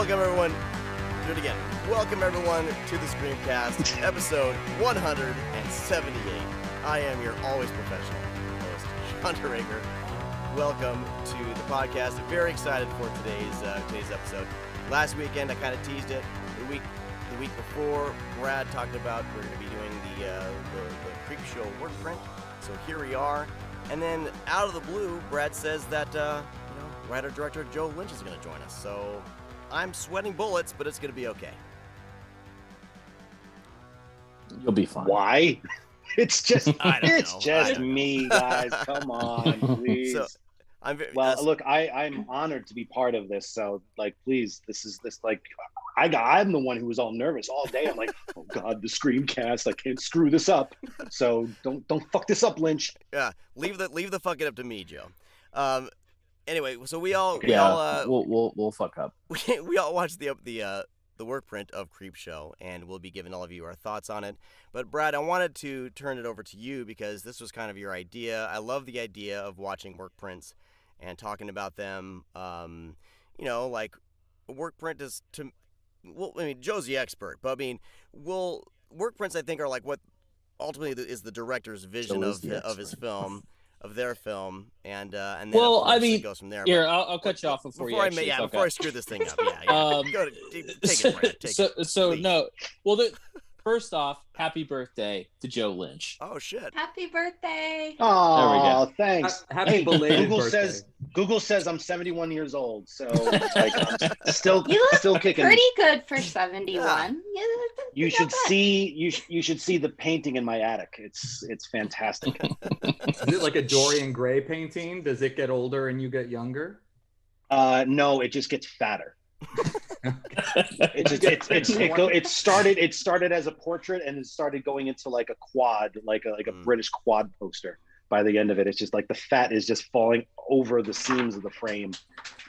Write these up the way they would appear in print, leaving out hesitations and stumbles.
welcome everyone. Do it again. Welcome everyone to the Screamcast, episode 178. I am your always professional host, Hunter Rager. Welcome to the podcast. Very excited for today's episode. Last weekend I kind of teased it. The week before, Brad talked about we're going to be doing the Creepshow Workprint. So here we are. And then out of the blue, Brad says that writer-director Joe Lynch is going to join us. So I'm sweating bullets, but it's going to be okay. You'll be fine. Why? It's just me, guys. Come on, please. So, look, I'm honored to be part of this. So, please, I'm the one who was all nervous all day. I'm like, oh God, the Screamcast. I can't screw this up. So don't fuck this up, Lynch. Yeah, leave the fucking up to me, Joe. Anyway, so we'll fuck up. We all watched the Workprint of Creepshow, and we'll be giving all of you our thoughts on it. But Brad, I wanted to turn it over to you because this was kind of your idea. I love the idea of watching Workprints and talking about them. Workprint is Joe's the expert, but Workprints I think are like what ultimately is the director's vision of his film. Of their film, and then it goes from there. Here, I'll cut you off before I screw this thing up. Yeah. Take it, Brad. First off, happy birthday to Joe Lynch. Oh shit! Happy birthday! Oh, thanks. Happy belated birthday. Google says I'm 71 years old, so I'm still kicking. Pretty good for 71. Yeah. You should see the painting in my attic. It's fantastic. Is it like a Dorian Gray painting? Does it get older and you get younger? No, it just gets fatter. It started as a portrait and it started going into like a quad, like a British quad poster. By the end of it, it's just like the fat is just falling over the seams of the frame.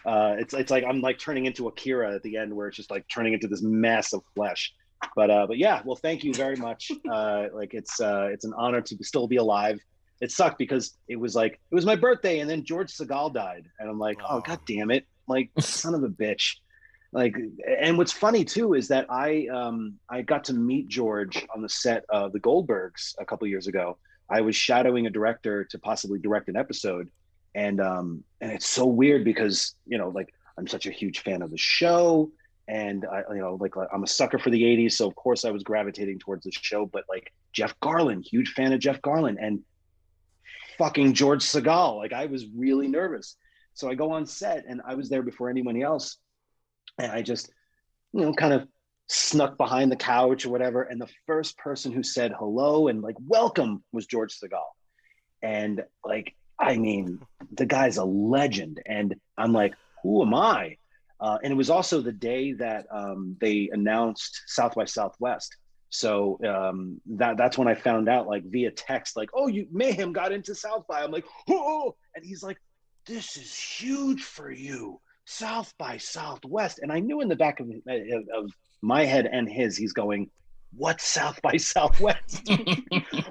It's like I'm like turning into Akira at the end, where it's just like turning into this mass of flesh. But yeah, well, thank you very much. It's an honor to still be alive. It sucked because it was my birthday and then George Segal died, and I'm like, oh God damn it, like son of a bitch. And what's funny too is that I got to meet George on the set of The Goldbergs a couple years ago. I was shadowing a director to possibly direct an episode, and it's so weird because I'm such a huge fan of the show, and I'm a sucker for the '80s, so of course I was gravitating towards the show. But Jeff Garlin, huge fan of Jeff Garlin, and fucking George Segal, I was really nervous. So I go on set, and I was there before anyone else. And I just, kind of snuck behind the couch or whatever. And the first person who said hello and welcome was George Segal. And the guy's a legend. And I'm like, who am I? And it was also the day that they announced South by Southwest. So that's when I found out via text, oh, you Mayhem got into South by. I'm like, oh, and he's like, this is huge for you. South by Southwest. And I knew in the back of my head and his, he's going, what's South by Southwest?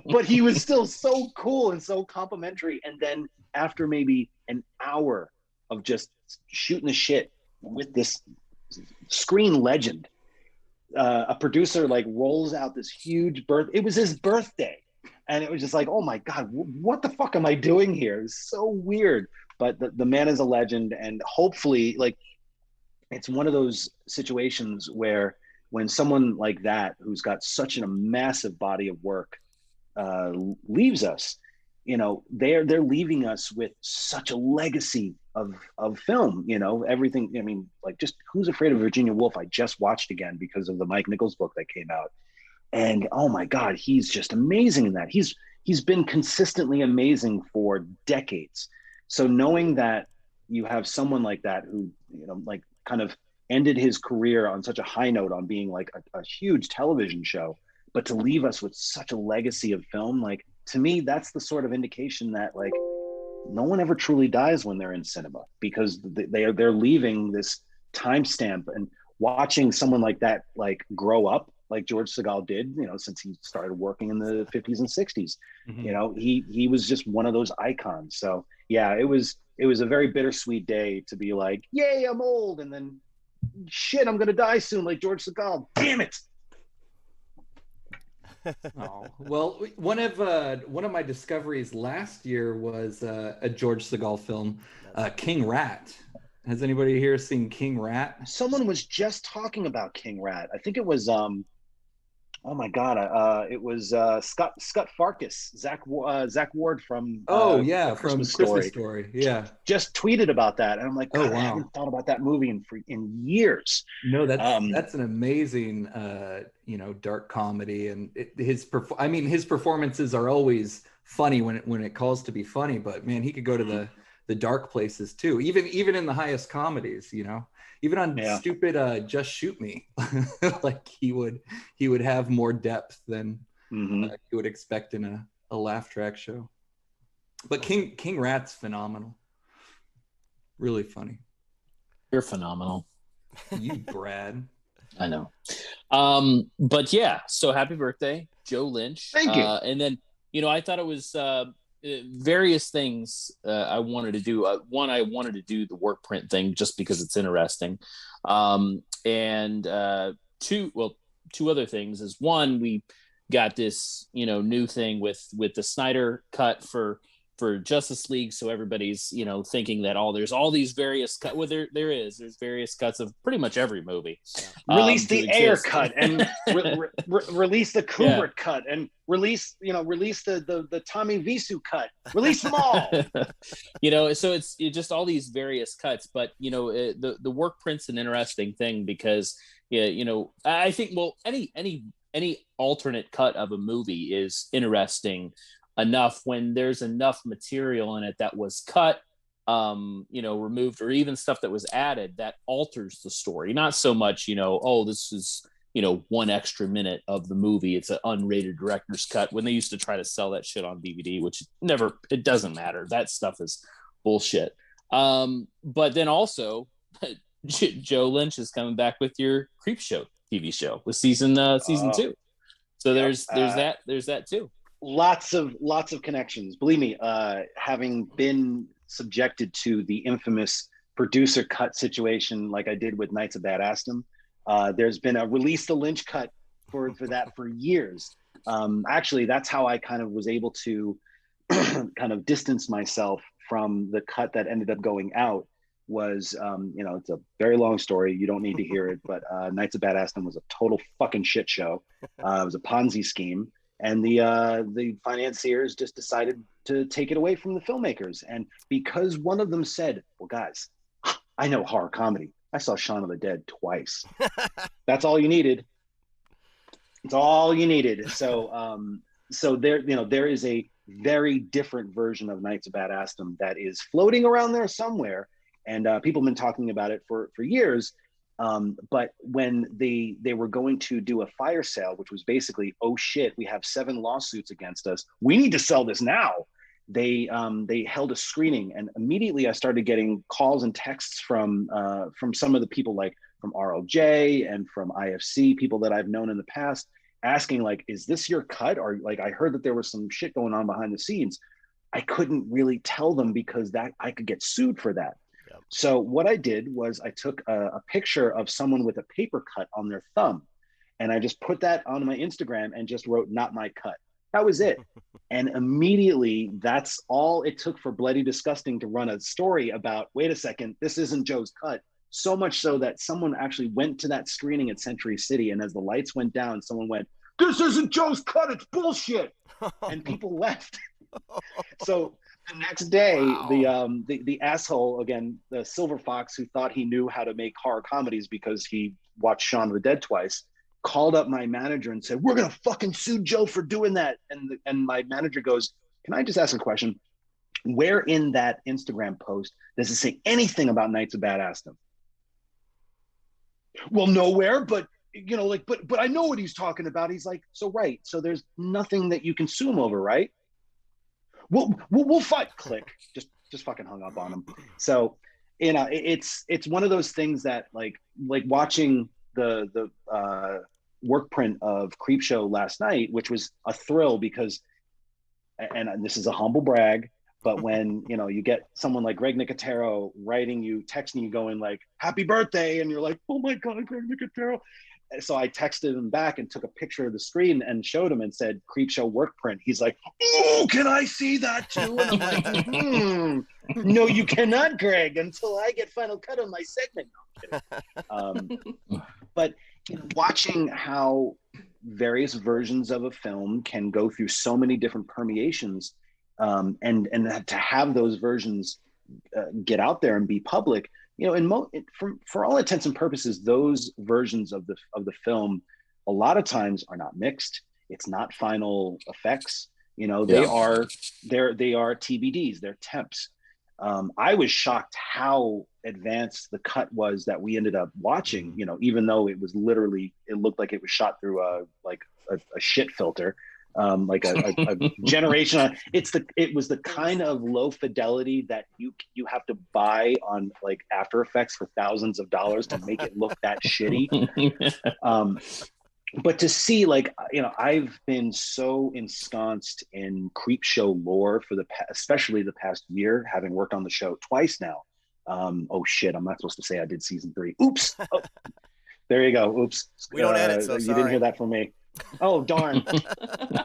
But he was still so cool and so complimentary. And then after maybe an hour of just shooting the shit with this screen legend, a producer rolls out this huge it was his birthday. And it was just oh my God, what the fuck am I doing here? It was so weird. But the man is a legend, and hopefully, it's one of those situations where when someone like that, who's got such a massive body of work, leaves us, they're leaving us with such a legacy of film. Everything. I mean, just Who's Afraid of Virginia Woolf? I just watched again because of the Mike Nichols book that came out, and oh my God, he's just amazing in that. He's been consistently amazing for decades. So knowing that you have someone like that who, kind of ended his career on such a high note on being a huge television show, but to leave us with such a legacy of film, to me, that's the sort of indication that no one ever truly dies when they're in cinema, because they're leaving this timestamp. And watching someone like that grow up like George Segal did, since he started working in the 50s and 60s. Mm-hmm. He was just one of those icons. So yeah, it was a very bittersweet day to be like, yay, I'm old. And then shit, I'm gonna die soon, like George Segal. Damn it. Oh well, one of my discoveries last year was a George Segal film, King Rat. Has anybody here seen King Rat? Someone was just talking about King Rat. I think it was oh my god, it was Scott Farkas, Zach Ward from From Christmas Christmas Story. Story. Yeah. Just tweeted about that, and I'm like, God, Oh, wow. I haven't thought about that movie in years. No, that's an amazing dark comedy, and his performances are always funny when it calls to be funny, but man, he could go to the dark places too, even in the highest comedies, even on stupid Just Shoot Me. Like he would have more depth than you would expect in a laugh track show. But King Rat's phenomenal, really funny. You're phenomenal. You, Brad. I know. But yeah, so happy birthday, Joe Lynch. Thank you. And then, I thought it was various things I wanted to do. One, I wanted to do the Workprint thing just because it's interesting. And two other things is, one, we got this, new thing with the Snyder cut for Justice League, so everybody's thinking that there's all these various cuts. Well, there's various cuts of pretty much every movie. Release the Ayer cut and release the Kubrick cut and release the Tommy Wiseau cut. Release them all. So it's just all these various cuts. But the Workprint's an interesting thing because I think any alternate cut of a movie is interesting enough when there's enough material in it that was cut, removed, or even stuff that was added that alters the story. Not so much, this is, 1 extra minute of the movie. It's an unrated director's cut, when they used to try to sell that shit on DVD, which it doesn't matter. That stuff is bullshit. But then also Joe Lynch is coming back with your Creepshow TV show with season 2. So there's that too. Lots of connections. Believe me, having been subjected to the infamous producer cut situation like I did with Knights of Badassdom, there's been a release the Lynch cut for that for years. Actually, that's how I kind of was able to kind of distance myself from the cut that ended up going out. Was it's a very long story. You don't need to hear it, but Knights of Badassdom was a total fucking shit show. It was a Ponzi scheme. And the financiers just decided to take it away from the filmmakers. And because one of them said, well, guys, I know horror comedy. I saw Shaun of the Dead twice. That's all you needed. It's all you needed. So there is a very different version of Knights of Badassdom that is floating around there somewhere. And people have been talking about it for years. But when they were going to do a fire sale, which was basically, oh shit, we have 7 lawsuits against us, we need to sell this now. They held a screening, and immediately I started getting calls and texts from some of the people, like from RLJ and from IFC, people that I've known in the past, asking like, is this your cut? Or like, I heard that there was some shit going on behind the scenes. I couldn't really tell them because that I could get sued for that. So what I did was I took a picture of someone with a paper cut on their thumb, and I just put that on my Instagram and just wrote, not my cut. That was it. And immediately, that's all it took for Bloody Disgusting to run a story about, wait a second, this isn't Joe's cut. So much so that someone actually went to that screening at Century City, and as the lights went down, someone went, this isn't Joe's cut, it's bullshit. And people left. So the next day, the asshole, again, the silver fox who thought he knew how to make horror comedies because he watched Shaun of the Dead twice, called up my manager and said, we're going to fucking sue Joe for doing that. And my manager goes, can I just ask a question? Where in that Instagram post does it say anything about Knights of Badassdom? Well, nowhere, but but I know what he's talking about. He's like, so right. So there's nothing that you can sue him over, right? We'll fight. Click. Just fucking hung up on him. So, it's one of those things that like watching the workprint of Creepshow last night, which was a thrill because, and this is a humble brag, But when, you know, you get someone like Greg Nicotero writing you, texting you going like, happy birthday. And you're like, oh my God, Greg Nicotero. So I texted him back and took a picture of the screen and showed him and said, Creepshow Workprint. He's like, oh, can I see that too? And I'm like, no, you cannot, Greg, until I get final cut on my segment. No, I'm kidding. But you know, watching how various versions of a film can go through so many different permeations, and to have those versions get out there and be public, you know, for all intents and purposes, those versions of the film, a lot of times are not mixed. It's not final effects. You know, they are TBDs. They're temps. I was shocked how advanced the cut was that we ended up watching. You know, even though it looked like it was shot through a shit filter. Like a generation. It was the kind of low fidelity that you have to buy on like After Effects for thousands of dollars to make it look that shitty. But to see, like, you know, I've been so ensconced in Creepshow lore especially the past year, having worked on the show twice now. Oh shit, I'm not supposed to say I did season 3. Oops. Oh, there you go. Oops. We don't edit, so you sorry. didn't hear that from me. Oh darn.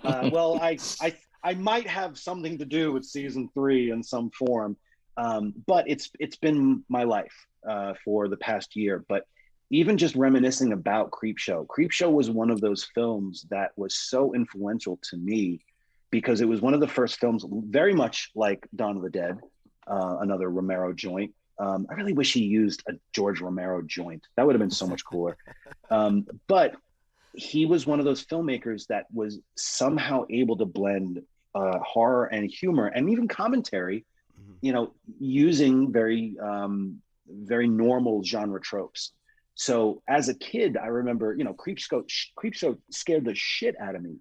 Well, I might have something to do with season 3 in some form, but it's been my life for the past year. But even just reminiscing about Creepshow was one of those films that was so influential to me because it was one of the first films, very much like Dawn of the Dead, another Romero joint. I really wish he used a George Romero joint. That would have been so much cooler. But he was one of those filmmakers that was somehow able to blend horror and humor and even commentary, you know, using very normal genre tropes. So as a kid, I remember, you know, Creepshow scared the shit out of me,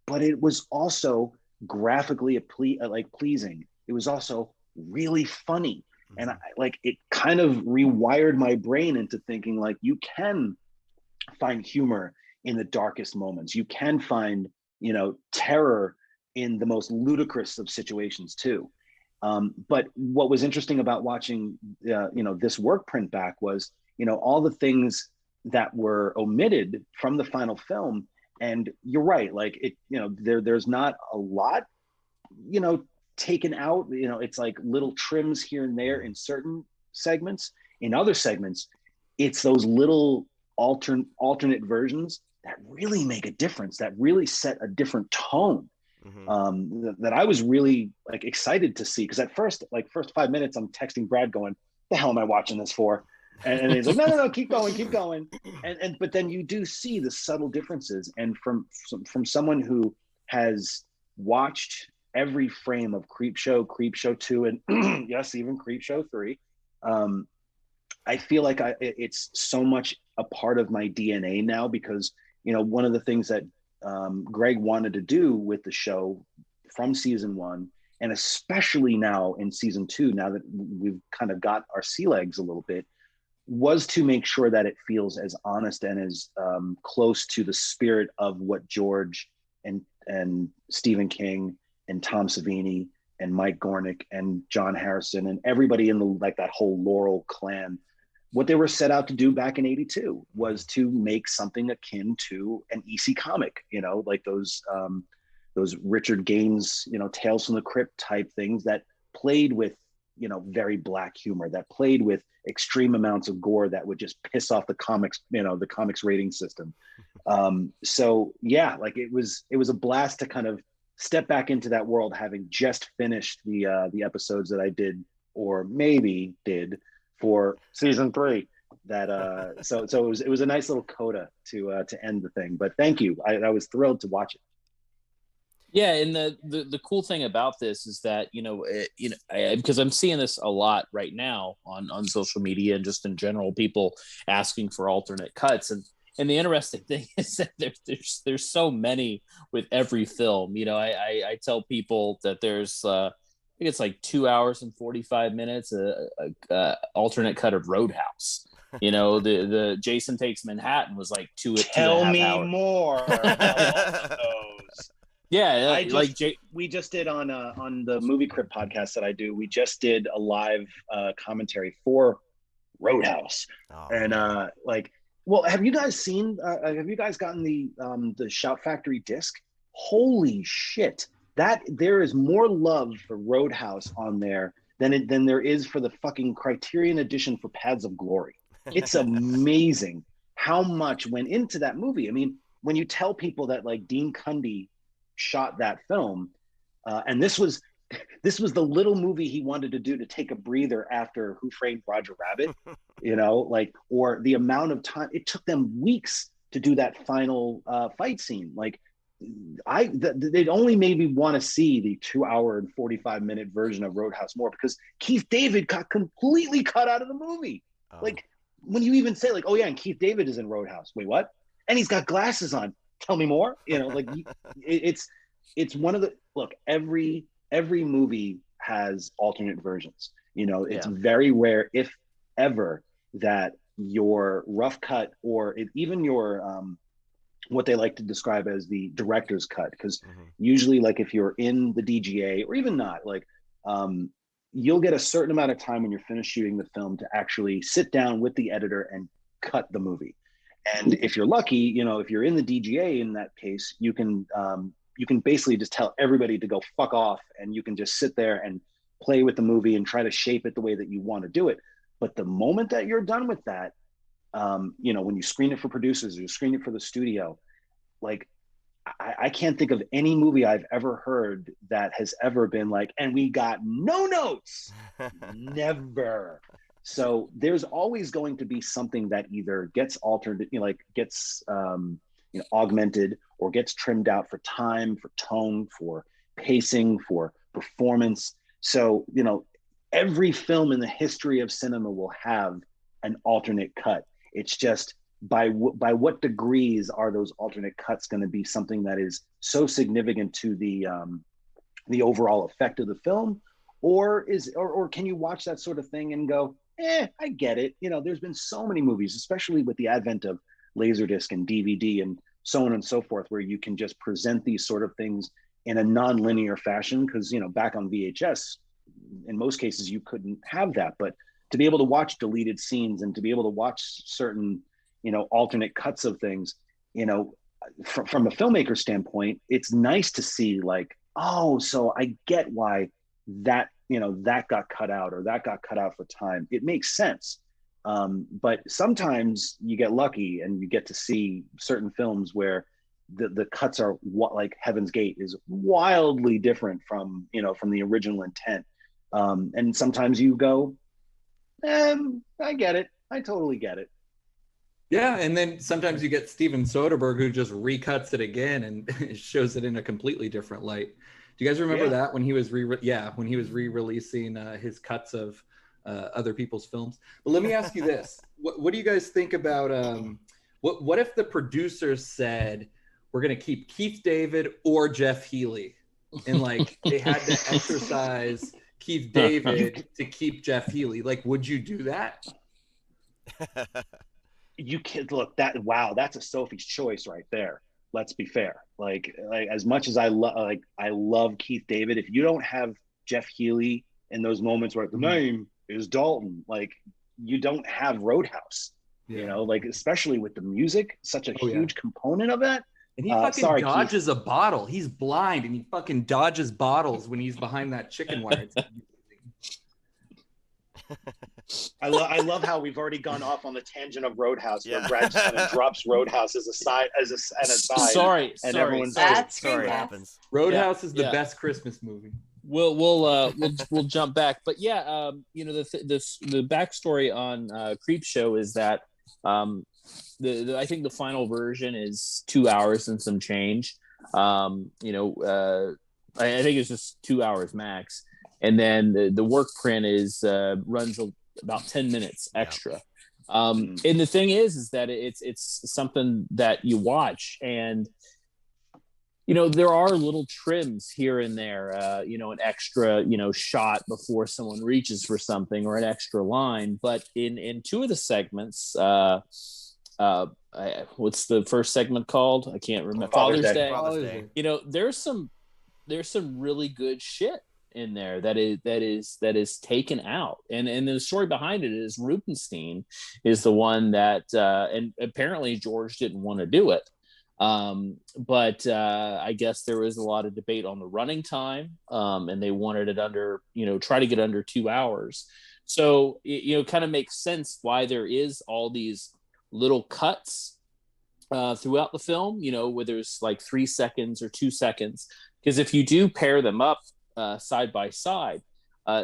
but it was also graphically pleasing. It was also really funny. And it kind of rewired my brain into thinking like you can find humor in the darkest moments. You can find, you know, terror in the most ludicrous of situations too. But what was interesting about watching, you know, this Workprint back was, you know, all the things that were omitted from the final film. And you're right, like it, you know, there's not a lot, you know, taken out. You know, it's like little trims here and there in certain segments. In other segments, it's those little alternate versions that really make a difference, that really set a different tone. That I was really like excited to see, because at first 5 minutes I'm texting Brad going, the hell am I watching this for? And he's like, no, keep going. And but then you do see the subtle differences. And from someone who has watched every frame of Creepshow 2, and yes, even Creepshow 3, I feel like it's so much a part of my DNA now, because, you know, one of the things that Greg wanted to do with the show from season 1, and especially now in season 2, now that we've kind of got our sea legs a little bit, was to make sure that it feels as honest and as close to the spirit of what George and Stephen King and Tom Savini and Mike Gornick and John Harrison and everybody in that whole Laurel clan, what they were set out to do back in '82 was to make something akin to an EC comic, you know, like those Richard Gaines, you know, Tales from the Crypt type things that played with, you know, very black humor, that played with extreme amounts of gore that would just piss off the comics, you know, the comics rating system. So yeah, like it was a blast to kind of step back into that world, having just finished the episodes that I did, or maybe did, for season 3. That so it was a nice little coda to end the thing. But thank you, I was thrilled to watch it. Yeah, and the cool thing about this is that, because I'm seeing this a lot right now on social media and just in general, people asking for alternate cuts, and the interesting thing is that there's so many with every film. You know, I tell people that there's I think it's like 2 hours and 45 minutes a alternate cut of Roadhouse. You know, the Jason Takes Manhattan was like 2.5 hours. Tell me more about all of those. Yeah, we just did on the Movie Crypt podcast that I do. We just did a live commentary for Roadhouse, and well, have you guys seen? Have you guys gotten the Shout Factory disc? Holy shit! That there is more love for Roadhouse on there than there is for the fucking Criterion edition for Paths of Glory. It's amazing how much went into that movie. I mean, when you tell people that like Dean Cundy shot that film, and this was the little movie he wanted to do to take a breather after Who Framed Roger Rabbit, you know, like, or the amount of time it took them weeks to do that final fight scene. Like, they'd only made me want to see the 2 hour and 45-minute version of Roadhouse more, because Keith David got completely cut out of the movie. Like, when you even say like, oh yeah, and Keith David is in Roadhouse. Wait, what? And he's got glasses on. Tell me more. You know, like it's one of the, look, every movie has alternate versions. You know, it's very rare, if ever, that your rough cut or even your what they like to describe as the director's cut, because usually, like, if you're in the DGA or even not, like you'll get a certain amount of time when you're finished shooting the film to actually sit down with the editor and cut the movie. And if you're lucky, you know, if you're in the DGA in that case, you can basically just tell everybody to go fuck off, and you can just sit there and play with the movie and try to shape it the way that you want to do it. But the moment that you're done with that, you know, when you screen it for producers or you screen it for the studio, like, I can't think of any movie I've ever heard that has ever been like, and we got no notes. Never. So there's always going to be something that either gets altered, you know, like gets you know, augmented, or gets trimmed out for time, for tone, for pacing, for performance. So, you know, every film in the history of cinema will have an alternate cut. It's just by what degrees are those alternate cuts going to be something that is so significant to the overall effect of the film, or can you watch that sort of thing and go, I get it. You know, there's been so many movies, especially with the advent of Laserdisc and DVD and so on and so forth, where you can just present these sort of things in a non-linear fashion, because, you know, back on VHS, in most cases you couldn't have that. But to be able to watch deleted scenes and to be able to watch certain, you know, alternate cuts of things, you know, from a filmmaker standpoint, it's nice to see, like, oh, so I get why that, you know, that got cut out, or that got cut out for time. It makes sense. But sometimes you get lucky and you get to see certain films where the cuts are like Heaven's Gate is wildly different from, you know, from the original intent. And sometimes you go, I get it. I totally get it. Yeah, and then sometimes you get Steven Soderbergh, who just recuts it again and shows it in a completely different light. Do you guys remember that when he was re-releasing his cuts of other people's films? But let me ask you this: what do you guys think about what if the producers said we're going to keep Keith David or Jeff Healey, and like they had to exercise Keith David to keep Jeff Healey? Like, would you do that? You can look that. Wow, that's a Sophie's choice right there. Let's be fair. Like as much as I love Keith David, if you don't have Jeff Healey in those moments where the name is Dalton, like, you don't have Roadhouse. You know, like, especially with the music, such a huge component of that. And he fucking dodges a bottle. He's blind and he fucking dodges bottles when he's behind that chicken wire. I love how we've already gone off on the tangent of Roadhouse, where Brad just kind of drops Roadhouse as an aside. Sorry, everyone's sorry happens. Roadhouse is the best Christmas movie. We'll jump back, but you know, the backstory on Creepshow is that I think the final version is 2 hours and some change. You know, I think it's just 2 hours max. And then the work print is runs about 10 minutes extra. And the thing is that it's something that you watch, and you know, there are little trims here and there, you know, an extra, you know, shot before someone reaches for something, or an extra line. But in two of the segments, what's the first segment called? I can't remember. Father's Day. Father's Day. You know, there's some really good shit in there that is taken out, and the story behind it is Rubenstein is the one that and apparently George didn't want to do it, but I guess there was a lot of debate on the running time, and they wanted it under, try to get under 2 hours. So it kind of makes sense why there is all these little cuts throughout the film, where there's like 3 seconds or 2 seconds, because if you do pair them up side by side,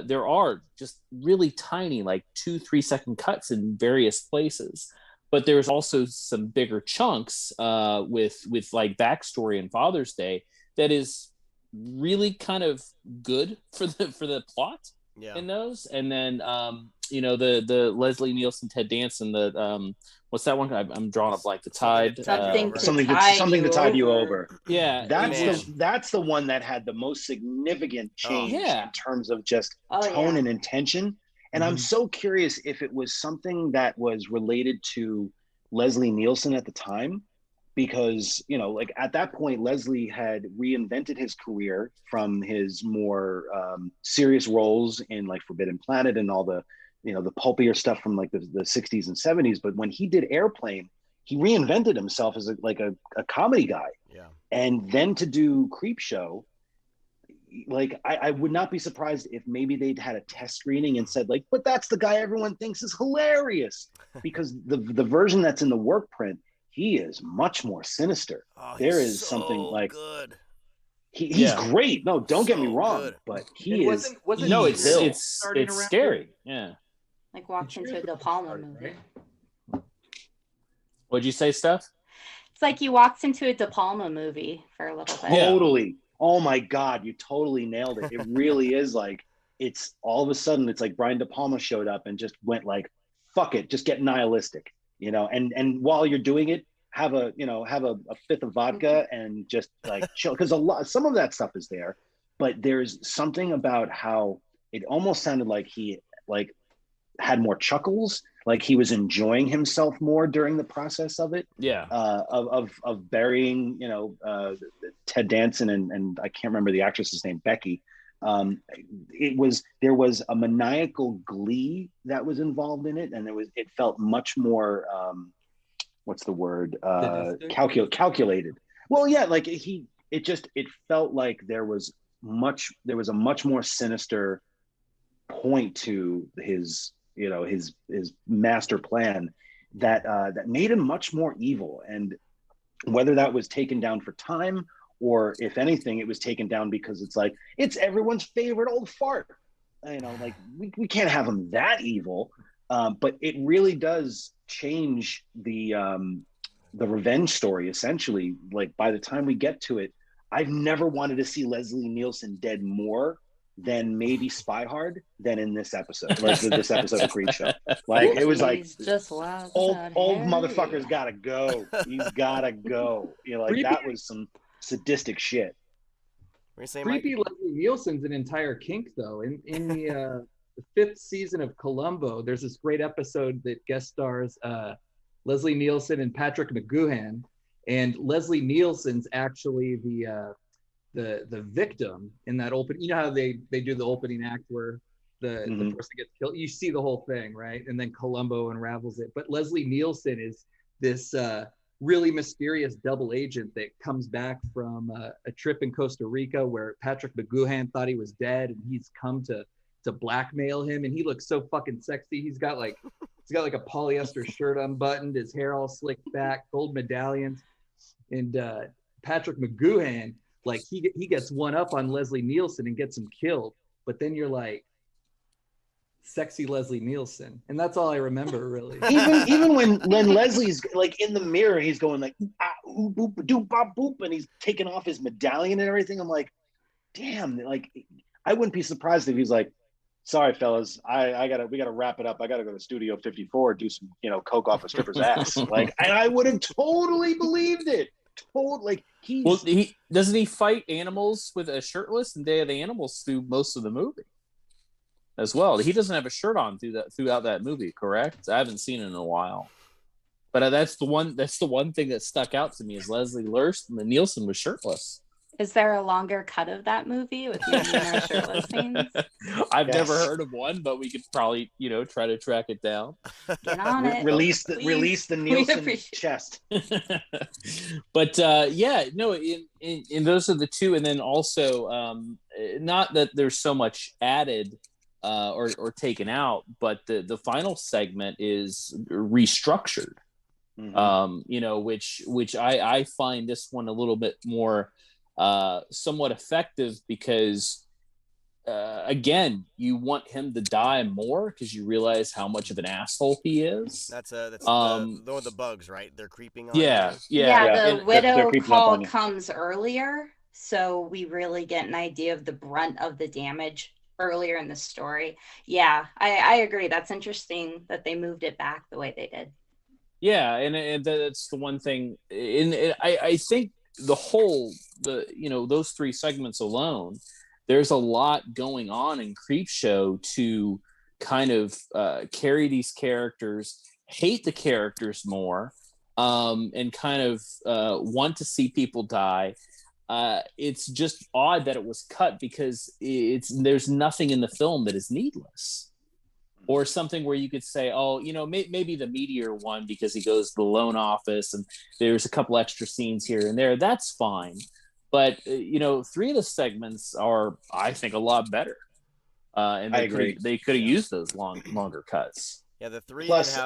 there are just really tiny, like 2-3 second cuts in various places. But there's also some bigger chunks with like backstory and Father's Day that is really kind of good for the plot in those. And then the Leslie Nielsen, Ted Danson, the what's that one? I'm drawing a blank. The Tide. Something to tide you over. Yeah, that's the one that had the most significant change in terms of just tone and intention. And I'm so curious if it was something that was related to Leslie Nielsen at the time, because, like at that point, Leslie had reinvented his career from his more serious roles in like Forbidden Planet and all the, the pulpier stuff from like the 60s and 70s. But when he did Airplane, he reinvented himself as a comedy guy. Yeah. And then to do Creepshow, like I would not be surprised if maybe they'd had a test screening and said like, but that's the guy everyone thinks is hilarious, because the version that's in the Workprint, he is much more sinister. There is so something like good. He's great. No, don't get me wrong, good. But it's scary. Yeah. Like walked into a De Palma movie. Right? What'd you say, Steph? It's like you walked into a De Palma movie for a little bit. Totally. Oh my God, you totally nailed it. It really is like, it's all of a sudden, it's like Brian De Palma showed up and just went like, fuck it, just get nihilistic, and while you're doing it, have a fifth of vodka and just like chill. Because some of that stuff is there, but there's something about how it almost sounded like he like had more chuckles, like he was enjoying himself more during the process of it. Yeah. Of burying, Ted Danson and I can't remember the actress's name, Becky. There was a maniacal glee that was involved in it, and it felt much more what's the word? Calculated. Well, yeah, like it felt like there was a much more sinister point to his master plan that made him much more evil. And whether that was taken down for time, or if anything, it was taken down because it's everyone's favorite old fart. Like we can't have him that evil. But it really does change the revenge story, essentially. Like by the time we get to it, I've never wanted to see Leslie Nielsen dead more than maybe Spy Hard than in this episode, like this episode of Creepshow. Like it was like just old motherfucker's gotta go. He's gotta go. That was some sadistic shit. Creepy Leslie Nielsen's an entire kink though. In the 5th season of Columbo, there's this great episode that guest stars Leslie Nielsen and Patrick McGoohan, and Leslie Nielsen's actually the victim in that open. You know how they do the opening act where the person gets killed. You see the whole thing, right? And then Columbo unravels it. But Leslie Nielsen is this really mysterious double agent that comes back from a trip in Costa Rica where Patrick McGoohan thought he was dead, and he's come to blackmail him. And he looks so fucking sexy. He's got like a polyester shirt unbuttoned, his hair all slicked back, gold medallions, and Patrick McGoohan, like he gets one up on Leslie Nielsen and gets him killed. But then you're like, sexy Leslie Nielsen, and that's all I remember really. even when Leslie's like in the mirror, he's going like ooh, boop, doop, bop, boop, and he's taking off his medallion and everything. I'm like, damn, like I wouldn't be surprised if he's like, sorry fellas, we gotta wrap it up. I gotta go to Studio 54, do some coke off a stripper's ass. Like, and I would have totally believed it. Like he doesn't he fight animals with a shirtless in Day of the Animals through most of the movie as well. He doesn't have a shirt on throughout that movie, correct? I haven't seen it in a while. But that's the one thing that stuck out to me is Leslie Nielsen was shirtless. Is there a longer cut of that movie with maybe no shirtless scenes? I've never heard of one, but we could probably, try to track it down. Get on it. Release Please. the Nielsen chest. But in those are the two, and then also not that there's so much added or taken out, but the final segment is restructured. Which I find this one a little bit more somewhat effective because again, you want him to die more because you realize how much of an asshole he is. That's the one with the bugs, right? They're creeping on him. Yeah. The widow call comes earlier, so we really get an idea of the brunt of the damage earlier in the story. Yeah, I agree. That's interesting that they moved it back the way they did. Yeah, and that's the one thing. I think those three segments alone, there's a lot going on in Creepshow to kind of carry these characters, hate the characters more, and kind of want to see people die. It's just odd that it was cut because there's nothing in the film that is needless. Or something where you could say, maybe the meteor one because he goes to the loan office and there's a couple extra scenes here and there. That's fine. But, three of the segments are, I think, a lot better. And I agree. They could have used those longer cuts. Yeah, the three. Plus,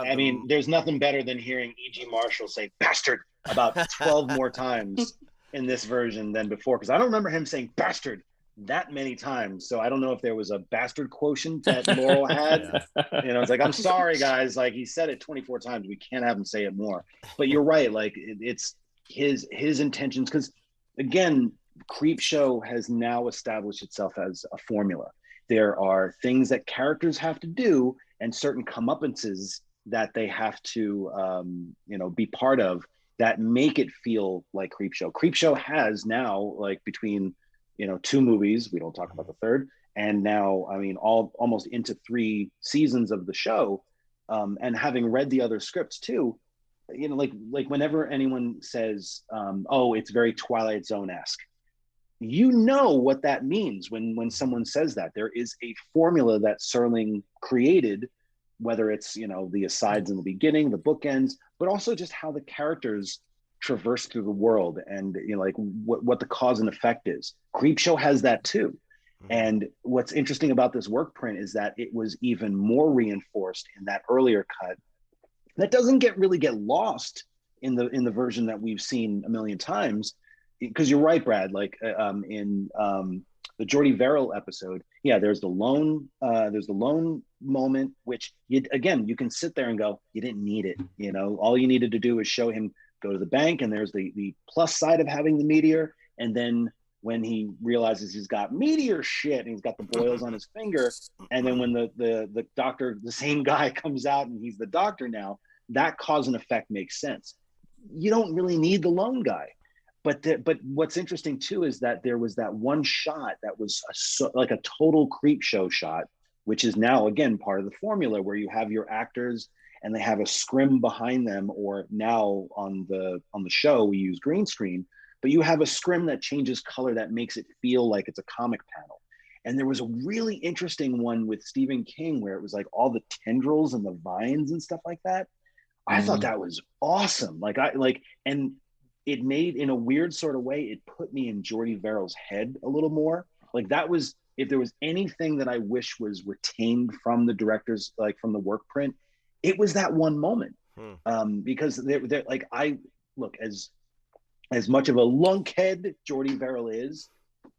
there's nothing better than hearing E.G. Marshall say "bastard" about 12 more times in this version than before. Because I don't remember him saying "bastard" that many times, so I don't know if there was a bastard quotient that Laurel had. It's like, I'm sorry guys, like he said it 24 times, we can't have him say it more. But you're right, like it's his intentions, because again, Creepshow has now established itself as a formula. There are things that characters have to do and certain comeuppances that they have to be part of that make it feel like Creepshow has now, like, between two movies, we don't talk about the third, and now almost into 3 seasons of the show, and having read the other scripts too, like whenever anyone says it's very Twilight Zone-esque, what that means when someone says that. There is a formula that Serling created, whether it's the asides in the beginning, the bookends, but also just how the characters traverse through the world, and what the cause and effect is. Creepshow has that too. And what's interesting about this work print is that it was even more reinforced in that earlier cut that doesn't really get lost in the version that we've seen a million times. Because you're right, Brad, like in the Jordy Verrill episode, there's the loan moment, which you can sit there and go, you didn't need it. All you needed to do is show him go to the bank, and there's the plus side of having the meteor. And then when he realizes he's got meteor shit and he's got the boils on his finger, and then when the doctor, the same guy, comes out and he's the doctor now, that cause and effect makes sense. You don't really need the lone guy. But what's interesting too is that there was that one shot that was like a total Creepshow shot, which is now again part of the formula, where you have your actors and they have a scrim behind them, or now on the show we use green screen, but you have a scrim that changes color that makes it feel like it's a comic panel. And there was a really interesting one with Stephen King where it was like all the tendrils and the vines and stuff like that. I thought that was awesome. And it made, in a weird sort of way, it put me in Jordy Verrill's head a little more. Like, that was, if there was anything that I wish was retained from the directors, like from the work print, it was that one moment. Because they're like, look, as much of a lunkhead Jordy Verrill is,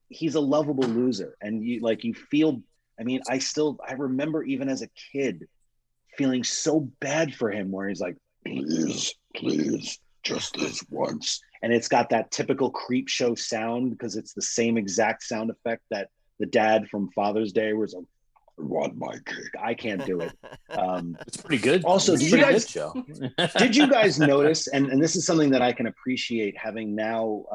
he's a lovable loser. And you feel, I remember even as a kid feeling so bad for him, where he's like, please, just this once. And it's got that typical Creepshow sound, because it's the same exact sound effect that the dad from Father's Day was like, I want my cake. I can't do it. It's pretty good. Also, did you guys notice, and this is something that I can appreciate, having now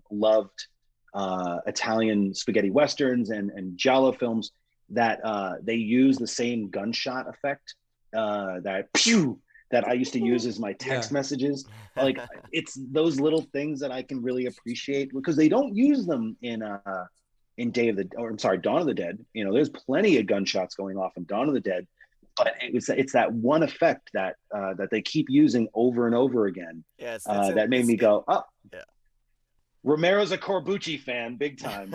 loved Italian spaghetti westerns and giallo films, that they use the same gunshot effect, that pew, that I used to use as my text messages. Like, it's those little things that I can really appreciate, because they don't use them in Dawn of the Dead. You know, there's plenty of gunshots going off in Dawn of the Dead, but it's that one effect that they keep using over and over again. Yeah, that made me go, oh, yeah. Romero's a Corbucci fan, big time.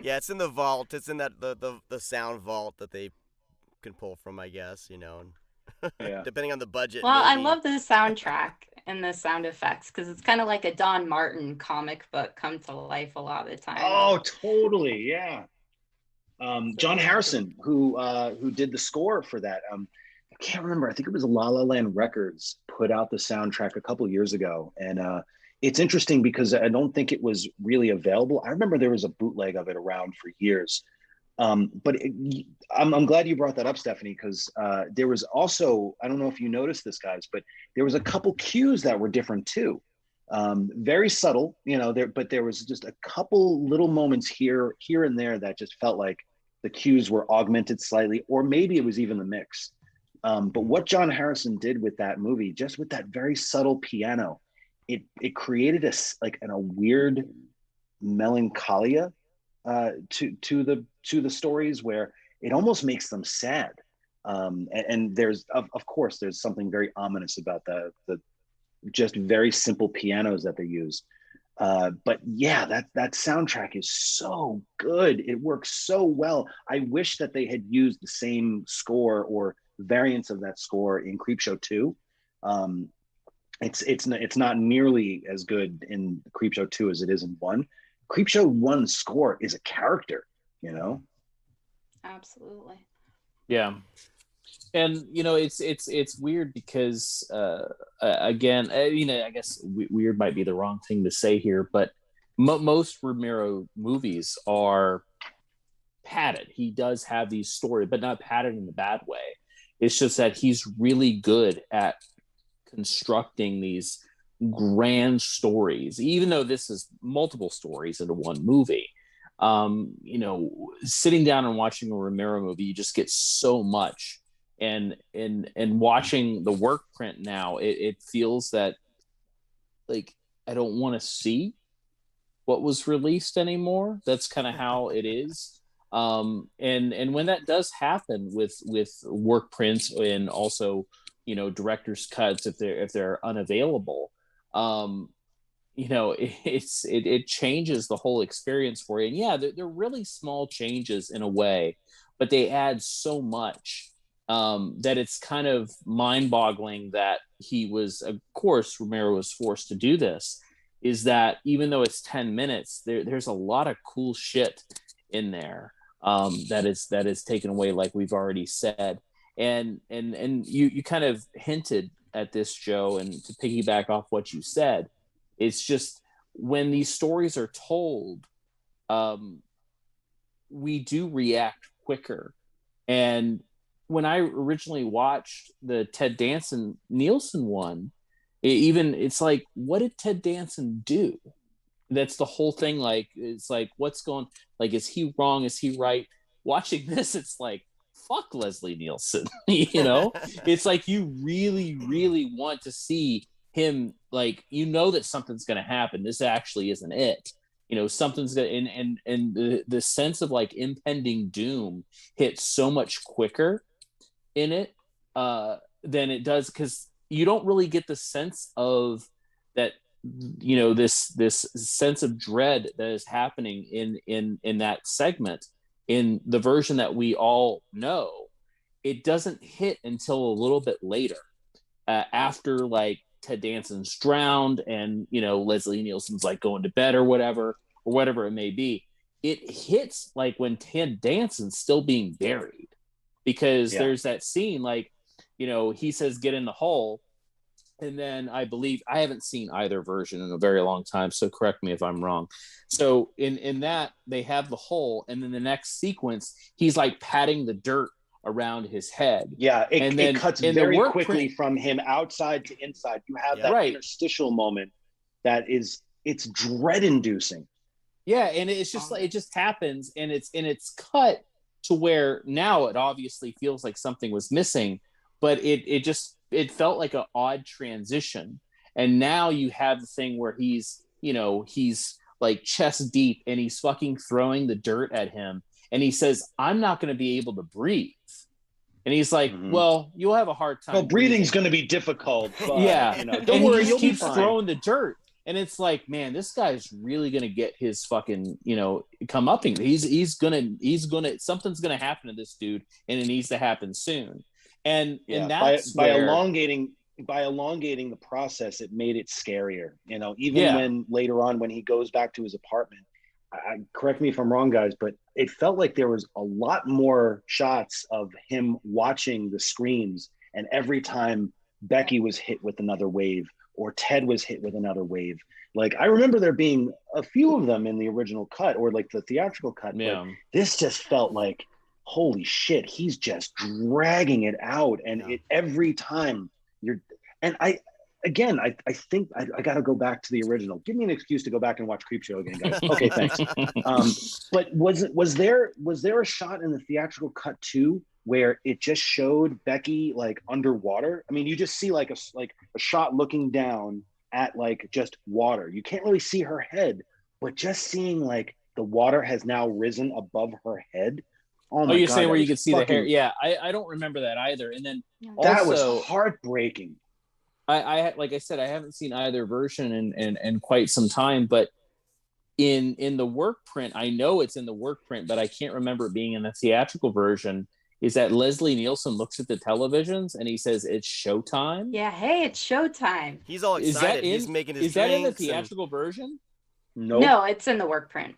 Yeah, it's in the vault. It's in that the sound vault that they can pull from, I guess, you know. Yeah. Depending on the budget. Well, maybe. I love the soundtrack and the sound effects, because it's kind of like a Don Martin comic book come to life a lot of the time. Oh, totally, yeah. John Harrison, who did the score for that. I can't remember. I think it was La La Land Records put out the soundtrack a couple years ago, and it's interesting because I don't think it was really available. I remember there was a bootleg of it around for years. But I'm glad you brought that up, Stephanie, because there was also, I don't know if you noticed this, guys, but there was a couple cues that were different too. Very subtle, you know, but there was just a couple little moments here and there that just felt like the cues were augmented slightly, or maybe it was even the mix. But what John Harrison did with that movie, just with that very subtle piano, it created a weird melancholia to the stories, where it almost makes them sad. And there's of course there's something very ominous about the just very simple pianos that they use. But yeah, that soundtrack is so good. It works so well. I wish that they had used the same score or variants of that score in Creepshow 2. It's not nearly as good in Creepshow 2 as it is in 1. Creepshow 1's score is a character, you know? Absolutely. Yeah. And you know, it's weird because again, you know, I guess weird might be the wrong thing to say here, but most Romero movies are padded. He does have these stories, but not padded in the bad way. It's just that he's really good at constructing these grand stories, even though this is multiple stories into one movie. You know, sitting down and watching a Romero movie, you just get so much. And watching the Workprint now, it feels that like I don't want to see what was released anymore. That's kind of how it is. And when that does happen with Workprints, and also, you know, director's cuts, if they're unavailable, you know, it changes the whole experience for you. And yeah, they're really small changes in a way, but they add so much that it's kind of mind-boggling that of course Romero was forced to do this, is that even though it's 10 minutes, there's a lot of cool shit in there that is taken away, like we've already said. And you kind of hinted at this, Joe, and to piggyback off what you said, it's just when these stories are told, we do react quicker. And when I originally watched the Ted Danson Nielsen one, it's like, what did Ted Danson do? That's the whole thing. Like, it's like, what's going, like, is he wrong? Is he right? Watching this, it's like, fuck Leslie Nielsen. You know, it's like you really, really want to see him, like, you know that something's going to happen. This actually isn't it. You know, something's going to, and the sense of like impending doom hits so much quicker in it than it does, because you don't really get the sense of that, you know, this sense of dread that is happening in that segment. In the version that we all know, it doesn't hit until a little bit later, after like Ted Danson's drowned and, you know, Leslie Nielsen's like going to bed or whatever it may be. It hits like when Ted Danson's still being buried, because there's that scene, like, you know, he says, get in the hole. And then I believe, I haven't seen either version in a very long time, so correct me if I'm wrong. So in that, they have the hole, and then the next sequence, he's like patting the dirt around his head. Yeah, it cuts very quickly print, from him outside to inside. You have that interstitial moment that it's dread-inducing. Yeah, and it's just like, it just happens, and it's cut to where now it obviously feels like something was missing, but it just it felt like an odd transition. And now you have the thing where he's like chest deep and he's fucking throwing the dirt at him. And he says, I'm not going to be able to breathe. And he's like, well, you'll have a hard time. Well, breathing's going to be difficult. But, yeah. Don't worry, you'll keeps be fine. throwing the dirt. And it's like, man, this guy's really going to get his fucking, come upping. He's going to, something's going to happen to this dude and it needs to happen soon. And that's by elongating the process, it made it scarier, even when later on, when he goes back to his apartment, correct me if I'm wrong, guys, but it felt like there was a lot more shots of him watching the screens. And every time Becky was hit with another wave or Ted was hit with another wave, like I remember there being a few of them in the original cut or like the theatrical cut. Yeah. But this just felt like, holy shit, he's just dragging it out. And it every time I think I got to go back to the original. Give me an excuse to go back and watch Creepshow again, guys. Okay, thanks. But was there a shot in the theatrical cut too where it just showed Becky like underwater? I mean, you just see like a shot looking down at like just water. You can't really see her head, but just seeing like the water has now risen above her head. Oh my you're God, saying where you could see the hair? fucking- Yeah, I don't remember that either. And then That also, was heartbreaking. I like I said, I haven't seen either version in quite some time, but in the Workprint, I know it's in the Workprint, but I can't remember it being in the theatrical version. Is that Leslie Nielsen looks at the televisions and he says it's showtime? Yeah, hey, it's showtime. He's all excited. He's making his Is that in the drinks and- theatrical version? Nope. No, it's in the Workprint.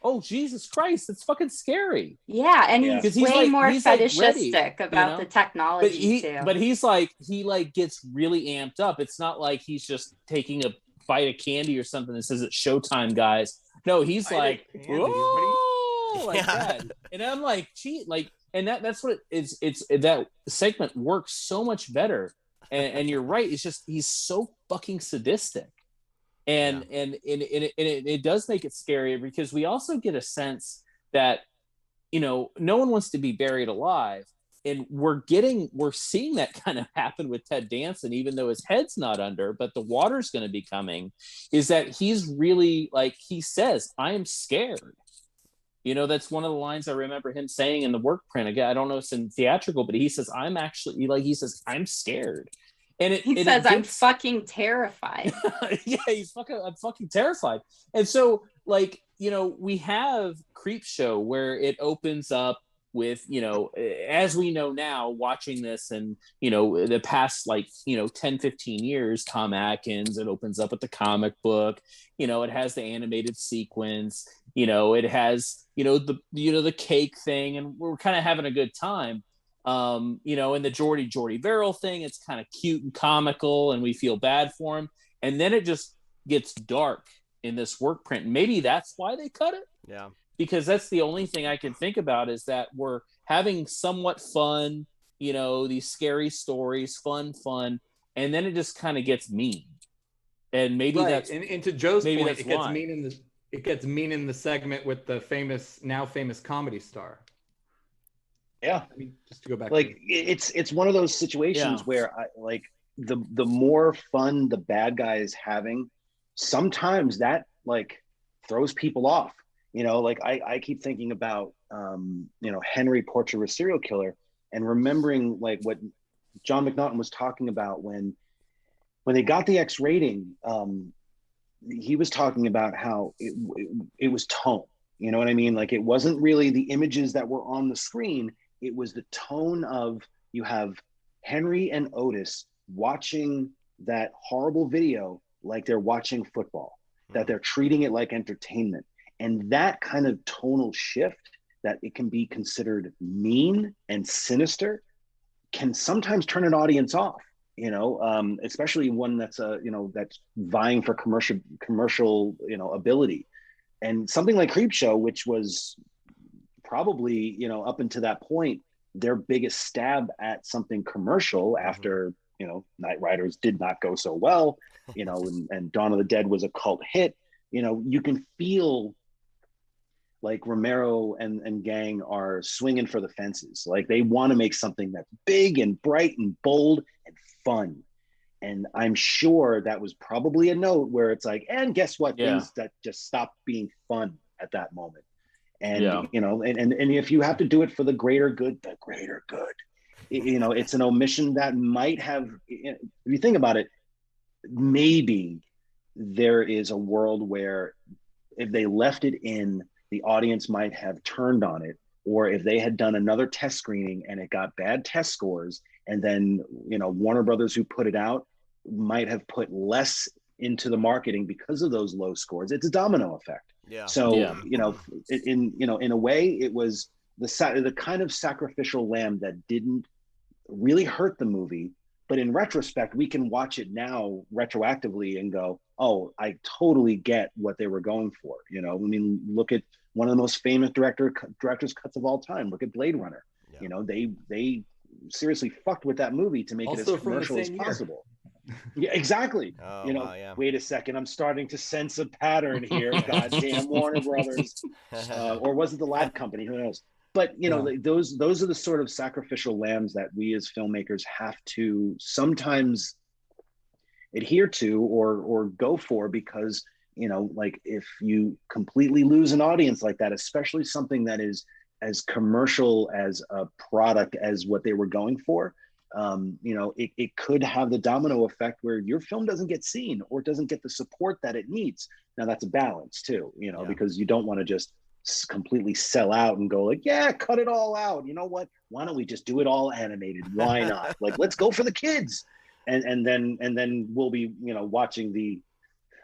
Oh, Jesus Christ, it's fucking scary. Yeah, and Yeah. he's 'Cause way more he's like fetishistic ready, about the technology too. But he's like, he like gets really amped up. It's not like he's just taking a bite of candy or something that says it's showtime, guys. No, he's like, whoa, like that. And I'm like, gee, like, and that's what it is. It's that segment works so much better. And you're right. It's just, he's so fucking sadistic. And it does make it scarier because we also get a sense that, no one wants to be buried alive. And we're seeing that kind of happen with Ted Danson, even though his head's not under, but the water's going to be coming, is that he's really like, he says, I am scared. That's one of the lines I remember him saying in the Workprint. Again, I don't know if it's in theatrical, but he says, I'm scared. And he says, I'm fucking terrified. Yeah, I'm fucking terrified. And so, like, we have Creepshow where it opens up with, as we know now, watching this and, the past, 10, 15 years, Tom Atkins, it opens up with the comic book, it has the animated sequence, it has, the cake thing, and we're kind of having a good time. And the Jordy Verrill thing, it's kind of cute and comical and we feel bad for him. And then it just gets dark in this Workprint. Maybe that's why they cut it. Yeah. Because that's the only thing I can think about is that we're having somewhat fun, these scary stories, fun. And then it just kind of gets mean. And maybe that's, and to Joe's maybe point, that's it gets mean in the segment with the now famous comedy star. Yeah, I mean, just to go back, like it's one of those situations where the more fun the bad guy is having, sometimes that like throws people off. I keep thinking about Henry, Portrait of a Serial Killer, and remembering like what John McNaughton was talking about when they got the X rating. He was talking about how it was tone. You know what I mean? Like it wasn't really the images that were on the screen. It was the tone of, you have Henry and Otis watching that horrible video like they're watching football, that they're treating it like entertainment. And that kind of tonal shift, that it can be considered mean and sinister, can sometimes turn an audience off, especially one that's that's vying for commercial ability. And something like Creepshow, which was probably, up until that point, their biggest stab at something commercial after, Night Riders did not go so well, and Dawn of the Dead was a cult hit. You can feel like Romero and gang are swinging for the fences. Like they want to make something that's big and bright and bold and fun. And I'm sure that was probably a note where it's like, and guess what? Things that just stopped being fun at that moment. And, you know, and if you have to do it for the greater good, you know, it's an omission that might have, if you think about it, maybe there is a world where if they left it in, the audience might have turned on it, or if they had done another test screening and it got bad test scores, and then, you know, Warner Brothers, who put it out, might have put less into the marketing because of those low scores. It's a domino effect. Yeah. So, you know, in a way, it was the kind of sacrificial lamb that didn't really hurt the movie. But in retrospect, we can watch it now retroactively and go, oh, I totally get what they were going for. You know, I mean, look at one of the most famous director's cuts of all time. Look at Blade Runner. Yeah. You know, they seriously fucked with that movie to make it as commercial as possible. Yeah, exactly. Oh, you know, wow, wait a second, I'm starting to sense a pattern here. Goddamn Warner Brothers, or was it the Lad Company? Who knows? But you know, those are the sort of sacrificial lambs that we as filmmakers have to sometimes adhere to or go for, because, you know, like if you completely lose an audience like that, especially something that is as commercial as a product as what they were going for, you know, it could have the domino effect where your film doesn't get seen or doesn't get the support that it needs. Now that's a balance too, you know, because you don't want to just completely sell out and go like, yeah, cut it all out. You know what? Why don't we just do it all animated? Why not? Like, let's go for the kids. And then we'll be, you know, watching the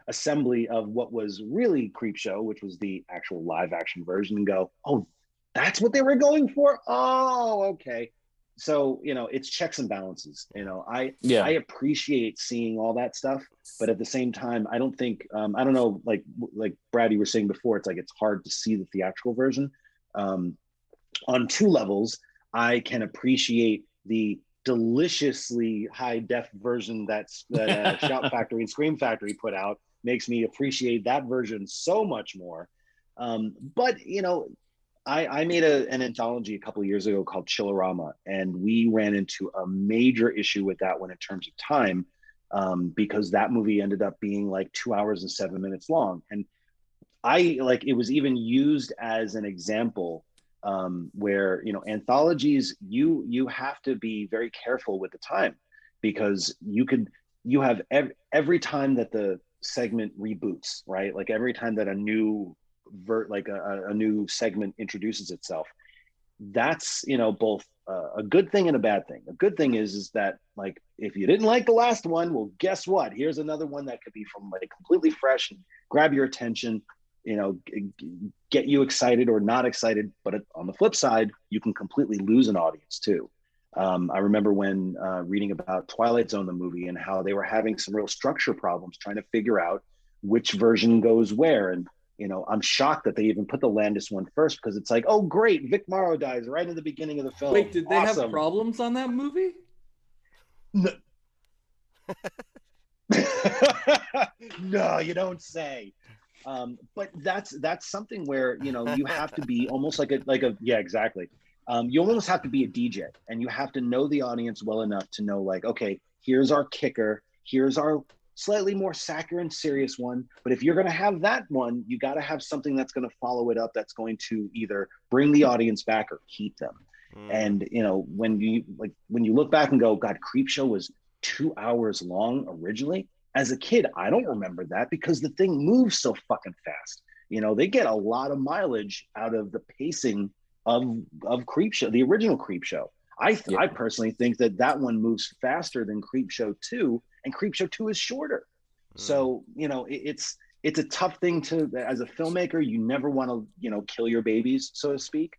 assembly of what was really Creepshow, which was the actual live action version, and go, oh, that's what they were going for? Oh, okay. So, you know, it's checks and balances. You know, I appreciate seeing all that stuff, but at the same time, I don't think, I don't know, like Brad, you were saying before, it's like, it's hard to see the theatrical version. On two levels, I can appreciate the deliciously high def version that Shout Factory and Scream Factory put out. Makes me appreciate that version so much more. But, you know, I made an anthology a couple of years ago called Chillerama, and we ran into a major issue with that one in terms of time, because that movie ended up being like 2 hours and 7 minutes long. And it was even used as an example where, you know, anthologies, you have to be very careful with the time, because you have every time that the segment reboots, right? Like every time that a new a new segment introduces itself, that's, you know, both a good thing and a bad thing. A good thing is that, like, if you didn't like the last one, well, guess what? Here's another one that could be from like completely fresh and grab your attention, you know, get you excited or not excited. But on the flip side, you can completely lose an audience too. I remember when reading about Twilight Zone, the movie, and how they were having some real structure problems trying to figure out which version goes where. And, you know, I'm shocked that they even put the Landis one first, because it's like, oh, great, Vic Morrow dies right in the beginning of the film. Wait, did they have problems on that movie? No. No, you don't say. But that's something where, you know, you have to be almost like a yeah, exactly. You almost have to be a DJ, and you have to know the audience well enough to know, like, okay, here's our kicker, here's our slightly more saccharine, serious one. But if you're going to have that one, you got to have something that's going to follow it up, that's going to either bring the audience back or keep them. And, you know, when you look back and go, God, Creepshow was 2 hours long originally. As a kid, I don't remember that, because the thing moves so fucking fast. You know, they get a lot of mileage out of the pacing of Creepshow, the original Creepshow. I personally think that one moves faster than Creepshow 2, and Creepshow 2 is shorter. So, you know, it's a tough thing to, as a filmmaker, you never want to, you know, kill your babies, so to speak.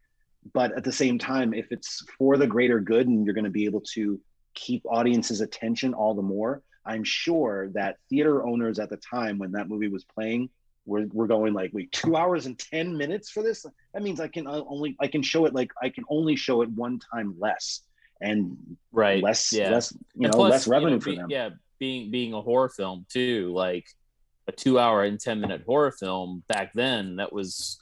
But at the same time, if it's for the greater good and you're going to be able to keep audiences' attention all the more, I'm sure that theater owners at the time when that movie was playing were going like, wait, 2 hours and 10 minutes for this? That means I can only show it one time less, and less revenue for them. Yeah, being a horror film too, like a 2 hour and 10 minute horror film back then, that was,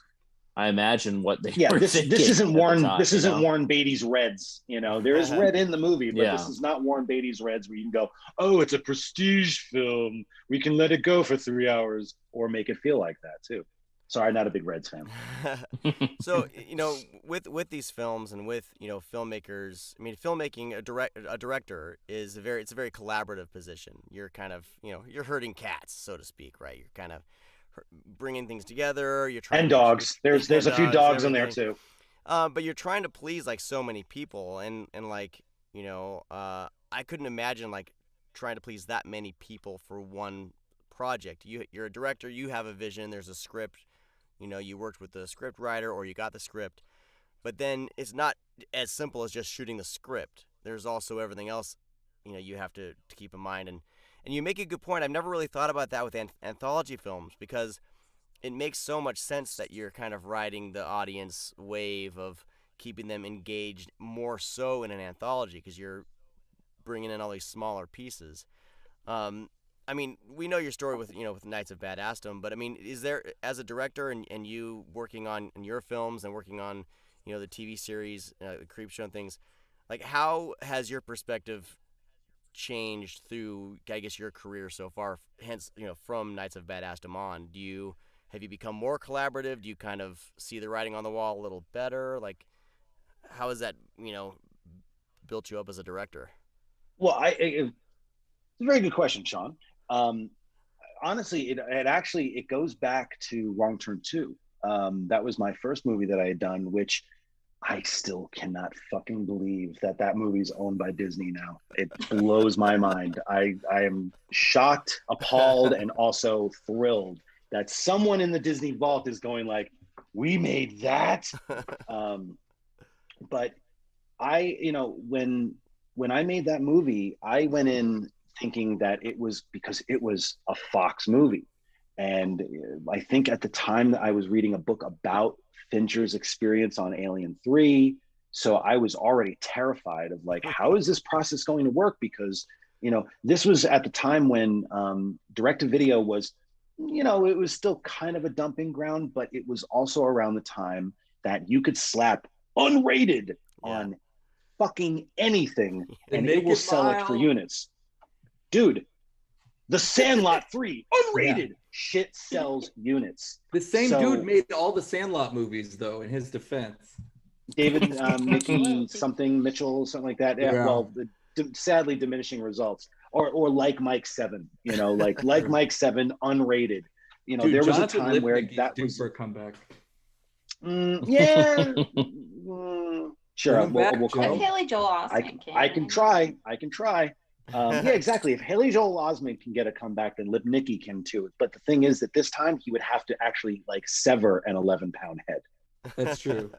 I imagine what they yeah, were this thinking isn't at the Warren time, this you isn't know? Warren Beatty's Reds. You know, there is red in the movie, but Yeah. this is not Warren Beatty's Reds where you can go, oh, it's a prestige film, we can let it go for 3 hours, or make it feel like that too. Sorry, not a big Reds fan. So, you know, with these films and with, you know, filmmakers, I mean, filmmaking, a director is it's a very collaborative position. You're kind of, you know, you're herding cats, so to speak, right? You're kind of bringing things together. You're trying And to dogs. There's a few dogs in there everything. too. But you're trying to please like so many people, and like, you know, I couldn't imagine like trying to please that many people for one project. You're a director. You have a vision. There's a script. You know, you worked with the script writer or you got the script, but then it's not as simple as just shooting the script. There's also everything else, you know, you have to keep in mind. And you make a good point. I've never really thought about that with anthology films, because it makes so much sense that you're kind of riding the audience wave of keeping them engaged more so in an anthology, because you're bringing in all these smaller pieces. I mean, we know your story with, you know, with Knights of Badassdom, but I mean, is there, as a director and you working on your films and working on, you know, the TV series, the Creepshow and things, like how has your perspective changed through, I guess, your career so far? Hence, you know, from Knights of Badassdom on, have you become more collaborative? Do you kind of see the writing on the wall a little better? Like, how has that, you know, built you up as a director? Well, it's a very good question, Sean. Honestly, it goes back to Wrong Turn 2. That was my first movie that I had done, which I still cannot fucking believe that movie's owned by Disney now. It blows my mind. I am shocked, appalled, and also thrilled that someone in the Disney vault is going like, we made that. But you know, when I made that movie, I went in thinking that it was because it was a Fox movie. And I think at the time that I was reading a book about Fincher's experience on Alien 3. So I was already terrified of like, how is this process going to work? Because, you know, this was at the time when direct-to-video was, you know, it was still kind of a dumping ground, but it was also around the time that you could slap unrated on fucking anything and it will sell it for units. Dude, The Sandlot 3, unrated, shit sells units. The same dude made all the Sandlot movies, though, in his defense. David Mickey something, Mitchell, something like that. Yeah. Well, sadly diminishing results. Or like Mike 7, you know, like Mike 7, unrated. You know, dude, there was Jonathan a time where that was for a comeback. Yeah. Sure. We'll Haley Joel Osment I can try. Yeah, exactly. If Haley Joel Osment can get a comeback, then Lipnicki can too. But the thing is that this time he would have to actually like sever an 11-pound head. That's true.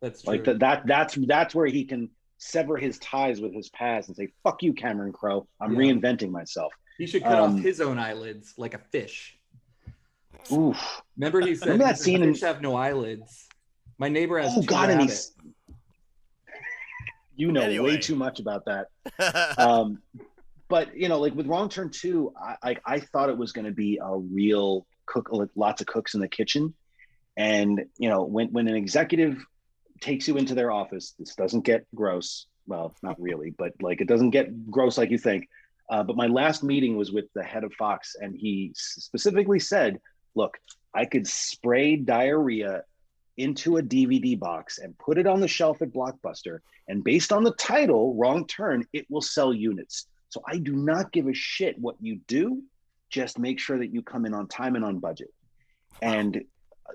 That's true. Like that's where he can sever his ties with his past and say, "Fuck you, Cameron Crowe. I'm reinventing myself." He should cut off his own eyelids like a fish. Oof. Remember he said that scene fish have no eyelids. My neighbor has two rabbits. You know way too much about that. But, you know, like with Wrong Turn 2, I thought it was going to be a real cook, like lots of cooks in the kitchen. And, you know, when an executive takes you into their office, this doesn't get gross. Well, not really, but like it doesn't get gross like you think. But my last meeting was with the head of Fox, and he specifically said, look, I could spray diarrhea into a DVD box and put it on the shelf at Blockbuster. And based on the title, Wrong Turn, it will sell units. So I do not give a shit what you do. Just make sure that you come in on time and on budget. And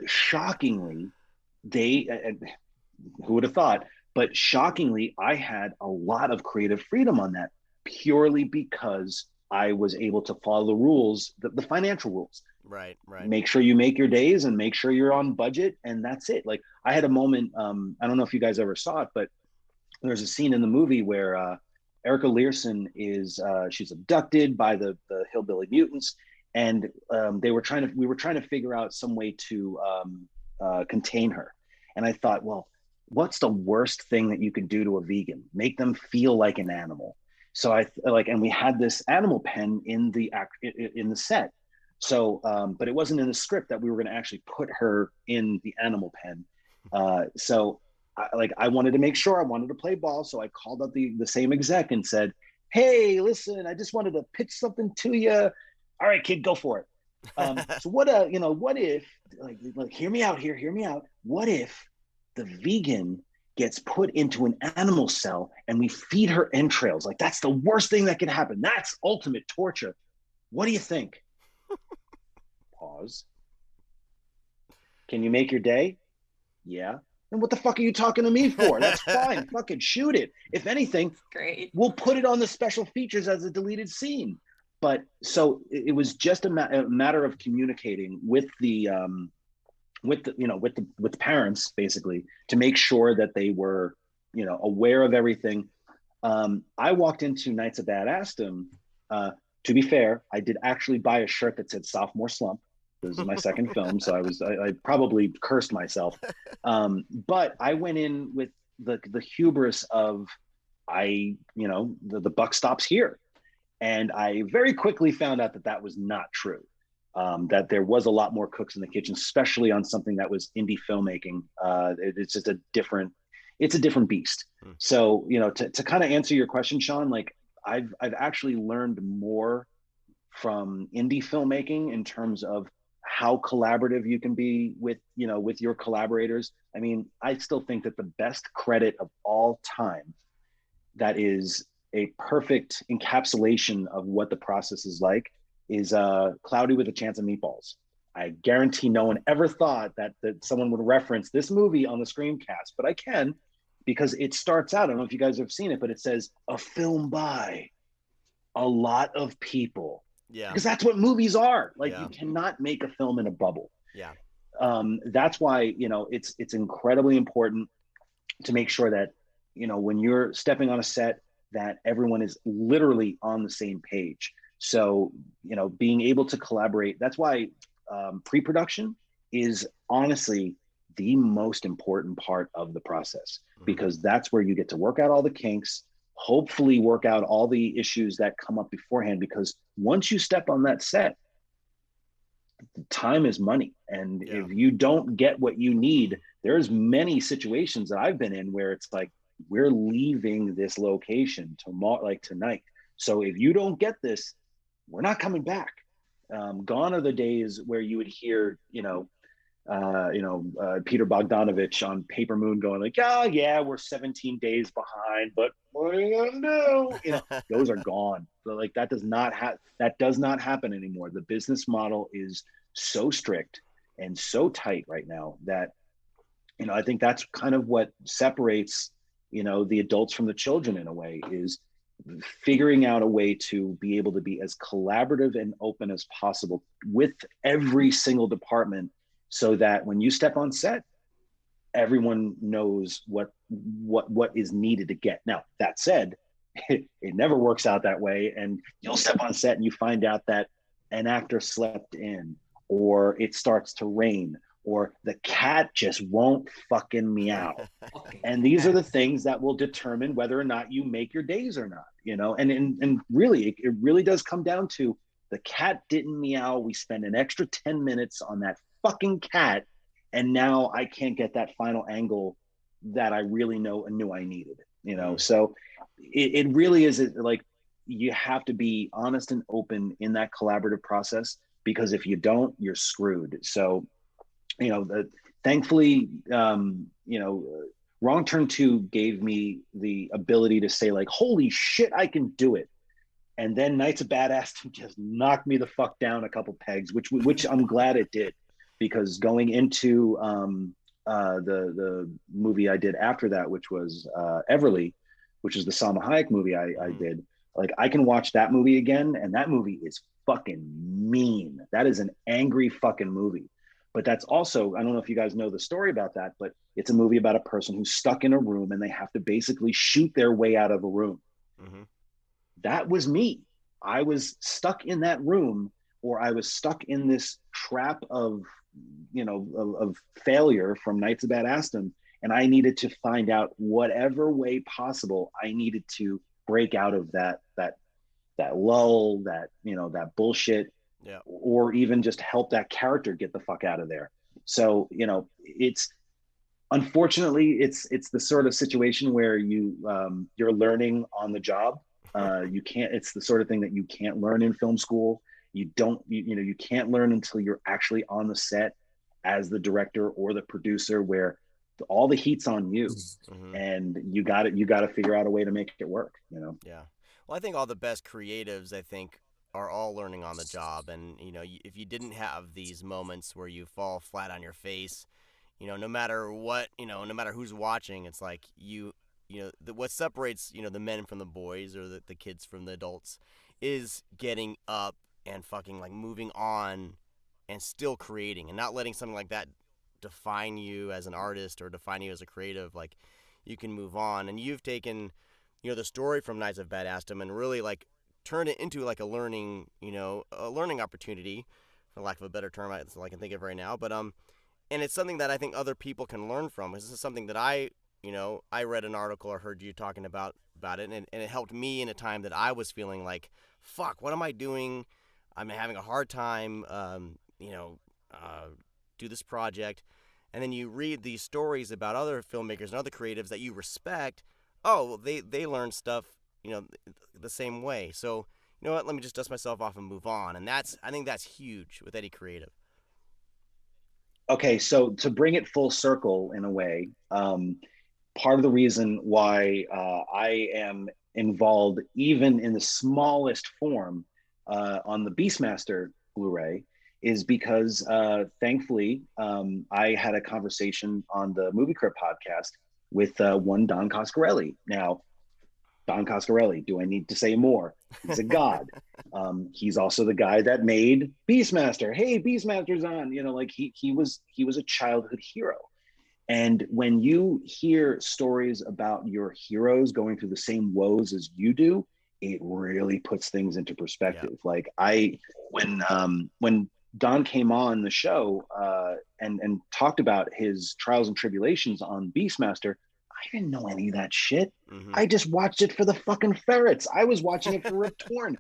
shockingly, who would have thought, but shockingly, I had a lot of creative freedom on that purely because I was able to follow the rules, the financial rules. Right. Make sure you make your days and make sure you're on budget. And that's it. Like I had a moment, I don't know if you guys ever saw it, but there's a scene in the movie where Erica Learson she's abducted by the hillbilly mutants. And we were trying to figure out some way to contain her. And I thought, well, what's the worst thing that you could do to a vegan? Make them feel like an animal. So and we had this animal pen in the set. So, but it wasn't in the script that we were going to actually put her in the animal pen. So I wanted to make sure, I wanted to play ball. So I called up the same exec and said, hey, listen, I just wanted to pitch something to you. All right, kid, go for it. So what if, like, hear me out here, hear me out. What if the vegan gets put into an animal cell and we feed her entrails? Like, that's the worst thing that can happen. That's ultimate torture. What do you think? Pause. Can you make your day? Yeah. And what the fuck are you talking to me for? That's fine. Fucking shoot it. If anything, great. We'll put it on the special features as a deleted scene. But so it was just a matter of communicating with the parents, basically, to make sure that they were, aware of everything. I walked into Nights of Badassdom. To be fair, I did actually buy a shirt that said sophomore slump. This is my second film, so I probably cursed myself. But I went in with the hubris of, the buck stops here. And I very quickly found out that was not true. That there was a lot more cooks in the kitchen, especially on something that was indie filmmaking. It's just a different beast. So, to kind of answer your question, Sean, like I've actually learned more from indie filmmaking in terms of how collaborative you can be with your collaborators. I mean, I still think that the best credit of all time, that is a perfect encapsulation of what the process is like, is Cloudy with a Chance of Meatballs. I guarantee no one ever thought that someone would reference this movie on the Screamcast, but I can, because it starts out, I don't know if you guys have seen it, but it says a film by a lot of people. Yeah. Because that's what movies are. Like, Yeah. you cannot make a film in a bubble. Yeah. That's why, it's incredibly important to make sure that, when you're stepping on a set, that everyone is literally on the same page. So, being able to collaborate, that's why pre-production is honestly the most important part of the process, because that's where you get to work out all the kinks, hopefully work out all the issues that come up beforehand, because once you step on that set, time is money. And if you don't get what you need, there's many situations that I've been in where it's like, we're leaving this location tomorrow, like tonight. So if you don't get this, we're not coming back. Gone are the days where you would hear, Peter Bogdanovich on Paper Moon going like, oh yeah, we're 17 days behind, but what are you gonna do? Those are gone. So like that does not happen anymore. The business model is so strict and so tight right now that, I think that's kind of what separates, the adults from the children in a way, is figuring out a way to be able to be as collaborative and open as possible with every single department, so that when you step on set, everyone knows what is needed to get. Now, that said, it never works out that way. And you'll step on set and you find out that an actor slept in, or it starts to rain, or the cat just won't fucking meow. And these are the things that will determine whether or not you make your days or not, and really, it really does come down to, the cat didn't meow. We spend an extra 10 minutes on that fucking cat, and now I can't get that final angle that I really knew I needed, So it really is like, you have to be honest and open in that collaborative process, because if you don't, you're screwed. So, thankfully, Wrong Turn 2 gave me the ability to say like, holy shit, I can do it. And then Nights of Badassdom just knocked me the fuck down a couple pegs, which I'm glad it did, because going into the movie I did after that, which was Everly, which is the Salma Hayek movie I did, like, I can watch that movie again, and that movie is fucking mean. That is an angry fucking movie. But that's also, I don't know if you guys know the story about that, but it's a movie about a person who's stuck in a room and they have to basically shoot their way out of a room. That was me. I was stuck in that room, or I was stuck in this trap of failure from Nights of Badassdom, and I needed to find out whatever way possible I needed to break out of that lull, that bullshit, or even just help that character get the fuck out of there. So, you know, it's unfortunately it's the sort of situation where you're learning on the job. You can't, it's the sort of thing that you can't learn in film school. You can't learn until you're actually on the set as the director or the producer, where all the heat's on you, and you got to figure out a way to make it work, you know? Yeah. Well, I think all the best creatives, I think, are all learning on the job. And, you know, if you didn't have these moments where you fall flat on your face, you know, no matter what, you know, no matter who's watching, it's like what separates, you know, the men from the boys, or the kids from the adults, is getting up and fucking like moving on and still creating, and not letting something like that define you as an artist or define you as a creative. Like, you can move on. And you've taken, you know, the story from Knights of Badassdom and really like turn it into like a learning opportunity, for lack of a better term, that's all I can think of right now. But and it's something that I think other people can learn from. This is something that I read an article or heard you talking about it, and it helped me in a time that I was feeling like, fuck, what am I doing? I'm having a hard time, do this project. And then you read these stories about other filmmakers and other creatives that you respect. Oh, they learn stuff, you know, the same way. So, you know what, let me just dust myself off and move on. And I think that's huge with any creative. Okay, so to bring it full circle in a way, part of the reason why I am involved, even in the smallest form, on the Beastmaster Blu-ray, is because thankfully I had a conversation on the Movie Crypt podcast with one Don Coscarelli. Now, Don Coscarelli, do I need to say more? He's a god. He's also the guy that made Beastmaster. Hey, Beastmaster's on. You know, like he was a childhood hero. And when you hear stories about your heroes going through the same woes as you do, it really puts things into perspective. Yeah. Like when Don came on the show and talked about his trials and tribulations on Beastmaster, I didn't know any of that shit. I just watched it for the fucking ferrets. I was watching it for Rip Torn.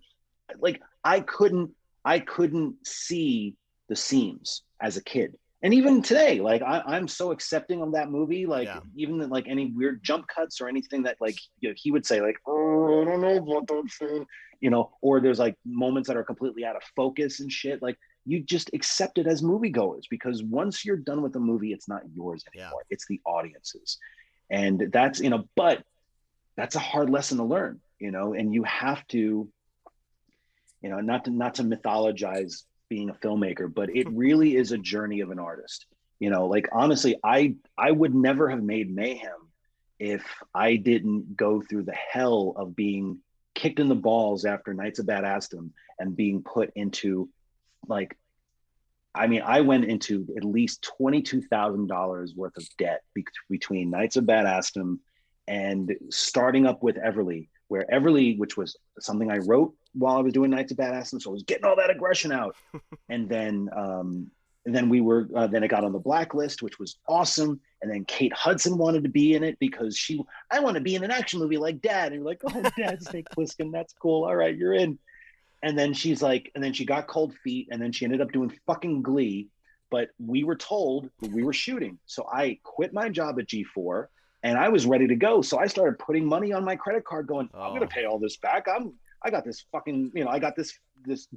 Like I couldn't see the seams as a kid. And even today, like I'm so accepting of that movie. Like even like any weird jump cuts or anything that like, you know, he would say like, oh, I don't know about that scene, you know, or there's like moments that are completely out of focus and shit. Like you just accept it as moviegoers, because once you're done with the movie, it's not yours anymore. It's the audience's. And that's, you know, but that's a hard lesson to learn, you know, and you have to, you know, not to mythologize being a filmmaker, but it really is a journey of an artist. You know, like honestly, I would never have made Mayhem if I didn't go through the hell of being kicked in the balls after Knights of Badassdom and being put into like, I mean, I went into at least $22,000 worth of debt between Knights of Badassdom and starting up with Everly, where Everly, which was something I wrote while I was doing Knights of Badassdom, so I was getting all that aggression out. And then then it got on the blacklist, which was awesome. And then Kate Hudson wanted to be in it because I want to be in an action movie like Dad. And you're like, oh, Dad, Snake Plissken, that's cool. All right, you're in. And then she got cold feet, and then she ended up doing fucking Glee. But we were told we were shooting. So I quit my job at G4 and I was ready to go. So I started putting money on my credit card going, I'm going to pay all this back. I got this fucking, you know, I got this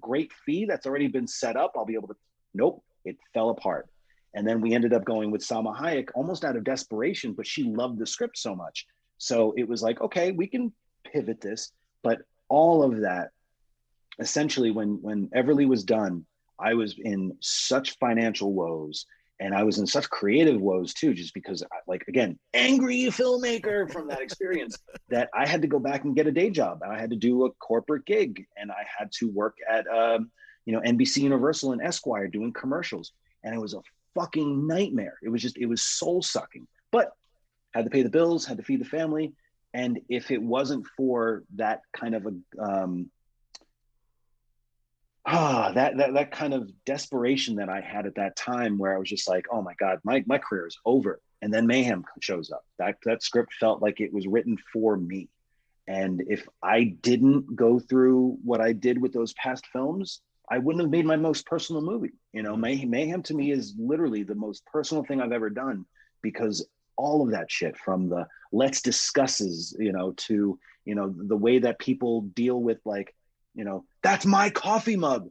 great fee that's already been set up. I'll be able to, nope, it fell apart. And then we ended up going with Salma Hayek almost out of desperation, but she loved the script so much. So it was like, okay, we can pivot this. But all of that, essentially when Everly was done, I was in such financial woes, and I was in such creative woes too, just because, like, again, angry filmmaker from that experience, that I had to go back and get a day job, and I had to do a corporate gig, and I had to work at, NBC Universal and Esquire doing commercials, and it was a fucking nightmare. It was soul sucking, but had to pay the bills, had to feed the family, and if it wasn't for that kind of that kind of desperation that I had at that time, where I was just like, oh my God, my career is over. And then Mayhem shows up. That script felt like it was written for me. And if I didn't go through what I did with those past films, I wouldn't have made my most personal movie. You know, Mayhem to me is literally the most personal thing I've ever done, because all of that shit, from the let's discusses, you know, to, you know, the way that people deal with, like, you know, that's my coffee mug.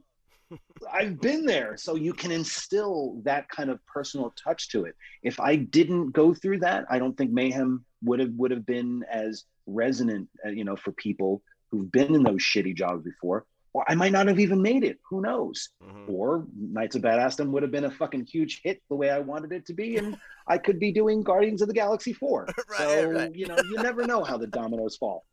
I've been there. So you can instill that kind of personal touch to it. If I didn't go through that, I don't think Mayhem would have been as resonant, you know, for people who've been in those shitty jobs before. Or I might not have even made it. Who knows? Or Knights of Badassdom would have been a fucking huge hit the way I wanted it to be, and I could be doing Guardians of the Galaxy 4. Right. You know, you never know how the dominoes fall.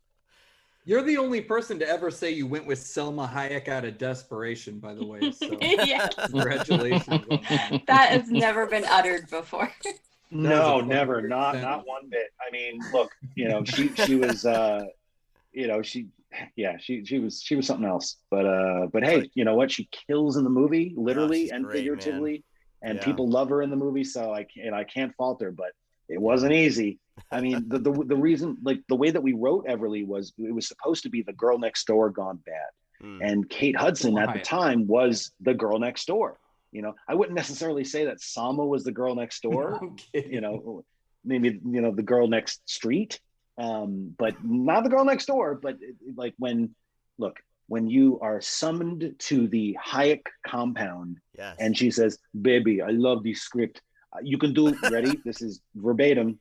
You're the only person to ever say you went with Selma Hayek out of desperation, by the way. So Yes. Congratulations on that. That has never been uttered before. No, never. Not one bit. I mean, look, you know, she was you know, she was something else. But hey, you know what? She kills in the movie, literally and figuratively, and people love her in the movie. So I can't fault her, but it wasn't easy. I mean, the reason, like, the way that we wrote Everly was, it was supposed to be the girl next door gone bad. And Kate Hudson at the time was the girl next door. You know, I wouldn't necessarily say that Salma was the girl next door. You know, maybe, you know, the girl next street. But not the girl next door. But like, when you are summoned to the Hayek compound, and she says, "Baby, I love the script. You can do," ready? This is verbatim.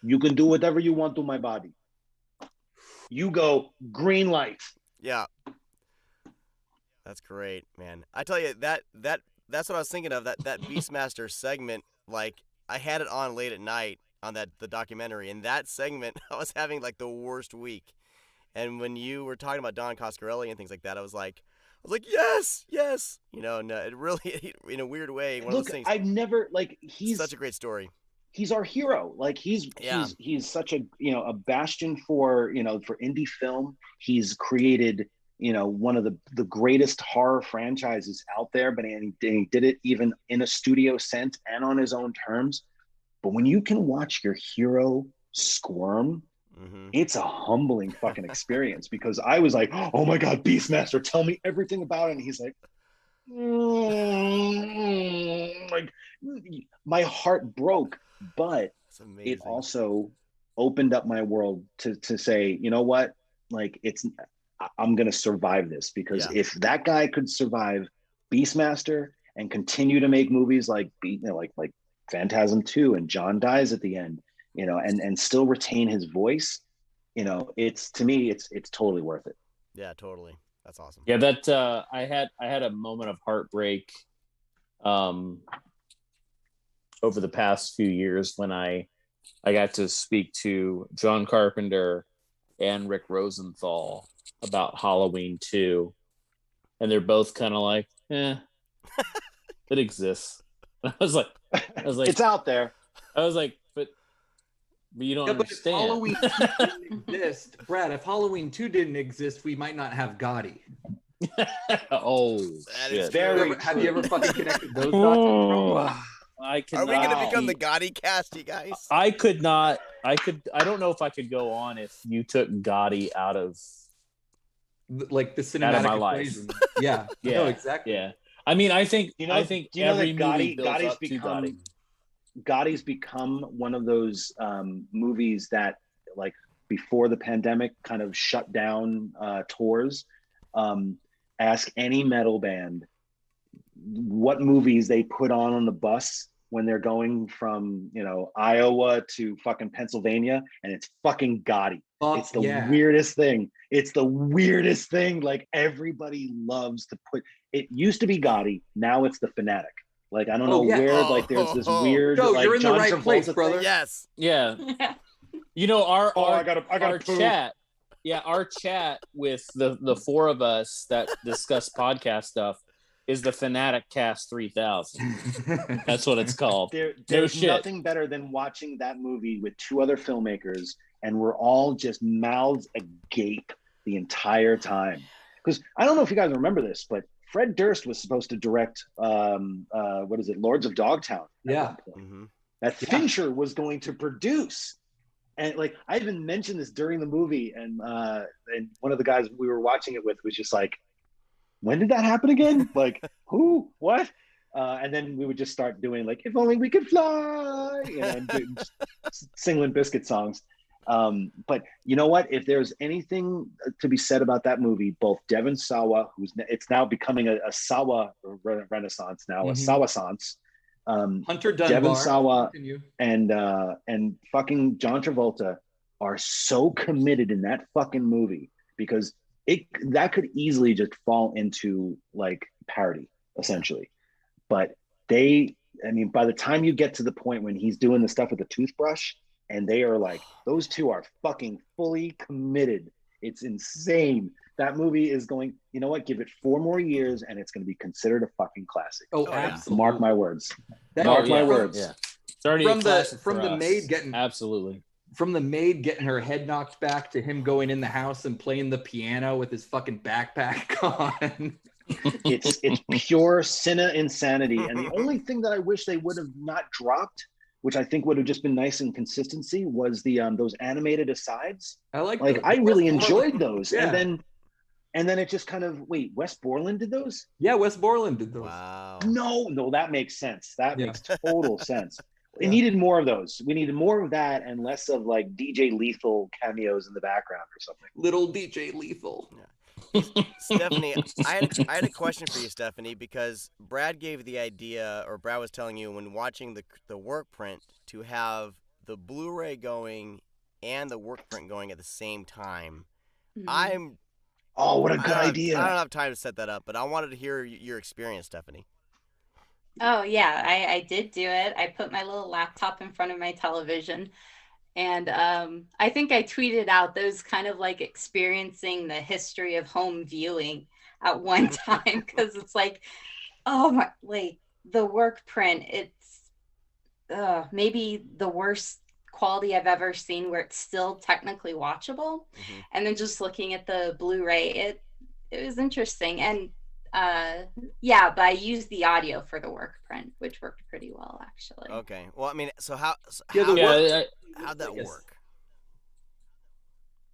"You can do whatever you want to my body." You go, green light. Yeah. That's great, man. I tell you, that's what I was thinking of, that Beastmaster segment. Like, I had it on late at night on the documentary, and that segment, I was having like the worst week. And when you were talking about Don Coscarelli and things like that, I was like, yes. You know, no, it really, in a weird way, one of those things. I've never, like, he's such a great story. He's our hero. Like, he's such a, you know, a bastion for, you know, for indie film. He's created, you know, one of the greatest horror franchises out there, but he did it even in a studio sense and on his own terms. But when you can watch your hero squirm, it's a humbling fucking experience, because I was like, oh my God, Beastmaster, tell me everything about it. And he's like, like, my heart broke, but it also opened up my world to say, you know what, like, I'm going to survive this, because if that guy could survive Beastmaster and continue to make movies like, you know, like Phantasm 2 and John Dies at the end, you know, and still retain his voice, you know, to me, it's totally worth it. Yeah, totally. That's awesome. Yeah, that I had a moment of heartbreak over the past few years when I got to speak to John Carpenter and Rick Rosenthal about Halloween 2, and they're both kind of like, it exists. I was like, it's out there. I was like, but you don't understand. If Halloween 2 didn't exist, Brad, if Halloween 2 didn't exist, we might not have Gotti. Oh, that is very. Have you ever fucking connected those dots? I could. Are we going to become the Gotti cast, you guys? I could not. I don't know if I could go on if you took Gotti out of, like, the cinematic out of my life. Yeah. No, exactly. Yeah. I mean, I think do you know every that movie builds up to Gotti. Gotti's become one of those movies that, like, before the pandemic kind of shut down tours. Ask any metal band what movies they put on the bus when they're going from, you know, Iowa to fucking Pennsylvania, and it's fucking Gotti. It's the weirdest thing. It's the weirdest thing. Like, everybody loves to put. It used to be Gotti, now it's the Fanatic. Like, I don't know where. Like, there's this weird. Joe, like, you're in John the right Travolta place, thing. brother. Yes. Yeah. You know, our chat. Yeah, our chat with the four of us that discuss podcast stuff is the Fanatic Cast 3000. That's what it's called. There's nothing better than watching that movie with two other filmmakers, and we're all just mouths agape the entire time. Because I don't know if you guys remember this, but Fred Durst was supposed to direct Lords of Dogtown at one point. That Fincher was going to produce. And, like, I even mentioned this during the movie, and one of the guys we were watching it with was just like, when did that happen again? Like, who, what? And then we would just start doing like, if only we could fly, and sing Limp Bizkit songs. But you know what? If there's anything to be said about that movie, both Devon Sawa, it's now becoming a Sawa renaissance now, a Sawa-sance. Hunter Dunbar, Devon Sawa and fucking John Travolta are so committed in that fucking movie, because that could easily just fall into like parody, essentially. But by the time you get to the point when he's doing the stuff with the toothbrush, and they are like, those two are fucking fully committed. It's insane. That movie is going, you know what? Give it 4 more years and it's going to be considered a fucking classic. Oh, absolutely. Mark my words. Mark my words. Yeah. It's already from the maid getting absolutely. From the maid getting her head knocked back to him going in the house and playing the piano with his fucking backpack on. It's pure cinema insanity. And the only thing that I wish they would have not dropped, which I think would have just been nice in consistency, was the those animated asides. I like I really enjoyed those. Yeah. And then it just kind of, wait, Wes Borland did those? Yeah, Wes Borland did those. Wow. No, that makes sense. That makes total sense. We needed more of those. We needed more of that and less of like DJ Lethal cameos in the background or something. Little DJ Lethal. Yeah. Stephanie, I had a question for you, Stephanie, because Brad gave the idea, or Brad was telling you when watching the Workprint, to have the Blu-ray going and the Workprint going at the same time. Mm-hmm. What a good idea. I don't have time to set that up, but I wanted to hear your experience, Stephanie. Oh, yeah, I did do it. I put my little laptop in front of my television, and I think I tweeted out those kind of like experiencing the history of home viewing at one time, because it's like, oh my, like the Workprint, it's maybe the worst quality I've ever seen where it's still technically watchable. Mm-hmm. And then just looking at the Blu-ray, it was interesting. And but I used the audio for the Workprint, which worked pretty well, actually. Okay. Well, I mean, how'd that work?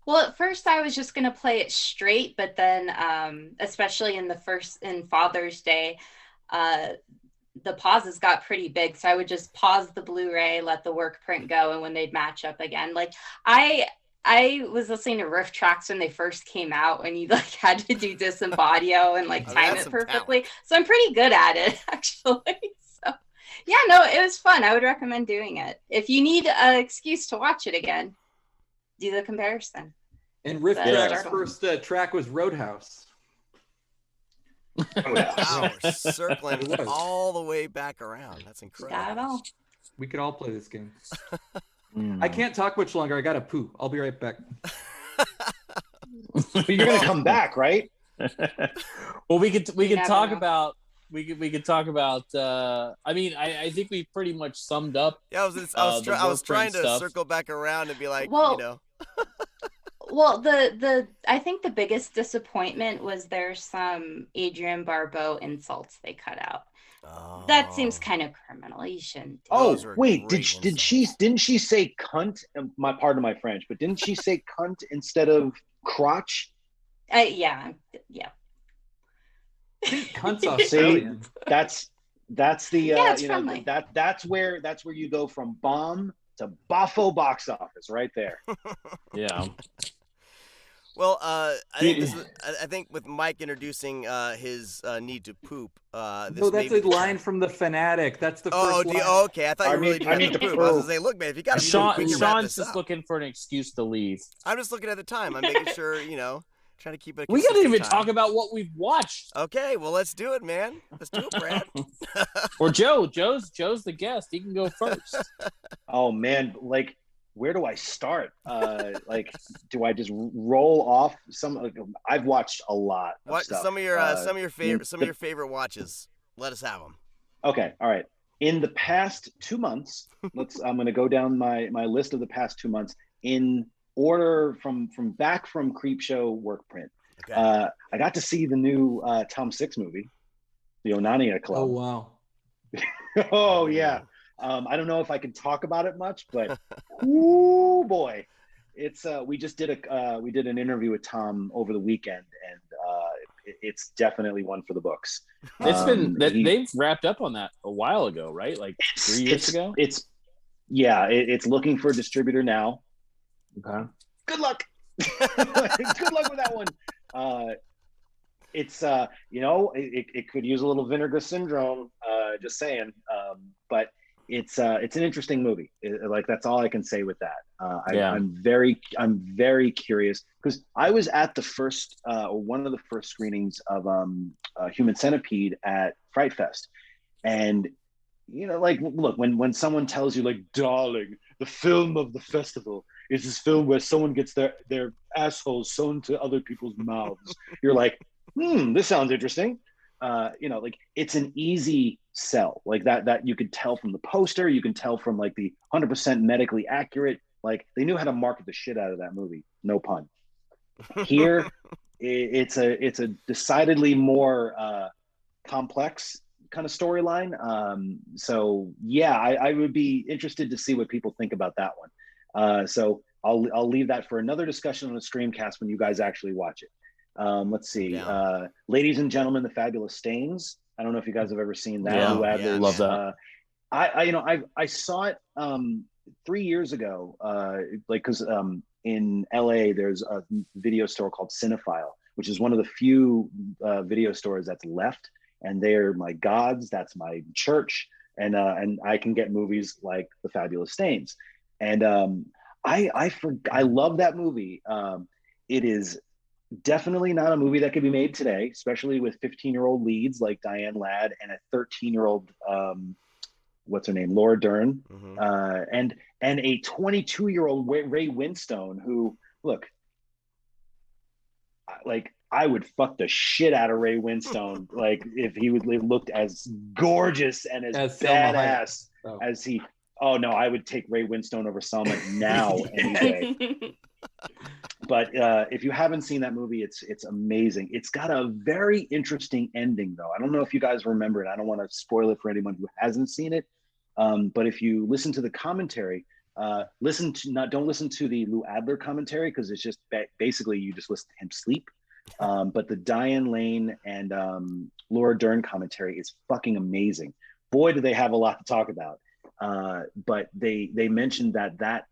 Well, at first I was just going to play it straight, but then especially in Father's Day, the pauses got pretty big. So I would just pause the Blu-ray, let the Workprint go, and when they'd match up again, like I was listening to riff tracks when they first came out, and you like had to do disembodied audio and like time it perfectly. Talent. So I'm pretty good at it, actually. So yeah, no, it was fun. I would recommend doing it. If you need an excuse to watch it again, do the comparison. And riff track's first track was Roadhouse. Wow, we're circling all the way back around. That's incredible. Got it all. We could all play this game. I can't talk much longer. I gotta poo. I'll be right back. But you're gonna come back, right? Well, we could talk about. We could talk about. I mean, I think we pretty much summed up. Yeah, I was trying to circle back around and be like, Well, I think the biggest disappointment was there's some Adrienne Barbeau insults they cut out. Oh. That seems kind of criminal. You shouldn't. Oh wait, didn't she say cunt? Pardon my French, but didn't she say cunt instead of crotch? Yeah. Cunt's Australian. That's the it's friendly. That's where you go from bomb to boffo box office right there. Yeah. Well, I think with Mike introducing his need to poop. No, that's a line from The Fanatic. That's the first line. Okay. I thought you really need to poop. I was going to say, look, man, if you got to poop, we can wrap this just up. Looking for an excuse to leave. I'm just looking at the time. I'm making sure, trying to keep it. We gotta even talk about what we've watched. Okay, well, let's do it, man. Let's do it, Brad. Or Joe. Joe's the guest. He can go first. Oh man, like, where do I start? Like, do I just roll off some? I've watched a lot of stuff. Some of your favorite watches. Let us have them. Okay, all right. In the past 2 months, I'm going to go down my list of the past 2 months in order from Creepshow Workprint. Okay. I got to see the new Tom Six movie, the Onania Club. Oh wow. Oh yeah. I don't know if I can talk about it much, but ooh boy, it's we did an interview with Tom over the weekend, and it's definitely one for the books. It's been that they've wrapped up on that a while ago, right? Like 3 years ago. It's looking for a distributor now. Okay. Good luck. Good luck with that one. It's it could use a little Vinegar Syndrome. Just saying. But it's an interesting movie. Like, that's all I can say with that. I'm very curious, because I was at the first one of the first screenings of Human Centipede at Fright Fest, and like, look, when someone tells you, like, darling, the film of the festival is this film where someone gets their assholes sewn to other people's mouths, you're like, this sounds interesting. Like, it's an easy sell, like that you could tell from the poster, you can tell from like the 100% medically accurate, like, they knew how to market the shit out of that movie, no pun. Here, it's a decidedly more complex kind of storyline. So yeah, I would be interested to see what people think about that one. So I'll leave that for another discussion on the Screamcast when you guys actually watch it. Let's see. Ladies and Gentlemen, The Fabulous Stains. I don't know if you guys have ever seen that. Yeah, love that. I saw it 3 years ago, because in LA there's a video store called Cinephile, which is one of the few video stores that's left, and they're my gods. That's my church, and I can get movies like The Fabulous Stains, and I love that movie. It is definitely not a movie that could be made today, especially with 15-year-old leads like Diane Ladd and a 13-year-old what's her name, Laura Dern, and a 22-year-old Ray Winstone, who, look, like, I would fuck the shit out of Ray Winstone, like, if he looked as gorgeous and as badass as he. Oh no, I would take Ray Winstone over Selma now any day. But if you haven't seen that movie, it's amazing. It's got a very interesting ending, though. I don't know if you guys remember it. I don't want to spoil it for anyone who hasn't seen it. But if you listen to the commentary, don't listen to the Lou Adler commentary, because it's just basically you just listen to him sleep. But the Diane Lane and Laura Dern commentary is fucking amazing. Boy, do they have a lot to talk about. But they mentioned that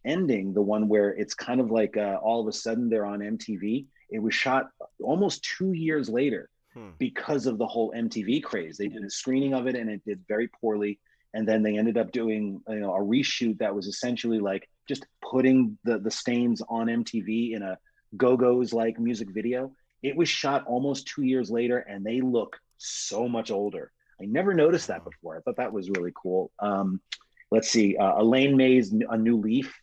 ending, the one where it's kind of like all of a sudden they're on MTV, it was shot almost 2 years later because of the whole MTV craze. They did a screening of it and it did very poorly, and then they ended up doing a reshoot that was essentially like just putting the Stains on MTV in a Go-Go's like music video. It was shot almost 2 years later and they look so much older. I never noticed that before. I thought that was really cool. Let's see, Elaine May's A New Leaf.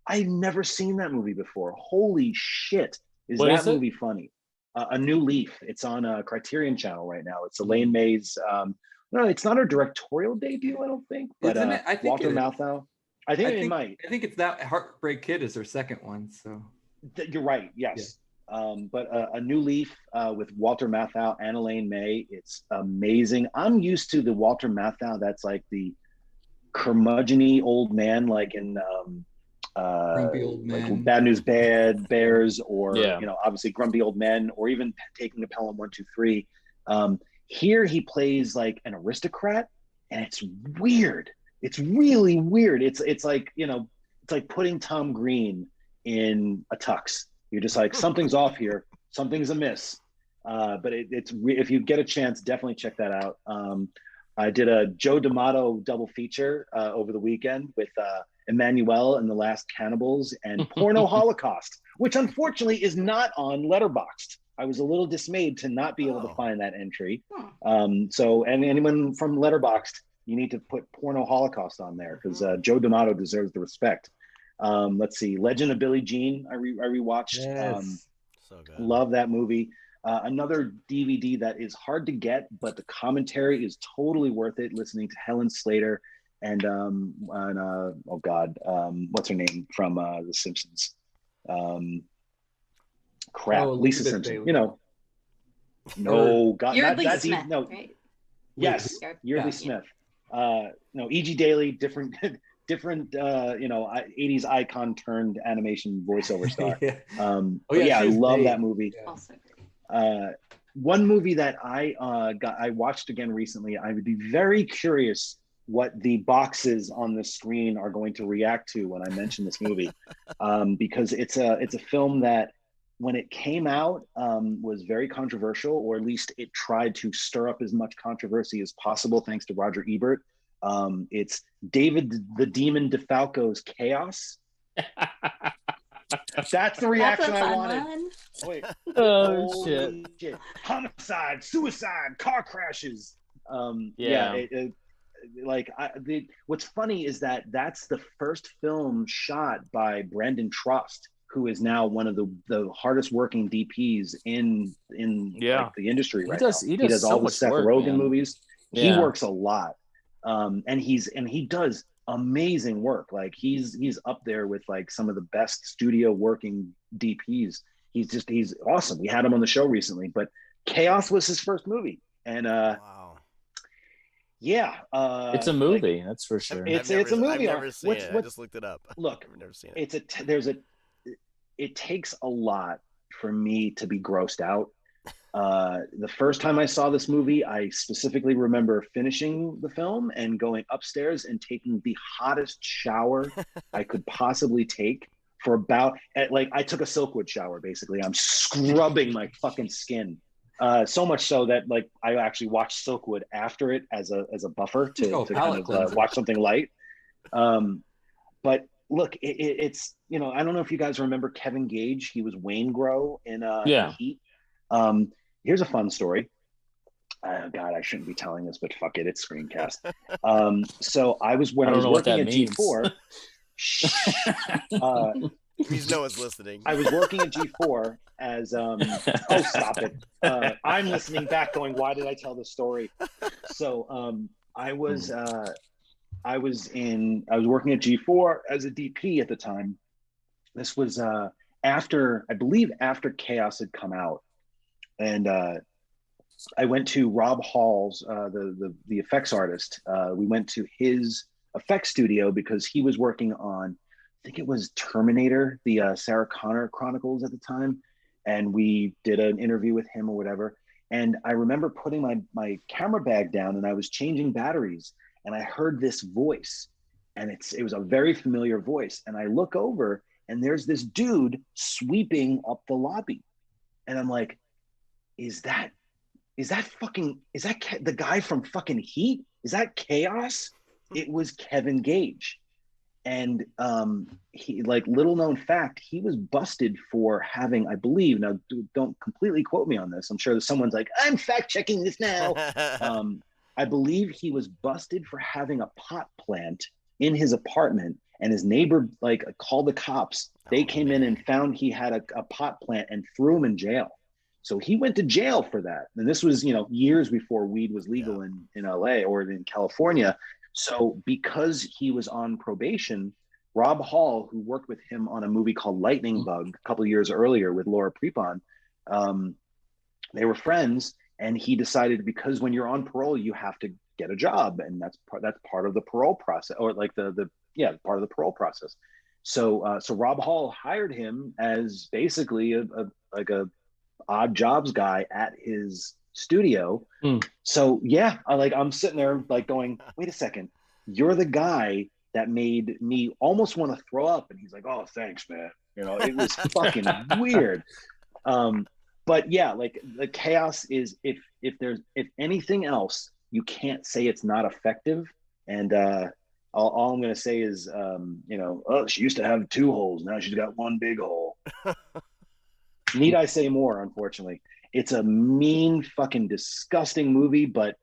I've never seen that movie before. Holy shit. What that movie funny? A New Leaf. It's on a Criterion Channel right now. It's Elaine May's, no, it's not her directorial debut, I don't think, but I think Walter Matthau. I think it might. I think it's that Heartbreak Kid is her second one. So you're right. Yes. Yeah. But A New Leaf with Walter Matthau and Elaine May. It's amazing. I'm used to the Walter Matthau that's like the curmudgeon-y old man, like in Grumpy Old Man, like Bad News Bears, or obviously Grumpy Old Men, or even Taking a Pelham 123. Here he plays like an aristocrat, and it's weird. It's really weird. It's like it's like putting Tom Green in a tux. You're just like, something's off here, something's amiss. But if you get a chance, definitely check that out. I did a Joe D'Amato double feature over the weekend with Emmanuel and the Last Cannibals and Porno Holocaust, which unfortunately is not on Letterboxd. I was a little dismayed to not be able to find that entry. So, and anyone from Letterboxd, you need to put Porno Holocaust on there, because Joe D'Amato deserves the respect. Let's see, Legend of Billie Jean, I rewatched. Yes. So good. Love that movie. Another DVD that is hard to get, but the commentary is totally worth it. Listening to Helen Slater and what's her name from The Simpsons? Lisa Simpson. Bailey. Yeardley Smith, right? Yes, Yeardley Smith. No, E.G. Daily, different 80s icon turned animation voiceover star. I love that movie. Yeah. one movie that I watched again recently. I would be very curious what the boxes on the screen are going to react to when I mention this movie, because it's a film that when it came out was very controversial, or at least it tried to stir up as much controversy as possible, thanks to Roger Ebert. It's David the Demon DeFalco's Chaos. That's the reaction I wanted. One. Wait. Oh shit. Homicide, suicide, car crashes. What's funny is that that's the first film shot by Brandon Trost, who is now one of the hardest working DPs in like, the industry right now. He does all the Seth Rogen movies. He works a lot, and he does amazing work. Like he's up there with like some of the best studio working DPs. He's awesome. We had him on the show recently, but Chaos was his first movie, and wow. Yeah, it's a movie, that's for sure. It's a movie. I've never seen it. I just looked it up. Look, I've never seen it. It takes a lot for me to be grossed out. The first time I saw this movie, I specifically remember finishing the film and going upstairs and taking the hottest shower I could possibly take for about, like, I took a Silkwood shower, basically. I'm scrubbing my fucking skin. So much so that, like, I actually watched Silkwood after it as a buffer to kind of watch something light. But look, it's, you know, I don't know if you guys remember Kevin Gage. He was Waingro in Heat. Here's a fun story. God, I shouldn't be telling this, but fuck it, it's Screamcast. So I was working at G4. Please, no one's listening. I was working at G4 as oh, stop it. I'm listening back going, why did I tell this story? So I was working at G4 as a DP at the time. This was after Chaos had come out. And I went to Rob Hall's, the effects artist. We went to his effects studio because he was working on, I think it was Terminator, the Sarah Connor Chronicles at the time. And we did an interview with him or whatever. And I remember putting my camera bag down and I was changing batteries and I heard this voice, and it was a very familiar voice. And I look over and there's this dude sweeping up the lobby. And I'm like, is that the guy from fucking Heat? Is that Chaos? It was Kevin Gage. And he, like, little known fact, he was busted for having, I believe, now don't completely quote me on this, I'm sure that someone's like, I'm fact checking this now. I believe he was busted for having a pot plant in his apartment, and his neighbor like called the cops. They came in and found he had a pot plant and threw him in jail. So he went to jail for that. And this was, you know, years before weed was legal in LA or in California. So because he was on probation, Rob Hall, who worked with him on a movie called Lightning Bug a couple of years earlier with Laura Prepon, they were friends. And he decided, because when you're on parole, you have to get a job. And that's part of the parole process, or like part of the parole process. So Rob Hall hired him as basically a odd jobs guy at his studio. So yeah, I'm sitting there like going, wait a second, you're the guy that made me almost want to throw up. And he's like, oh, thanks, man. You know, it was fucking weird. But yeah, like the Chaos is, if anything else, you can't say it's not effective. And all I'm gonna say is, oh, she used to have 2 holes, now she's got 1 big hole. Need I say more? Unfortunately, it's a mean, fucking disgusting movie, but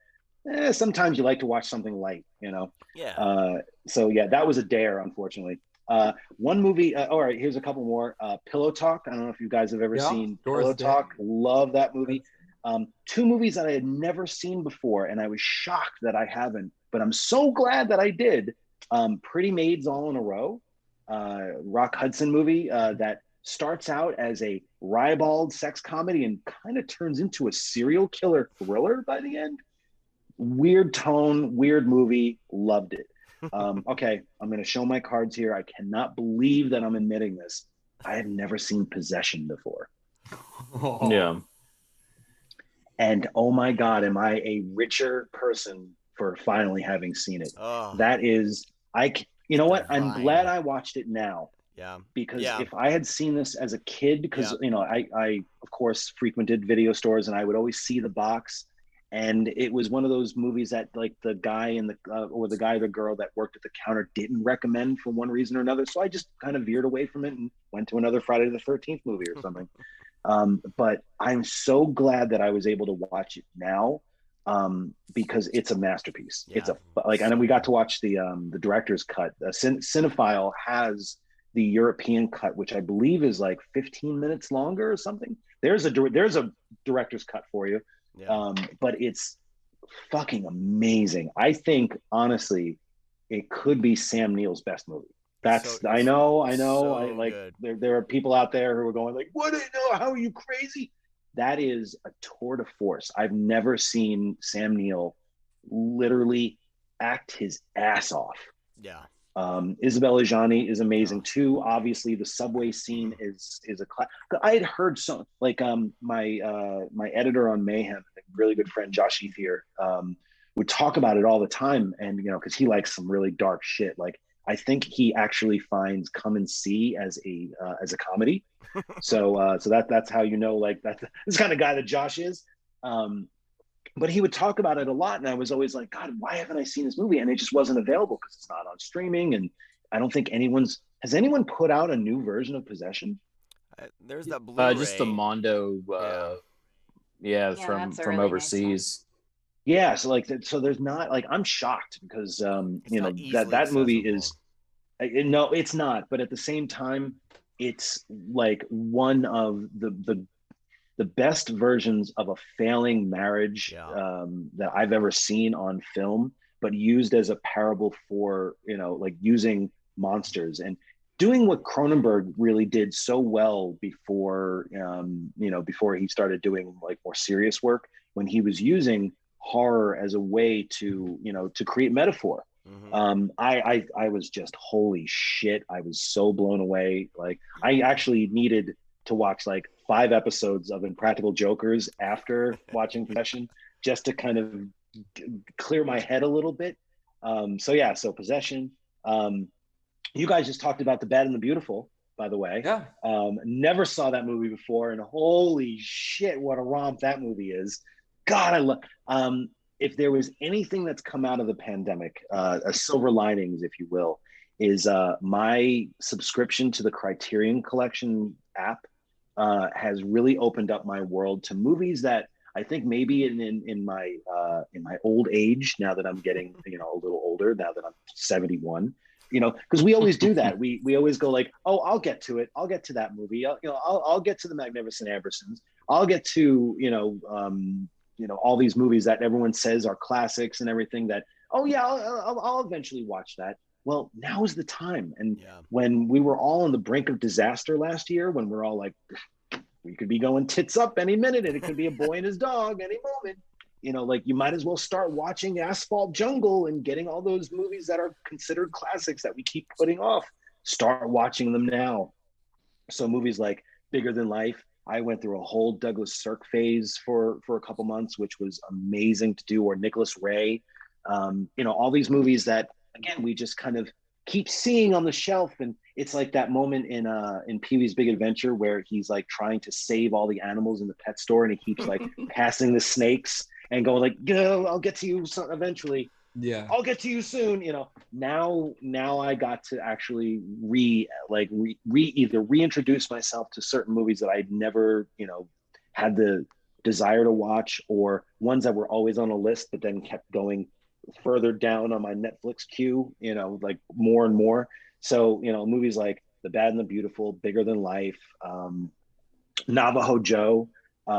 sometimes you like to watch something light, you know? Yeah. So yeah, that was a dare, unfortunately. One movie, all right, here's a couple more. Pillow Talk. I don't know if you guys have ever seen Pillow Talk. Love that movie. 2 movies that I had never seen before, and I was shocked that I haven't, but I'm so glad that I did. Pretty Maids All in a Row, Rock Hudson movie that starts out as a ribald sex comedy and kind of turns into a serial killer thriller by the end. Weird tone, weird movie, loved it. Okay, I'm going to show my cards here. I cannot believe that I'm admitting this. I have never seen Possession before. Yeah. And oh my God, am I a richer person for finally having seen it? Oh, That is, you know what? I'm divine. glad I watched it now. Yeah. Because Yeah. if I had seen this as a kid, because you know, I of course frequented video stores, and I would always see the box, and it was one of those movies that like the guy in the or the guy or the girl that worked at the counter didn't recommend for one reason or another. So I just kind of veered away from it and went to another Friday the 13th movie or something. But I'm so glad that I was able to watch it now, because it's a masterpiece. Yeah, It's a like, and then we got to watch the director's cut. Cinephile has the European cut, which I believe is like 15 minutes longer or something. There's a director's cut for you. Yeah. But it's fucking amazing. I think honestly, it could be Sam Neill's best movie. I know. So I like good. there are people out there who are going like, what? No, how are you crazy? That is a tour de force. I've never seen Sam Neill literally act his ass off. Yeah. Isabelle Adjani is amazing too. Obviously, the subway scene is a class. I had heard some like my editor on Mayhem, a really good friend Josh Ethier, would talk about it all the time, and you know, because he likes some really dark shit. Like I think he actually finds Come and See as a comedy. So that's how you know, like that's this kind of guy that Josh is. But he would talk about it a lot, and I was always like, God, why haven't I seen this movie? And it just wasn't available because it's not on streaming, and I don't think has anyone put out a new version of Possession? There's that Blu-ray. Just the Mondo, from overseas. Yeah, so there's not, like, I'm shocked because you know, that movie is no, it's not, but at the same time, it's like one of the best versions of a failing marriage that I've ever seen on film, but used as a parable for, you know, like using monsters and doing what Cronenberg really did so well before, you know, before he started doing like more serious work, when he was using horror as a way to, you know, to create metaphor. Mm-hmm. I was just, holy shit, I was so blown away. Like I actually needed to watch like 5 episodes of Impractical Jokers after watching Possession, just to kind of clear my head a little bit. So Possession. You guys just talked about The Bad and the Beautiful, by the way. Yeah. Never saw that movie before, and holy shit, what a romp that movie is. God, I love. If there was anything that's come out of the pandemic, a silver linings, if you will, is my subscription to the Criterion Collection app has really opened up my world to movies that I think maybe in my old age, now that I'm getting, you know, a little older, now that I'm 71, you know, because we always do that. We always go like, oh, I'll get to it. I'll get to that movie. I'll get to the Magnificent Ambersons. I'll get to, you know, all these movies that everyone says are classics and everything that, oh yeah, I'll eventually watch that. Well, now is the time. And when we were all on the brink of disaster last year, when we're all like, we could be going tits up any minute, and it could be a boy and his dog any moment, you know, like you might as well start watching Asphalt Jungle and getting all those movies that are considered classics that we keep putting off. Start watching them now. So movies like Bigger Than Life, I went through a whole Douglas Sirk phase for a couple months, which was amazing to do, or Nicholas Ray. You know, all these movies that, again, we just kind of keep seeing on the shelf. And it's like that moment in Pee-wee's Big Adventure where he's like trying to save all the animals in the pet store, and he keeps like passing the snakes and going like, "Go, I'll get to you eventually. Yeah, I'll get to you soon." You know, now I got to actually either reintroduce myself to certain movies that I'd never, you know, had the desire to watch, or ones that were always on a list but then kept going further down on my Netflix queue, you know, like more and more. So, you know, movies like The Bad and the Beautiful, Bigger Than Life, Navajo Joe.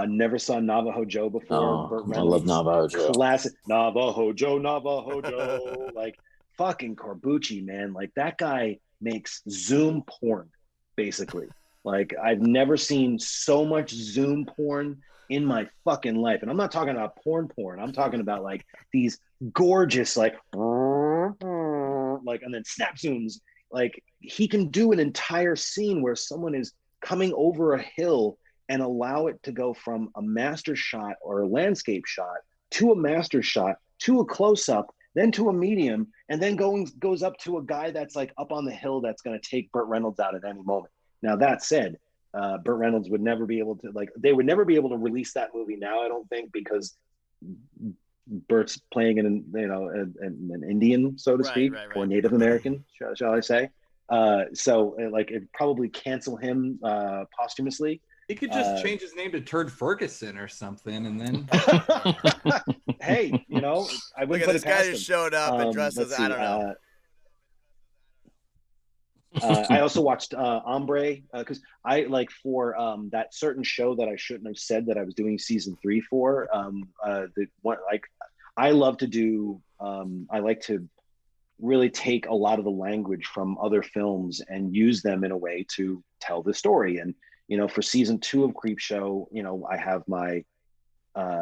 Never saw Navajo Joe before. I love Navajo Joe. Classic Navajo Joe. Like fucking Corbucci, man. Like that guy makes Zoom porn, basically. Like I've never seen so much Zoom porn in my fucking life. And I'm not talking about porn. I'm talking about like these gorgeous, like, and then snap zooms. Like he can do an entire scene where someone is coming over a hill and allow it to go from a master shot or a landscape shot to a master shot to a close-up, then to a medium, and then goes up to a guy that's like up on the hill that's going to take Burt Reynolds out at any moment. Now, that said, Burt Reynolds would never be able to, like, they would never be able to release that movie now, I don't think, because Burt's playing an Indian, so to speak, or Native American, shall I say. So like it'd probably cancel him posthumously. He could just change his name to Turd Ferguson or something, and then hey, you know, I wouldn't put this it past guy him. just showed up and dressed as I don't know. I also watched Hombre because I like for that certain show that I shouldn't have said that I was doing season 3 for. The one like I love to do. I like to really take a lot of the language from other films and use them in a way to tell the story. And you know, for season 2 of Creepshow, you know, I have my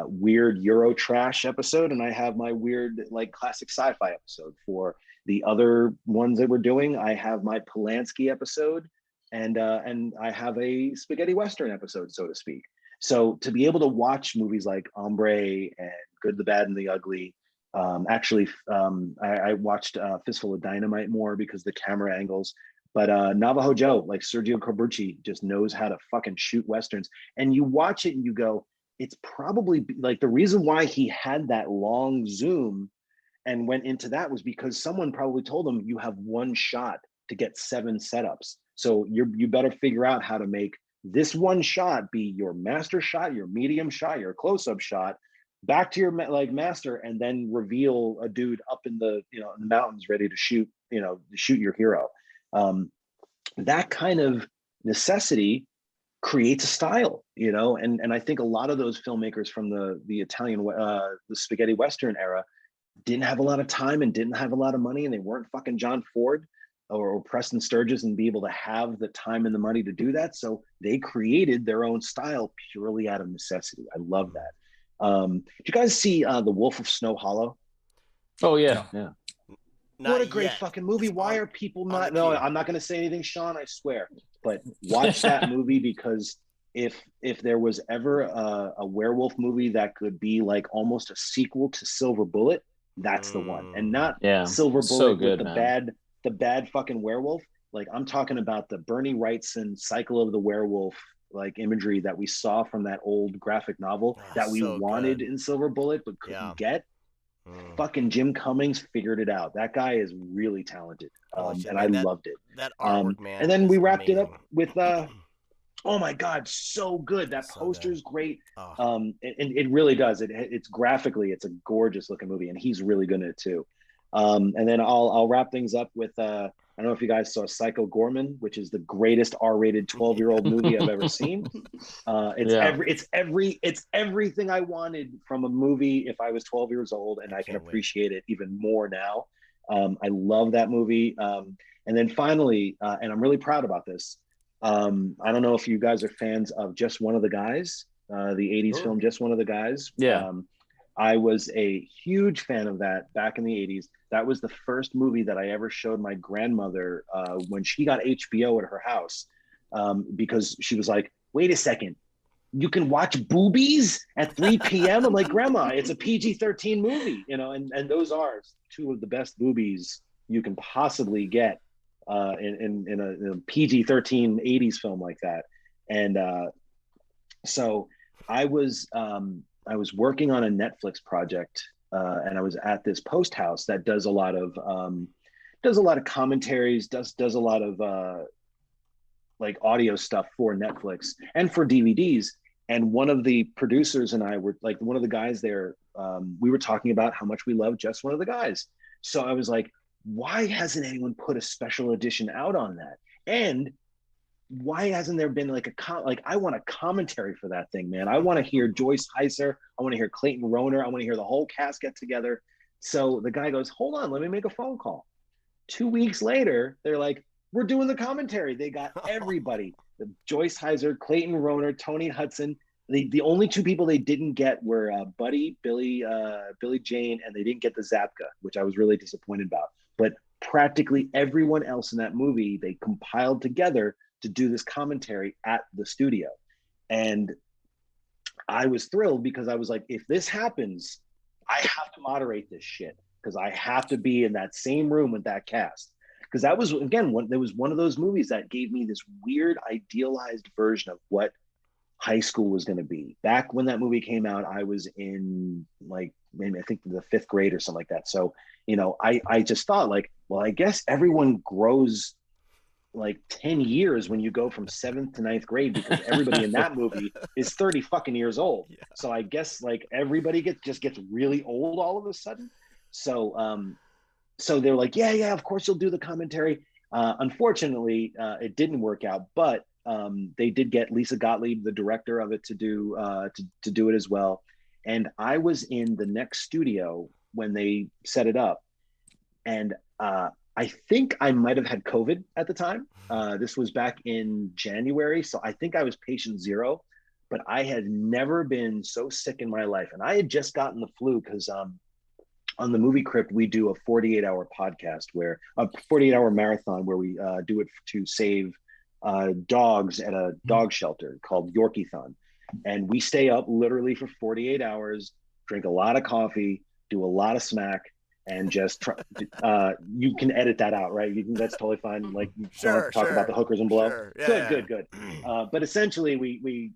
weird Euro trash episode, and I have my weird like classic sci-fi episode. For the other ones that we're doing, I have my Polanski episode, and I have a spaghetti western episode, so to speak. So to be able to watch movies like Hombre and Good, the Bad, and the Ugly, I watched Fistful of Dynamite more because the camera angles. But Navajo Joe, like Sergio Corbucci, just knows how to fucking shoot westerns. And you watch it and you go, it's probably like the reason why he had that long zoom and went into that was because someone probably told him you have one shot to get 7 setups. So you better figure out how to make this one shot be your master shot, your medium shot, your close-up shot, back to your like master, and then reveal a dude up in the, you know, in the mountains ready to shoot, you know, shoot your hero. That kind of necessity creates a style, you know, and I think a lot of those filmmakers from the Italian, the spaghetti western era didn't have a lot of time and didn't have a lot of money, and they weren't fucking John Ford or Preston Sturges and be able to have the time and the money to do that. So they created their own style purely out of necessity. I love that. Did you guys see The Wolf of Snow Hollow? Oh yeah. What a great fucking movie. Why are people not? No, I'm not going to say anything, Sean, I swear. But watch that movie, because if there was ever a werewolf movie that could be like almost a sequel to Silver Bullet, that's the one. And not Silver Bullet so good, with the bad fucking werewolf. Like, I'm talking about the Bernie Wrightson Cycle of the Werewolf like imagery that we saw from that old graphic novel that we wanted in Silver Bullet but couldn't get. Fucking Jim Cummings figured it out. That guy is really talented, and I loved it. That artwork, man. And then we wrapped it up with oh my god, so good. That poster's great. It really does. It's graphically, it's a gorgeous looking movie, and he's really good at it too. And then I'll wrap things up with I don't know if you guys saw Psycho Gorman, which is the greatest R-rated 12-year-old movie I've ever seen. It's everything I wanted from a movie if I was 12 years old, and I can appreciate it even more now. I love that movie. And then finally, and I'm really proud about this, I don't know if you guys are fans of Just One of the Guys, the 80s film Just One of the Guys. I was a huge fan of that back in the 80s. That was the first movie that I ever showed my grandmother when she got HBO at her house, because she was like, wait a second, you can watch boobies at 3 p.m.? I'm like, Grandma, it's a PG-13 movie, you know, and those are 2 of the best boobies you can possibly get in a PG-13 80s film like that. And so I was working on a Netflix project, and I was at this post house that does a lot of commentaries, does a lot of like audio stuff for Netflix and for DVDs. And one of the producers and I were like, one of the guys there, we were talking about how much we love Just One of the Guys. So I was like, why hasn't anyone put a special edition out on that? And why hasn't there been like I want a commentary for that thing, man. I want to hear Joyce Heiser. I want to hear Clayton Rohner. I want to hear the whole cast get together. So the guy goes, hold on, let me make a phone call. 2 weeks later, they're like, we're doing the commentary. They got everybody. Joyce Heiser, Clayton Rohner, Tony Hudson. The only 2 people they didn't get were Buddy, Billy Jane, and they didn't get the Zapka, which I was really disappointed about. But practically everyone else in that movie, they compiled together to do this commentary at the studio. And I was thrilled because I was like, if this happens, I have to moderate this shit because I have to be in that same room with that cast. Because that was, again, there was one of those movies that gave me this weird idealized version of what high school was going to be. Back when that movie came out, I was in like, maybe I think the 5th grade or something like that. So, you know, I just thought like, well, I guess everyone grows like 10 years when you go from 7th to 9th grade because everybody in that movie is 30 fucking years old. Yeah. So I guess like everybody gets really old all of a sudden. So so they're like, yeah, of course you'll do the commentary. Unfortunately, it didn't work out, but they did get Lisa Gottlieb, the director of it, to do it as well. And I was in the next studio when they set it up, and I think I might have had COVID at the time. This was back in January, so I think I was patient 0, but I had never been so sick in my life. And I had just gotten the flu because on the Movie Crypt, we do a 48-hour podcast where a 48-hour marathon where we do it to save dogs at a dog shelter called Yorkie-thon. And we stay up literally for 48 hours, drink a lot of coffee, do a lot of smack, and just you can edit that out, right? That's totally fine. Like, talk about the hookers and blow. Sure. Yeah, good. But essentially, we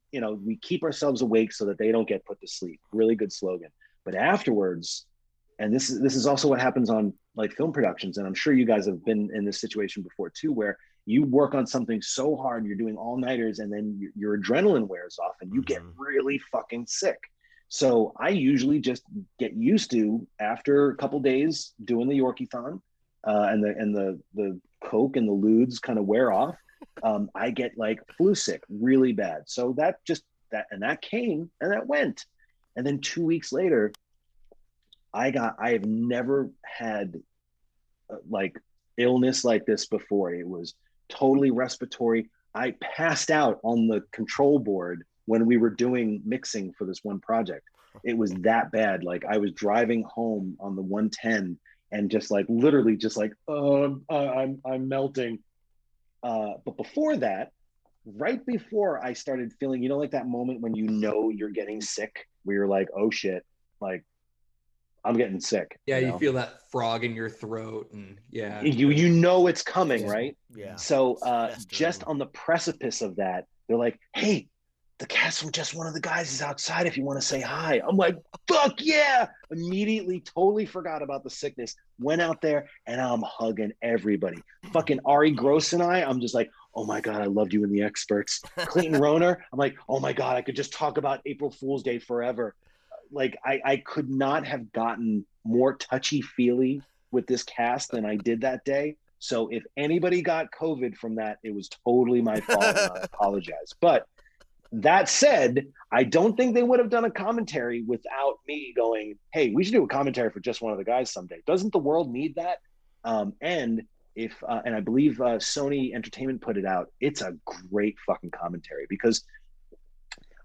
keep ourselves awake so that they don't get put to sleep. Really good slogan. But afterwards, and this is also what happens on like film productions, and I'm sure you guys have been in this situation before too, where you work on something so hard, you're doing all-nighters, and then your adrenaline wears off, and you get really fucking sick. So I usually just get used to, after a couple days doing the Yorkie-thon, and the Coke and the Ludes kind of wear off, I get like flu sick really bad. So that came and that went. And then 2 weeks later, I have never had like illness like this before. It was totally respiratory. I passed out on the control board when we were doing mixing for this one project. It was that bad. Like, I was driving home on the 110 and just like literally just like, I'm melting. But before that, right before I started feeling, you know, like that moment when you know you're getting sick, where you're like, oh shit, like I'm getting sick. Yeah, you feel that frog in your throat, and yeah, you know it's coming, right? Yeah. So just on the precipice of that, they're like, hey, the cast from Just One of the Guys is outside if you want to say hi. I'm like, fuck yeah! Immediately totally forgot about the sickness, went out there, and I'm hugging everybody. Fucking Ari Gross and I'm just like, oh my God, I loved you in The Experts. Clayton Rohner, I'm like, oh my God, I could just talk about April Fool's Day forever. Like, I could not have gotten more touchy-feely with this cast than I did that day. So if anybody got COVID from that, it was totally my fault, and I apologize. But that said, I don't think they would have done a commentary without me going, hey, we should do a commentary for Just One of the Guys someday. Doesn't the world need that? And I believe Sony Entertainment put it out, it's a great fucking commentary, because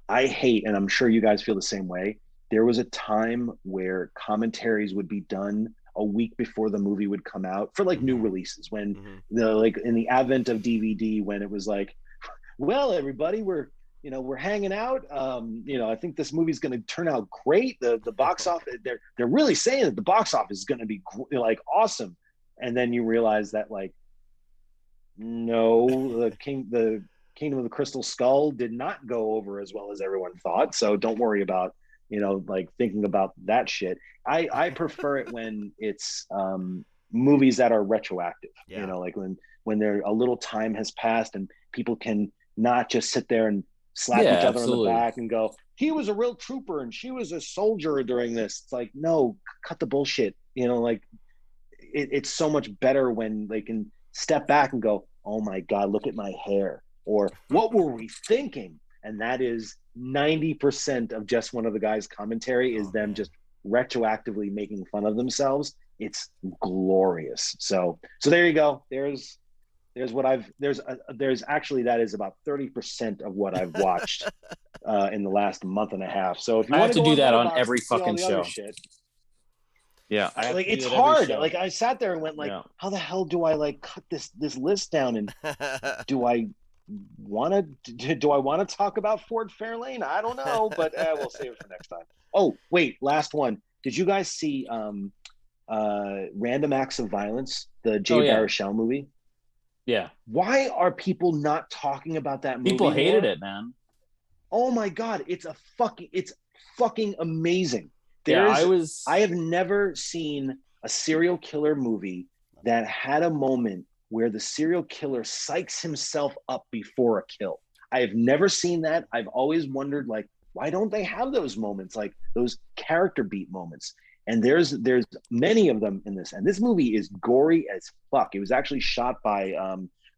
I hate, and I'm sure you guys feel the same way, there was a time where commentaries would be done a week before the movie would come out for like new releases, when like in the advent of DVD, when it was like, well, everybody, we're hanging out. I think this movie's going to turn out great. The box office, they're really saying that the box office is going to be like awesome. And then you realize that, like, no, the Kingdom of the Crystal Skull did not go over as well as everyone thought. So don't worry about, like thinking about that shit. I prefer it when it's movies that are retroactive, like when there a little time has passed and people can not just sit there and slap each other on the back and go, he was a real trooper and she was a soldier during this. It's like, no, cut the bullshit. Like it's so much better when they can step back and go, oh my God, look at my hair, or what were we thinking? And that is 90% of Just One of the Guys commentary is them just retroactively making fun of themselves. It's glorious. So there you go. There's actually, that is about 30% of what I've watched in the last month and a half. So if you want to do that on every fucking show, yeah, like it's hard. Like I sat there and went like, how the hell do I like cut this list down, and do I do I want to talk about Ford Fairlane? I don't know, but we'll save it for next time. Oh, wait, last one. Did you guys see Random Acts of Violence, the Jay Baruchel movie? Yeah. Why are people not talking about that movie? People hated it, man. Oh my God, it's fucking amazing. I have never seen a serial killer movie that had a moment where the serial killer psychs himself up before a kill. I have never seen that. I've always wondered, like, why don't they have those moments, like those character beat moments? And there's many of them in this. And this movie is gory as fuck. It was actually shot by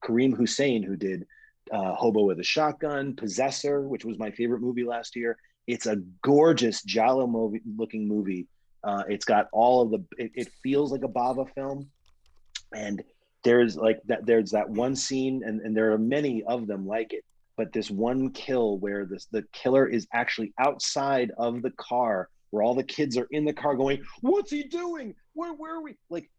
Kareem Hussein, who did Hobo with a Shotgun, Possessor, which was my favorite movie last year. It's a gorgeous giallo looking movie. It's got all of the. It feels like a Bava film, and there's that one scene, and there are many of them like it. But this one kill where the killer is actually outside of the car, where all the kids are in the car going, "What's he doing? Where are we?" Like,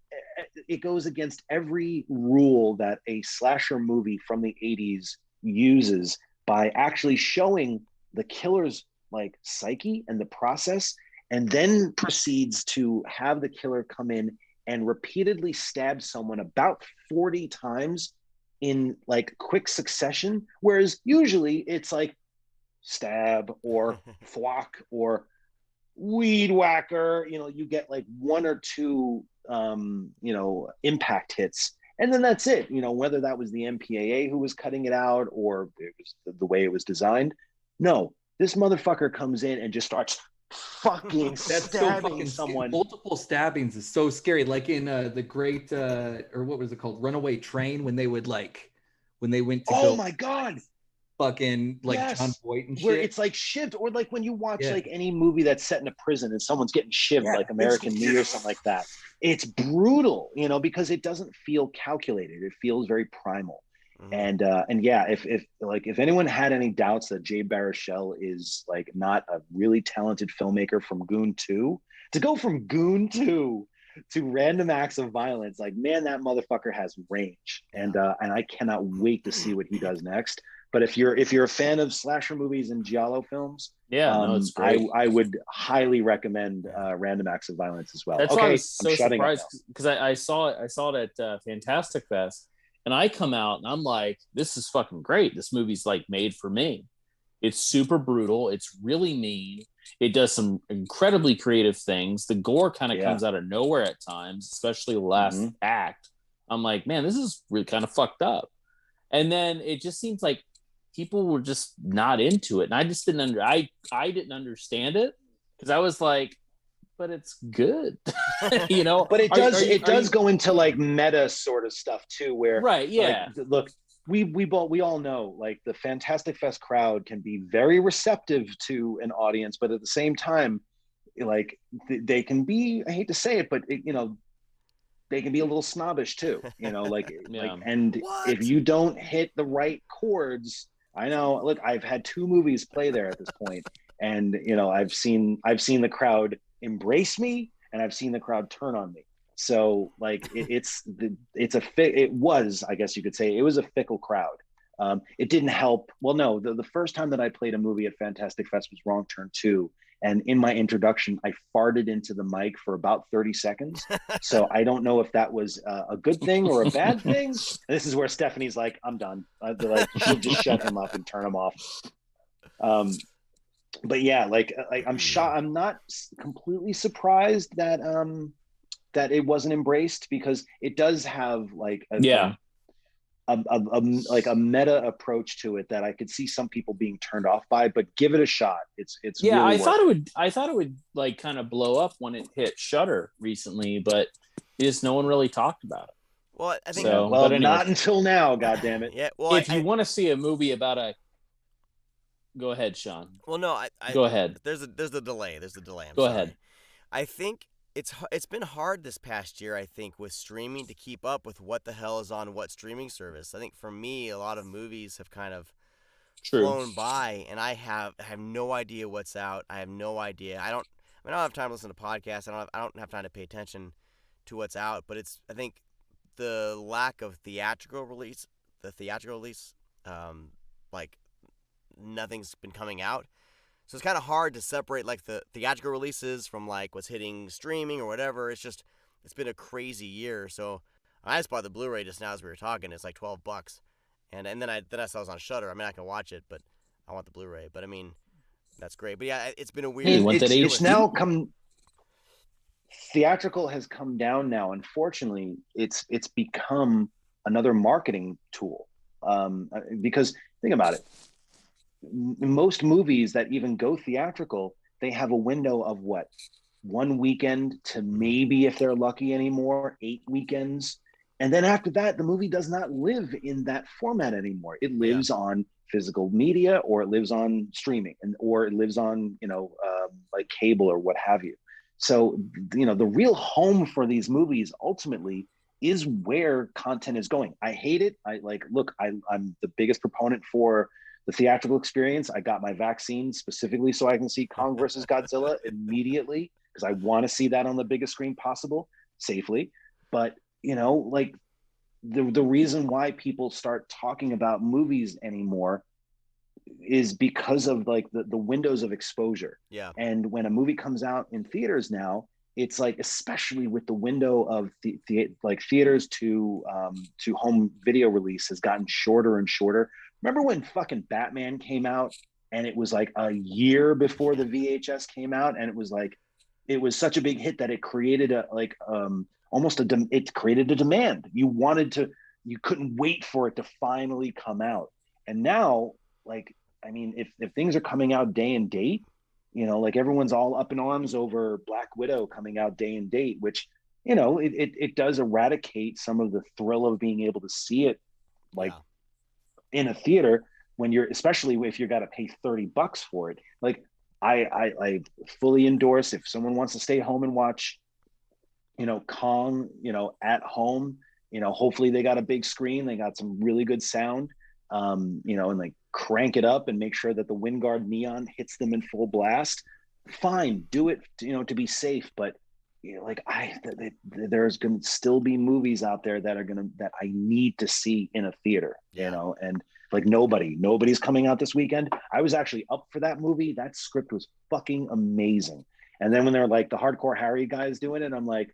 it goes against every rule that a slasher movie from the 80s uses by actually showing the killer's like psyche and the process, and then proceeds to have the killer come in and repeatedly stab someone about 40 times in like quick succession, whereas usually it's like stab or thwack or weed whacker. You get like one or two impact hits, and then that's it. Whether that was the MPAA who was cutting it out or it was the way it was designed. No, this motherfucker comes in and just starts fucking stabbing someone. Multiple stabbings is so scary. Like in the great or what was it called, Runaway Train, when they went to my God, fucking like yes. John Boyd and shit, where it's like shivved, or like when you watch like any movie that's set in a prison and someone's getting shivved, like American Me or something like that. It's brutal, because it doesn't feel calculated. It feels very primal. And yeah, if anyone had any doubts that Jay Baruchel is like not a really talented filmmaker from Goon 2, to go from Goon 2 to Random Acts of Violence, like, man, that motherfucker has range, and I cannot wait to see what he does next. But if you're a fan of slasher movies and giallo films, it's great. I would highly recommend Random Acts of Violence as well. That's why I was so surprised, because I saw it at Fantastic Fest. And I come out and I'm like, this is fucking great. This movie's like made for me. It's super brutal. It's really mean. It does some incredibly creative things. The gore kind of comes out of nowhere at times, especially the last act. I'm like, man, this is really kind of fucked up. And then it just seems like people were just not into it. And I just didn't I didn't understand it, because I was like, but it's good. But it does go into like meta sort of stuff too, where right, yeah. Like, look, we all know, like, the Fantastic Fest crowd can be very receptive to an audience, but at the same time, like, they can be, I hate to say it, but they can be a little snobbish too. And if you don't hit the right chords, I know. Look, I've had 2 movies play there at this point, and I've seen the crowd embrace me, and I've seen the crowd turn on me. So like it was, I guess you could say, it was a fickle crowd. It didn't help. Well, no, the first time that I played a movie at Fantastic Fest was Wrong Turn 2. And in my introduction, I farted into the mic for about 30 seconds. So I don't know if that was a good thing or a bad thing. And this is where Stephanie's like, I'm done. She'll just shut him up and turn him off. But yeah, like I'm shocked. I'm not completely surprised that that it wasn't embraced, because it does have like a meta approach to it that I could see some people being turned off by. But give it a shot. It's really I thought it would like kind of blow up when it hit Shudder recently, but no one really talked about it. Well, I think but anyway, not until now. God damn it. Yeah. Well, if you want to see a movie about a Go ahead, Sean. Well, no, go ahead. There's a delay. Go ahead. I think it's been hard this past year, I think, with streaming to keep up with what the hell is on what streaming service. I think for me, a lot of movies have kind of flown by, and I have no idea what's out. I have no idea. I don't have time to listen to podcasts. I don't have time to pay attention to what's out. But I think the lack of theatrical release like nothing's been coming out. So it's kind of hard to separate like the theatrical releases from like what's hitting streaming or whatever. It's been a crazy year. So I just bought the Blu-ray just now as we were talking. It's like $12, and then I saw it was on Shudder. I mean, I can watch it, but I want the Blu-ray. But I mean, that's great. But yeah, it's been a weird. It's now come. Theatrical has come down now. Unfortunately, it's become another marketing tool. Because think about it. Most movies that even go theatrical, they have a window of what? 1 weekend to maybe, if they're lucky anymore, 8 weekends. And then after that, the movie does not live in that format anymore. It lives on physical media, or it lives on streaming, or it lives on, like cable or what have you. So, the real home for these movies ultimately is where content is going. I hate it. I'm the biggest proponent for the theatrical experience. I got my vaccine specifically so I can see Kong versus Godzilla immediately, because I want to see that on the biggest screen possible safely. But, like the reason why people start talking about movies anymore is because of like the windows of exposure. Yeah. And when a movie comes out in theaters now, it's like, especially with the window of like theaters to home video release has gotten shorter and shorter. Remember when fucking Batman came out and it was like a year before the VHS came out, and it was such a big hit that it created it created a demand. You couldn't wait for it to finally come out. And now, like, I mean, if things are coming out day and date, like everyone's all up in arms over Black Widow coming out day and date, which, it does eradicate some of the thrill of being able to see it in a theater, especially if you got to pay $30 for it. Like I fully endorse, if someone wants to stay home and watch, Kong, at home, hopefully they got a big screen, they got some really good sound, and like crank it up and make sure that the Wingard neon hits them in full blast. Fine, do it, to be safe. But there's going to still be movies out there that I need to see in a theater, and like nobody's coming out this weekend. I was actually up for that movie. That script was fucking amazing. And then when they're like the Hardcore Harry guys doing it, I'm like,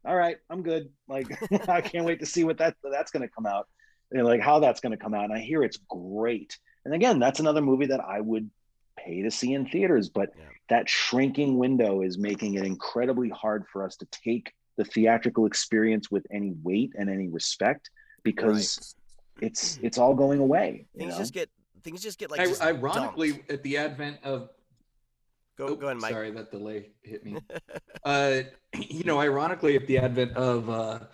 all right, I'm good. Like, I can't wait to see what that's going to come out, like how that's going to come out. And I hear it's great. And again, that's another movie that I would pay to see in theaters, but that shrinking window is making it incredibly hard for us to take the theatrical experience with any weight and any respect, because it's all going away. Things just get like ironically dumped. At the advent of go ahead, Mike. Sorry, that delay hit me. Ironically, at the advent of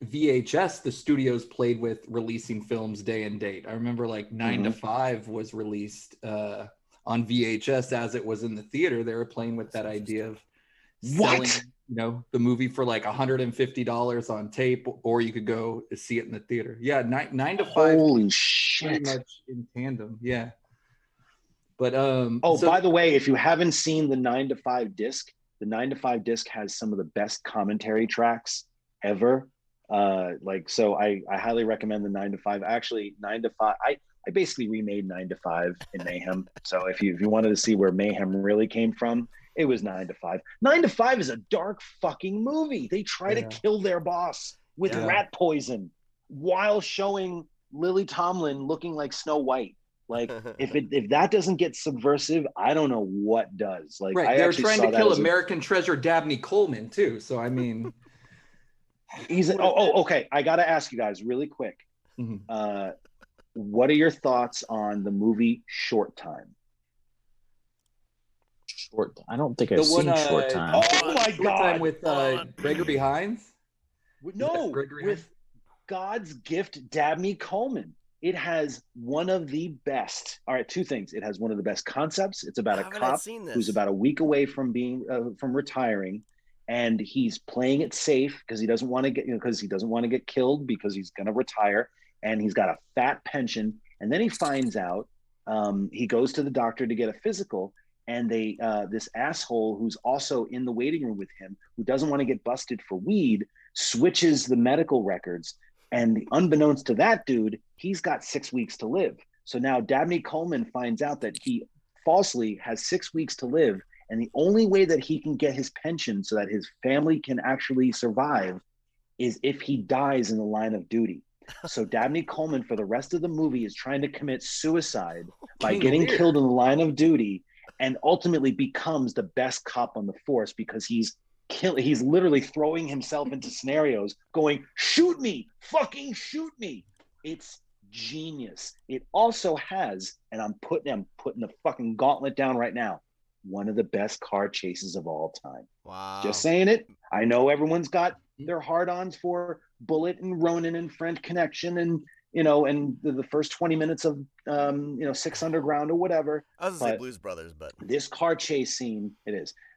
VHS, the studios played with releasing films day and date. I remember like 9 to 5 was released on VHS as it was in the theater. They were playing with that idea of selling, the movie for like $150 on tape, or you could go see it in the theater. Yeah, 9 to 5. Holy shit! Pretty much in tandem. Yeah. But by the way, if you haven't seen the 9 to 5 disc, the 9 to 5 disc has some of the best commentary tracks ever. So I highly recommend the 9 to 5. Actually, 9 to 5. I basically remade 9 to 5 in Mayhem. So if you wanted to see where Mayhem really came from, it was 9 to 5. 9 to 5 is a dark fucking movie. They try to kill their boss with rat poison while showing Lily Tomlin looking like Snow White. Like, if that doesn't get subversive, I don't know what does. Like, they're trying to kill American treasure Dabney Coleman too. So I mean, okay. I got to ask you guys really quick. Mm-hmm. What are your thoughts on the movie Short Time? I don't think I've seen Short Time. Oh my Short God! Time with Gregory Hines. No, with God's gift, Dabney Coleman. It has one of the best. All right, two things. It has one of the best concepts. It's about a cop who's about a week away from being from retiring, and he's playing it safe because he doesn't want to get killed because he's going to retire, and he's got a fat pension. And then he finds out he goes to the doctor to get a physical, and this asshole who's also in the waiting room with him, who doesn't want to get busted for weed, switches the medical records, And unbeknownst to that dude, he's got 6 weeks to live. So now Dabney Coleman finds out that he falsely has 6 weeks to live. And the only way that he can get his pension so that his family can actually survive is if he dies in the line of duty. So Dabney Coleman, for the rest of the movie, is trying to commit suicide by getting killed in the line of duty, and ultimately becomes the best cop on the force because he's literally throwing himself into scenarios going, shoot me, fucking shoot me. It's genius. It also has, and I'm putting the fucking gauntlet down right now, one of the best car chases of all time. Wow. Just saying it. I know everyone's got their hard-ons for Bullet and Ronin and French Connection and, you know, and the first 20 minutes of, Six Underground or whatever. I was going to say Blues Brothers, but this car chase scene,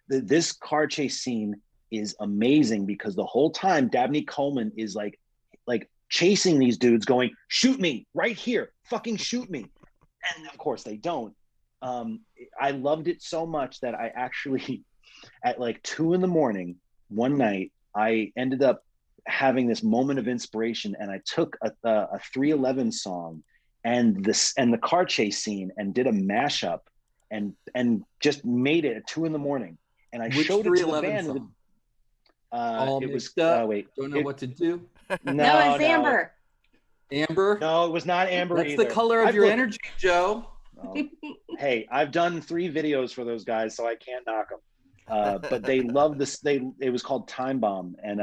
this car chase scene is amazing because the whole time Dabney Coleman is like chasing these dudes going, shoot me right here, fucking shoot me. And of course they don't. I loved it so much that I actually, at like 2 a.m. one night, I ended up having this moment of inspiration, and I took a 311 song and the car chase scene and did a mashup and just made it at 2 a.m. And I showed it to the band. It was wait. Don't know what to do. No, it's Amber. Amber? No, it was not Amber. That's either. The color of your energy, Joe. Hey, I've done 3 videos for those guys, so I can't knock them. But they love this. It was called Time Bomb, and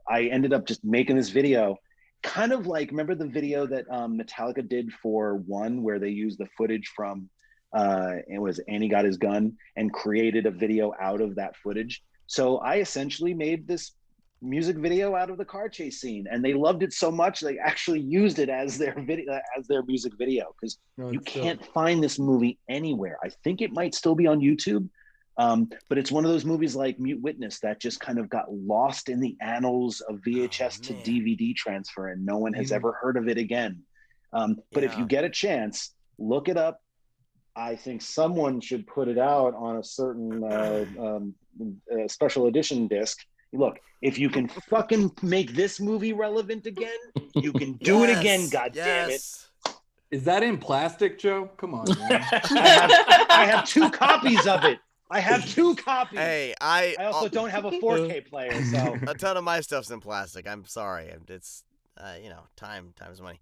I ended up just making this video, kind of like, remember the video that Metallica did for One, where they used the footage from it was Annie Got His Gun and created a video out of that footage. So I essentially made this music video out of the car chase scene, and they loved it so much they actually used it as their video, as their music video, because you can't find this movie anywhere. I think it might still be on YouTube. But it's one of those movies like Mute Witness that just kind of got lost in the annals of VHS to DVD transfer, and no one has ever heard of it again. But if you get a chance, look it up. I think someone should put it out on a certain special edition disc. Look, if you can fucking make this movie relevant again, you can do it again, God damn it. Is that in plastic, Joe? Come on, man. I have 2 copies of it. I have 2 copies. Hey, I also don't have a 4K player, so a ton of my stuff's in plastic. I'm sorry. It's time's money.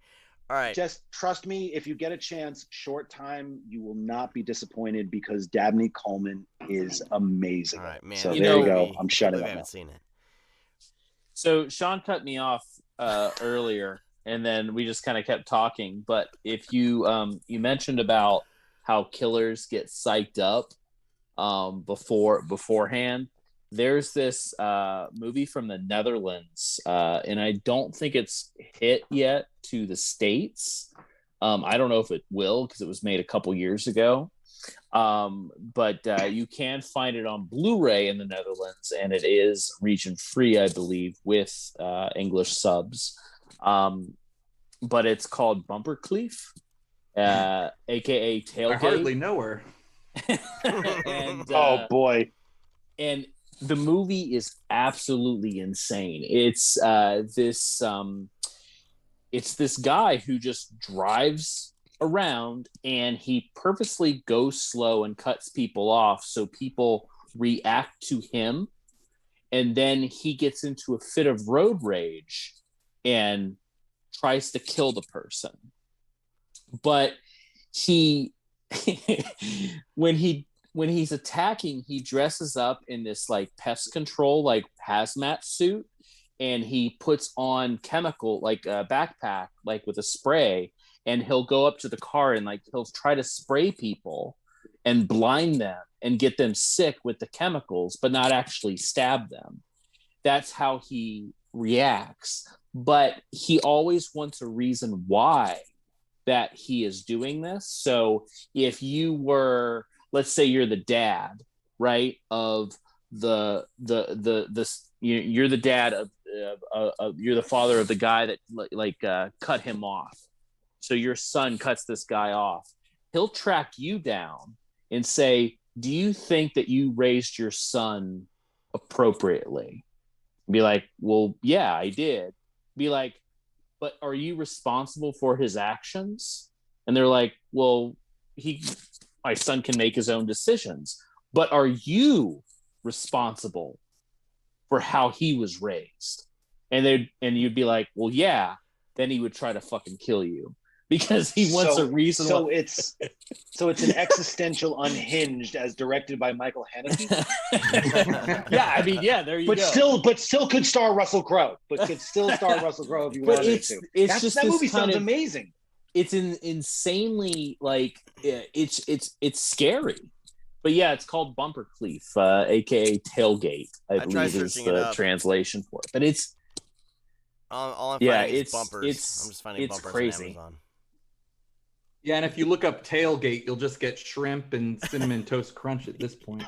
All right. Just trust me, if you get a chance, short time, you will not be disappointed because Dabney Coleman is amazing. All right, man. So there you go. I'm shutting up. I haven't seen it. So Sean cut me off earlier, and then we just kind of kept talking. But if you mentioned about how killers get psyched up beforehand, there's this movie from the Netherlands, and I don't think it's hit yet to the States. I don't know if it will because it was made a couple years ago. But you can find it on Blu-ray in the Netherlands, and it is region free, I believe, with English subs. But it's called Bumperkleef, aka Tailgate. I hardly know her. And, oh boy! And the movie is absolutely insane. It's this guy who just drives around, and he purposely goes slow and cuts people off so people react to him, and then he gets into a fit of road rage and tries to kill the person. But he when he's attacking, he dresses up in this like pest control like hazmat suit, and he puts on chemical like a backpack like with a spray, and he'll go up to the car and like he'll try to spray people and blind them and get them sick with the chemicals, but not actually stab them. That's how he reacts. But he always wants a reason why that he is doing this. So if you were, let's say you're the dad, right, of you're the dad of you're the father of the guy that cut him off. So your son cuts this guy off. He'll track you down and say, do you think that you raised your son appropriately? Be like, well, yeah, I did. be like, but are you responsible for his actions? And they're like, well, my son can make his own decisions, but are you responsible for how he was raised? And you'd be like, well, yeah. Then he would try to fucking kill you because he wants a reason. So it's an existential Unhinged as directed by Michael Haneke. Yeah, I mean, yeah, there you go. But still could star Russell Crowe. But could still star Russell Crowe if you wanted to. That movie sounds amazing. It's insanely like it's scary. But yeah, it's called Bumper Cleef, aka Tailgate, I believe is the translation for it. But it's all I'm finding is bumpers. I'm just finding bumpers crazy. On Amazon. Yeah, and if you look up Tailgate, you'll just get shrimp and cinnamon toast crunch at this point.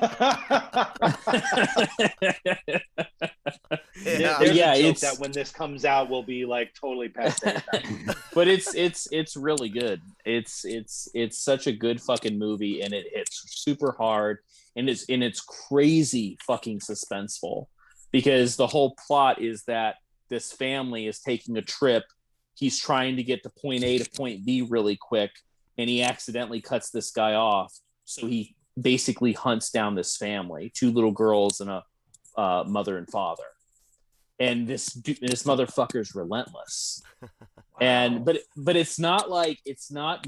It's that when this comes out, we'll be like totally past that. But it's really good. It's such a good fucking movie, and it hits super hard, and it's crazy fucking suspenseful, because the whole plot is that this family is taking a trip. He's trying to get to point A to point B really quick, and he accidentally cuts this guy off. So he basically hunts down this family, 2 little girls and a mother and father. And this motherfucker's relentless. Wow. And but it's not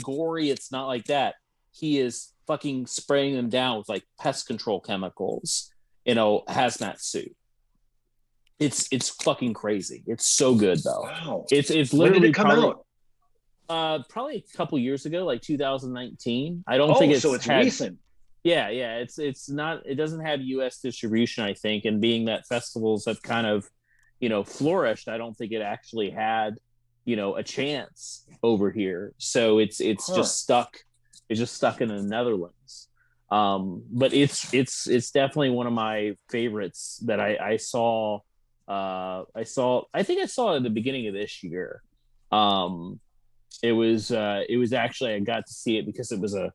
gory. It's not like that. He is fucking spraying them down with like pest control chemicals in a hazmat suit. It's fucking crazy. It's so good though. Wow. It's literally when did it come out? Probably a couple years ago, like 2019. I don't think so it's recent. Yeah. It's not. It doesn't have U.S. distribution, I think. And being that festivals have kind of, flourished, I don't think it actually had, a chance over here. So it's just stuck. It's just stuck in the Netherlands. But it's definitely one of my favorites that I saw. I think I saw it at the beginning of this year. It was actually, I got to see it because it was a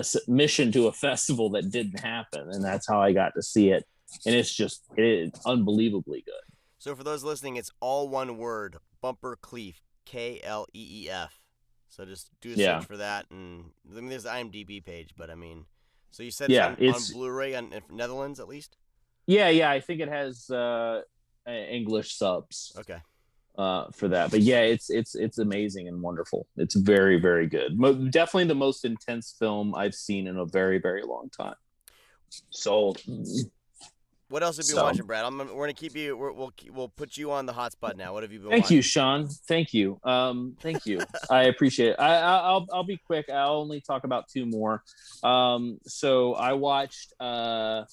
submission to a festival that didn't happen, and that's how I got to see it. And it's unbelievably good. So for those listening, it's all one word: Bumper Cleef, Kleef. So just do a search for that, and there's the IMDb page. But I mean, so you said it's on Blu-ray in Netherlands at least. Yeah, I think it has English subs. Okay. For that, but yeah, it's amazing and wonderful. It's very, very good. Definitely the most intense film I've seen in a very, very long time. Sold. What else have you been watching, Brad? We're gonna keep you. We'll put you on the hot spot now. What have you been? Thank you, Sean. Thank you. Thank you. I appreciate it. I'll be quick. I'll only talk about 2 more. So I watched the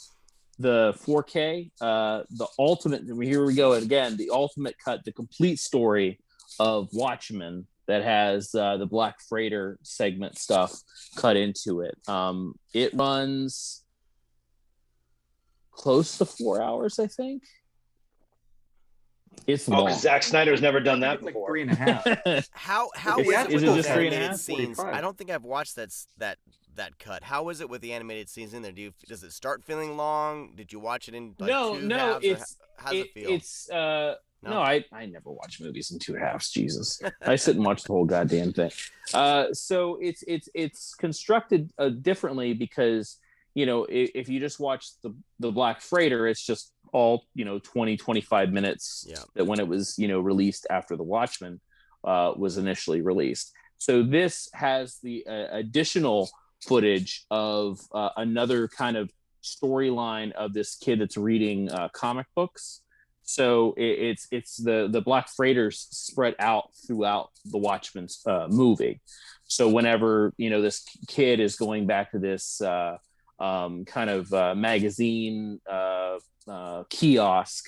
4K, the ultimate. Here we go again. The ultimate cut, the complete story of Watchmen that has the Black Freighter segment stuff cut into it. It runs close to 4 hours, I think. It's long. Zack Snyder's never done that before. Like 3.5. How is it just 3.5? Scenes? I don't think I've watched that cut. How is it with the animated scenes in there? Does it start feeling long? Did you watch it in no? How's it feel? It's no, I never watch movies in 2 halves. Jesus, I sit and watch the whole goddamn thing. So it's constructed differently because if you just watch the Black Freighter, it's just all 20-25 minutes that when it was released after the Watchmen was initially released. So this has the additional footage of another kind of storyline of this kid that's reading comic books. So it's the Black Freighters spread out throughout the Watchmen's movie. So whenever this kid is going back to this kind of magazine kiosk,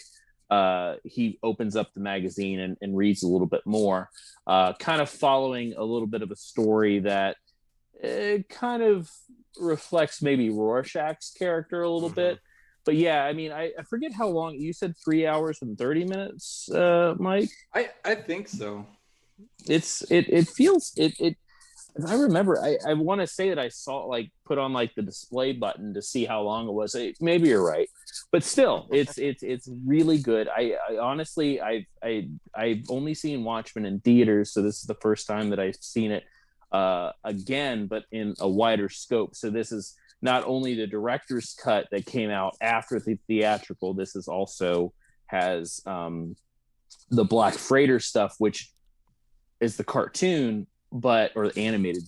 he opens up the magazine and reads a little bit more, kind of following a little bit of a story that kind of reflects maybe Rorschach's character a little bit. But yeah, I mean, I forget how long you said. 3 hours and 30 minutes, Mike. I think so. It feels. I remember, I want to say that I saw like put on like the display button to see how long it was. Maybe you're right, but still, it's really good. I honestly, I've only seen Watchmen in theaters, so this is the first time that I've seen it again, but in a wider scope. So this is not only the director's cut that came out after the theatrical. This is also has the Black Freighter stuff, which is the cartoon, or the animated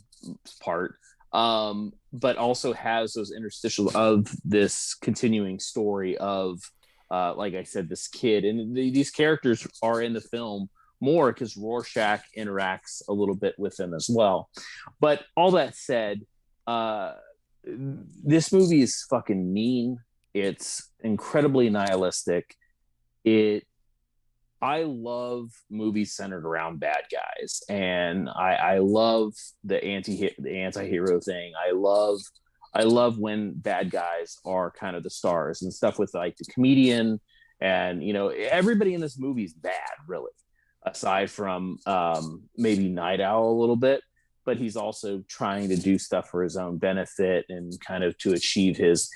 part, but also has those interstitial of this continuing story of, like I said, this kid. And these characters are in the film more because Rorschach interacts a little bit with them as well. But all that said, this movie is fucking mean. It's incredibly nihilistic. I love movies centered around bad guys, and I love the anti-hero thing. I love when bad guys are kind of the stars and stuff with like the comedian, and everybody in this movie is bad, really, aside from maybe Night Owl a little bit, but he's also trying to do stuff for his own benefit and kind of to achieve his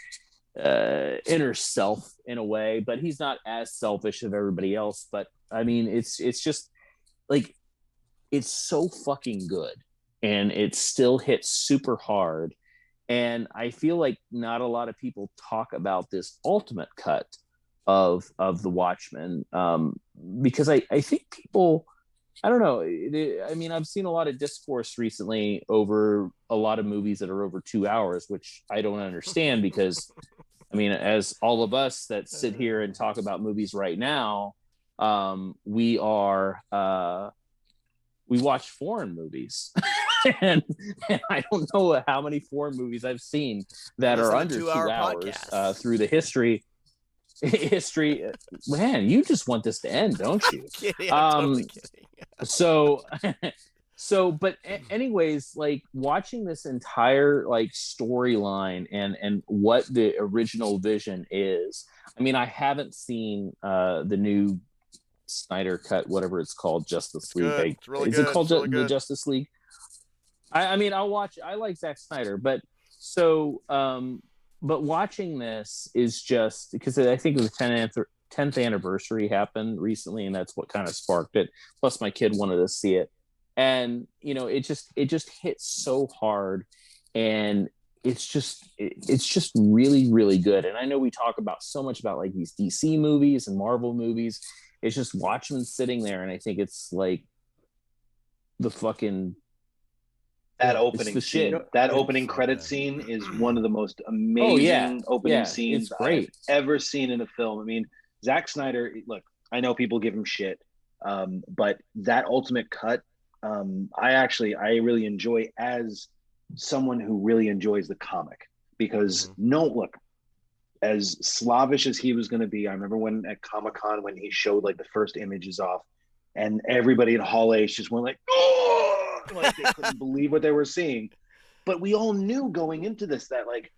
inner self in a way, but he's not as selfish as everybody else. But I mean, it's just like, it's so fucking good, and it still hits super hard. And I feel like not a lot of people talk about this ultimate cut of the Watchmen, because I think people, I don't know. I mean, I've seen a lot of discourse recently over a lot of movies that are over 2 hours, which I don't understand because, I mean, as all of us that sit here and talk about movies right now, we watch foreign movies. and I don't know how many foreign movies I've seen that are under 2 hours through the history. Man, you just want this to end, don't you? I'm totally kidding. But anyways, like watching this entire like storyline and what the original vision is. I mean, I haven't seen the new Snyder cut, whatever it's called, Justice League. It's really is good. It called the Justice League? I mean, I'll watch. I like Zack Snyder, but so but watching this is just because I think the 10th anniversary happened recently, and that's what kind of sparked it. Plus, my kid wanted to see it, and it just hits so hard, and it's just really, really good. And I know we talk about so much about like these DC movies and Marvel movies. It's just Watchmen sitting there, and I think it's like the fucking. That opening scene, that opening credit scene is one of the most amazing opening scenes I've ever seen in a film. I mean, Zack Snyder, look, I know people give him shit, but that ultimate cut, I really enjoy as someone who really enjoys the comic, because look, as slavish as he was going to be, I remember when at Comic-Con when he showed like the first images off, and everybody in Hall H just went like, oh! Like they couldn't believe what they were seeing. But we all knew going into this that like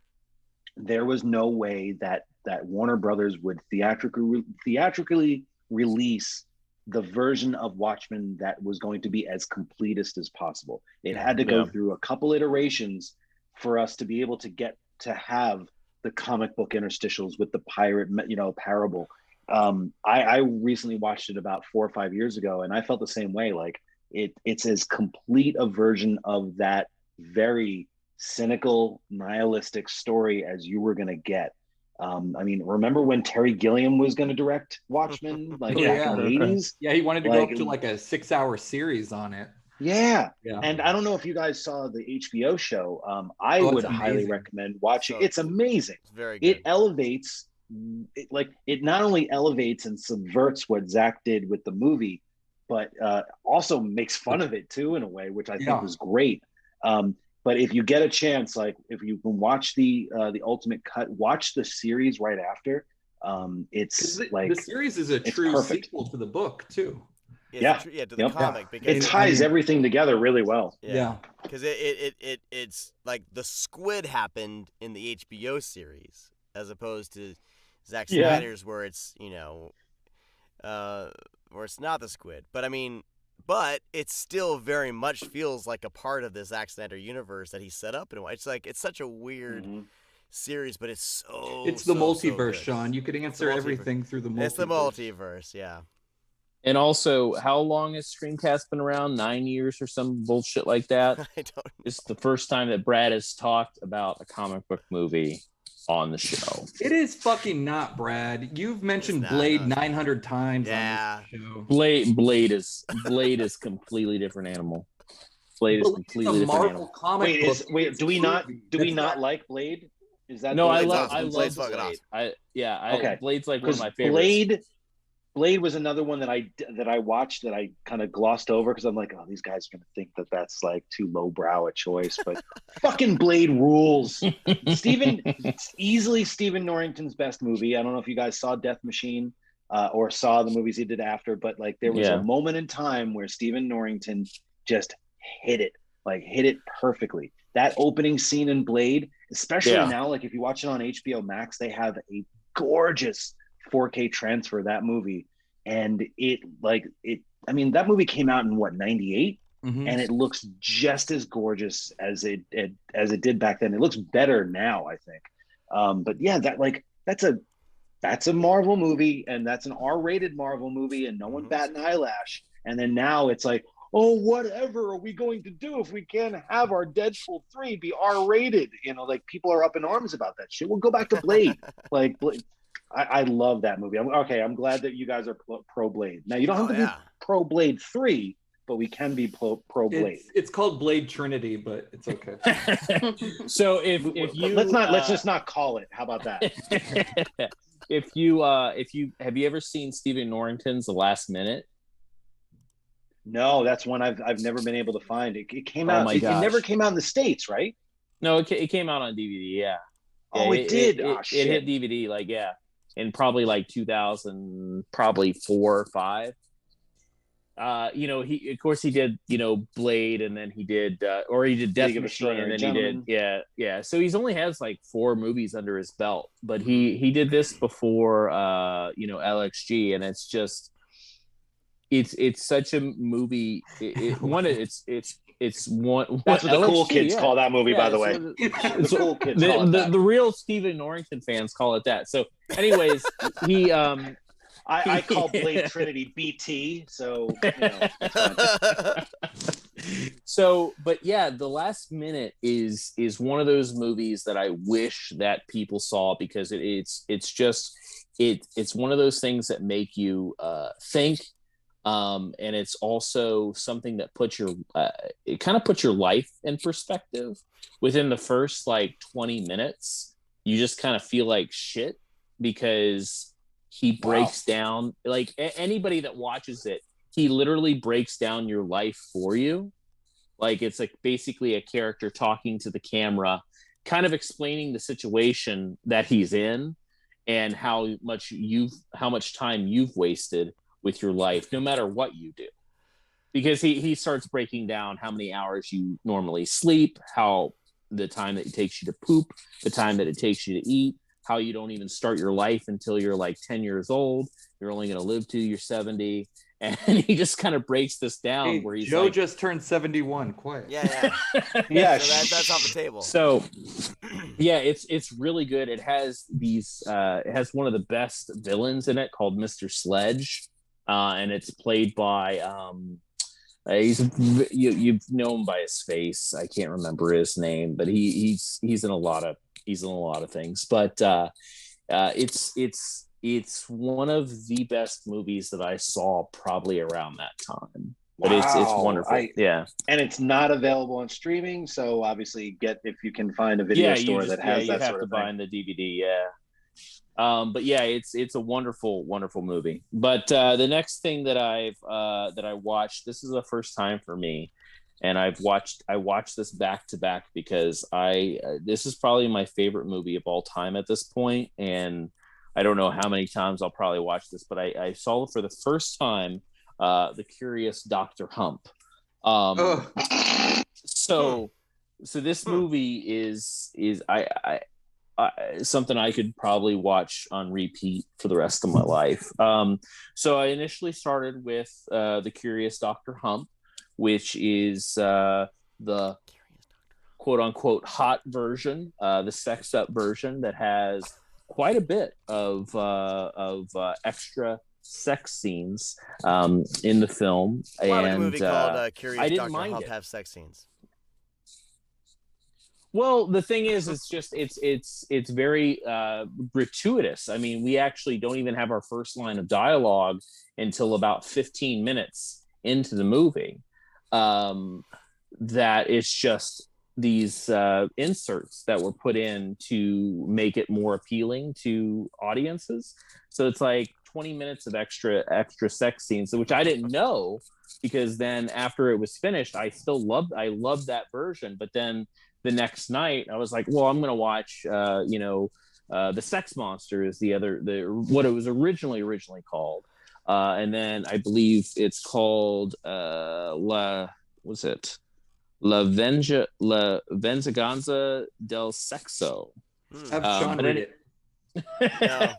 there was no way that Warner Brothers would theatrically release the version of Watchmen that was going to be as completist as possible. It had to go through a couple iterations for us to be able to get to have the comic book interstitials with the pirate, parable. I recently watched it about 4 or 5 years ago, and I felt the same way. Like it's as complete a version of that very cynical, nihilistic story as you were going to get. I mean, remember when Terry Gilliam was going to direct Watchmen, like back in the 80s? Yeah, he wanted to go up to like a 6-hour series on it. Yeah. And I don't know if you guys saw the HBO show. I would highly recommend watching. It's amazing. It's very good. It elevates, it not only elevates and subverts what Zach did with the movie, but also makes fun of it too in a way, which I think was great. But if you get a chance, like if you can watch the ultimate cut, watch the series right after. It's like the series is a true sequel to the book too. To the comic, because it ties everything together really well. Because it's like the squid happened in the HBO series as opposed to Zack Snyder's, where it's where it's not the squid. But I mean, but it still very much feels like a part of this Zack Snyder universe that he set up. And it's like, it's such a weird series, but it's It's the multiverse, so Sean. You could answer everything through the multiverse. It's the multiverse, yeah. And also, how long has Screamcast been around? 9 years or some bullshit like that? I don't know. It's the first time that Brad has talked about a comic book movie on the show. It is fucking not, Brad. You've mentioned Blade 900 times on this show. Blade is completely different animal. Blade is completely different animal. Wait, do we not like Blade? Is that no? I love Blade's Blade. fucking awesome. Okay. Blade's like one of my favorites. Blade was another one that I watched that I kind of glossed over because I'm like, oh, these guys are gonna think that that's like too lowbrow a choice, but fucking Blade rules. It's easily Stephen Norrington's best movie. I don't know if you guys saw Death Machine or saw the movies he did after, but like there was a moment in time where Stephen Norrington just hit it perfectly. That opening scene in Blade, especially now, like if you watch it on HBO Max, they have a gorgeous 4K transfer of that movie, and that movie came out in what, 98, and it looks just as gorgeous as it did back then. It looks better now, I think. But yeah, that's a Marvel movie, and that's an R-rated Marvel movie, and no one bat an eyelash. And then now it's like, oh, whatever are we going to do if we can't have our Deadpool 3 be R-rated? You know, like people are up in arms about that shit. We'll go back to Blade. I love that movie. I'm glad that you guys are pro Blade. Now you don't have to be pro Blade 3, but we can be pro Blade. It's called Blade Trinity, but it's okay. So if you let's just not call it. How about that? If you have you ever seen Stephen Norrington's The Last Minute? No, that's one I've never been able to find. It came out. It never came out in the States, right? No, it came out on DVD. Yeah. It did. It hit DVD. In probably like 2000, probably 4 or 5. He did, Blade, and then he did Death Machine, and then he did, So he's only has like 4 movies under his belt, but he did this before, LXG, and it's just, it's such a movie. It's one. That's what the cool kids call that movie, by the way. The cool kids. The real Stephen Norrington fans call it that. So, anyways, he. I call Blade Trinity BT. So. So, but yeah, The Last Minute is one of those movies that I wish that people saw, because it's one of those things that make you think. And it's also something that puts it kind of puts your life in perspective. Within the first like 20 minutes, you just kind of feel like shit, because he breaks down, like anybody that watches it, he literally breaks down your life for you. Like it's like basically a character talking to the camera, kind of explaining the situation that he's in and how much time you've wasted with your life, no matter what you do. Because he starts breaking down how many hours you normally sleep, how the time that it takes you to poop, the time that it takes you to eat, how you don't even start your life until you're like 10 years old. You're only going to live till you're 70. And he just kind of breaks this down where he's Joe just turned 71. Quiet. Yeah. Yeah. So that's off the table. So yeah, it's really good. It has it has one of the best villains in it called Mr. Sledge. And it's played by you know him by his face. I can't remember his name, but he's in a lot of things. But it's one of the best movies that I saw probably around that time. But it's wonderful. And it's not available on streaming, so obviously if you can find a video store that has that sort of thing. You have to buy the DVD. But yeah, it's a wonderful movie. But the next thing that I watched, this is the first time for me, and I watched this back to back because this is probably my favorite movie of all time at this point, and I don't know how many times I'll probably watch this, but I saw for the first time The Curious Dr. Hump. So this movie is something I could probably watch on repeat for the rest of my life. So I initially started with The Curious Dr. Hump, which is the quote unquote hot version, the sexed up version that has quite a bit of extra sex scenes in the film. Why would a movie called Curious Dr. Hump have sex scenes? Well, the thing is, it's very gratuitous. I mean, we actually don't even have our first line of dialogue until about 15 minutes into the movie. That it's just these inserts that were put in to make it more appealing to audiences. So it's like 20 minutes of extra sex scenes, which I didn't know, because then after it was finished, I loved that version. But then the next night I was like, well, I'm gonna watch The Sex Monster is what it was originally called, and then I believe it's called La Venganza del Sexo. Have Sean read it. No.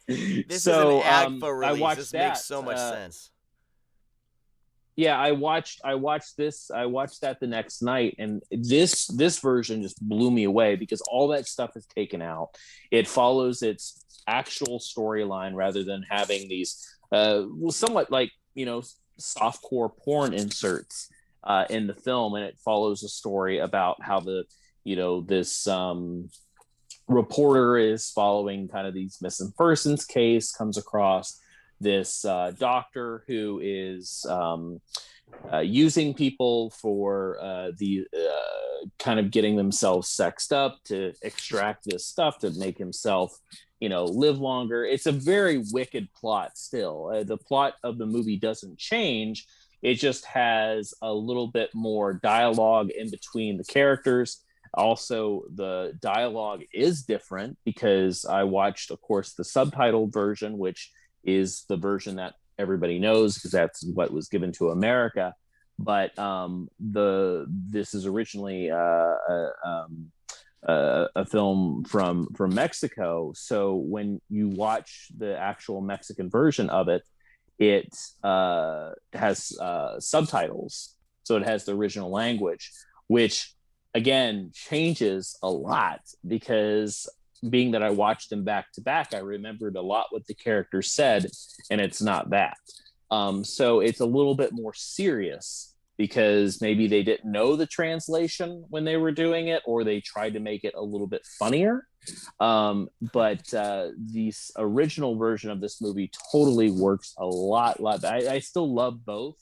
This is an AGFA release. This makes so much sense. Yeah, I watched that the next night, and this version just blew me away because all that stuff is taken out. It follows its actual storyline rather than having these somewhat like softcore porn inserts in the film, and it follows a story about how this reporter is following kind of these missing persons case, comes across this doctor who is using people for the kind of getting themselves sexed up to extract this stuff to make himself live longer. It's a very wicked plot still. The plot of the movie doesn't change. It just has a little bit more dialogue in between the characters. Also, the dialogue is different because I watched, of course, the subtitled version, which is the version that everybody knows because that's what was given to America. But this is originally a film from Mexico. So when you watch the actual Mexican version of it, it has subtitles. So it has the original language, which again changes a lot because being that I watched them back to back, I remembered a lot what the characters said, and it's not that. So it's a little bit more serious because maybe they didn't know the translation when they were doing it, or they tried to make it a little bit funnier. But the original version of this movie totally works a lot. I still love both,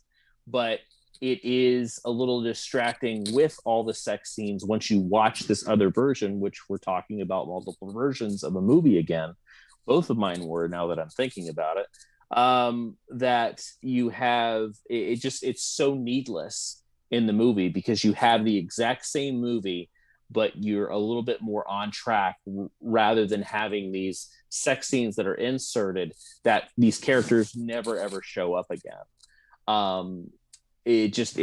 but it is a little distracting with all the sex scenes once you watch this other version, which we're talking about multiple versions of a movie again. Both of mine were, now that I'm thinking about it, that you have, it's so needless in the movie because you have the exact same movie, but you're a little bit more on track rather than having these sex scenes that are inserted that these characters never ever show up again. It just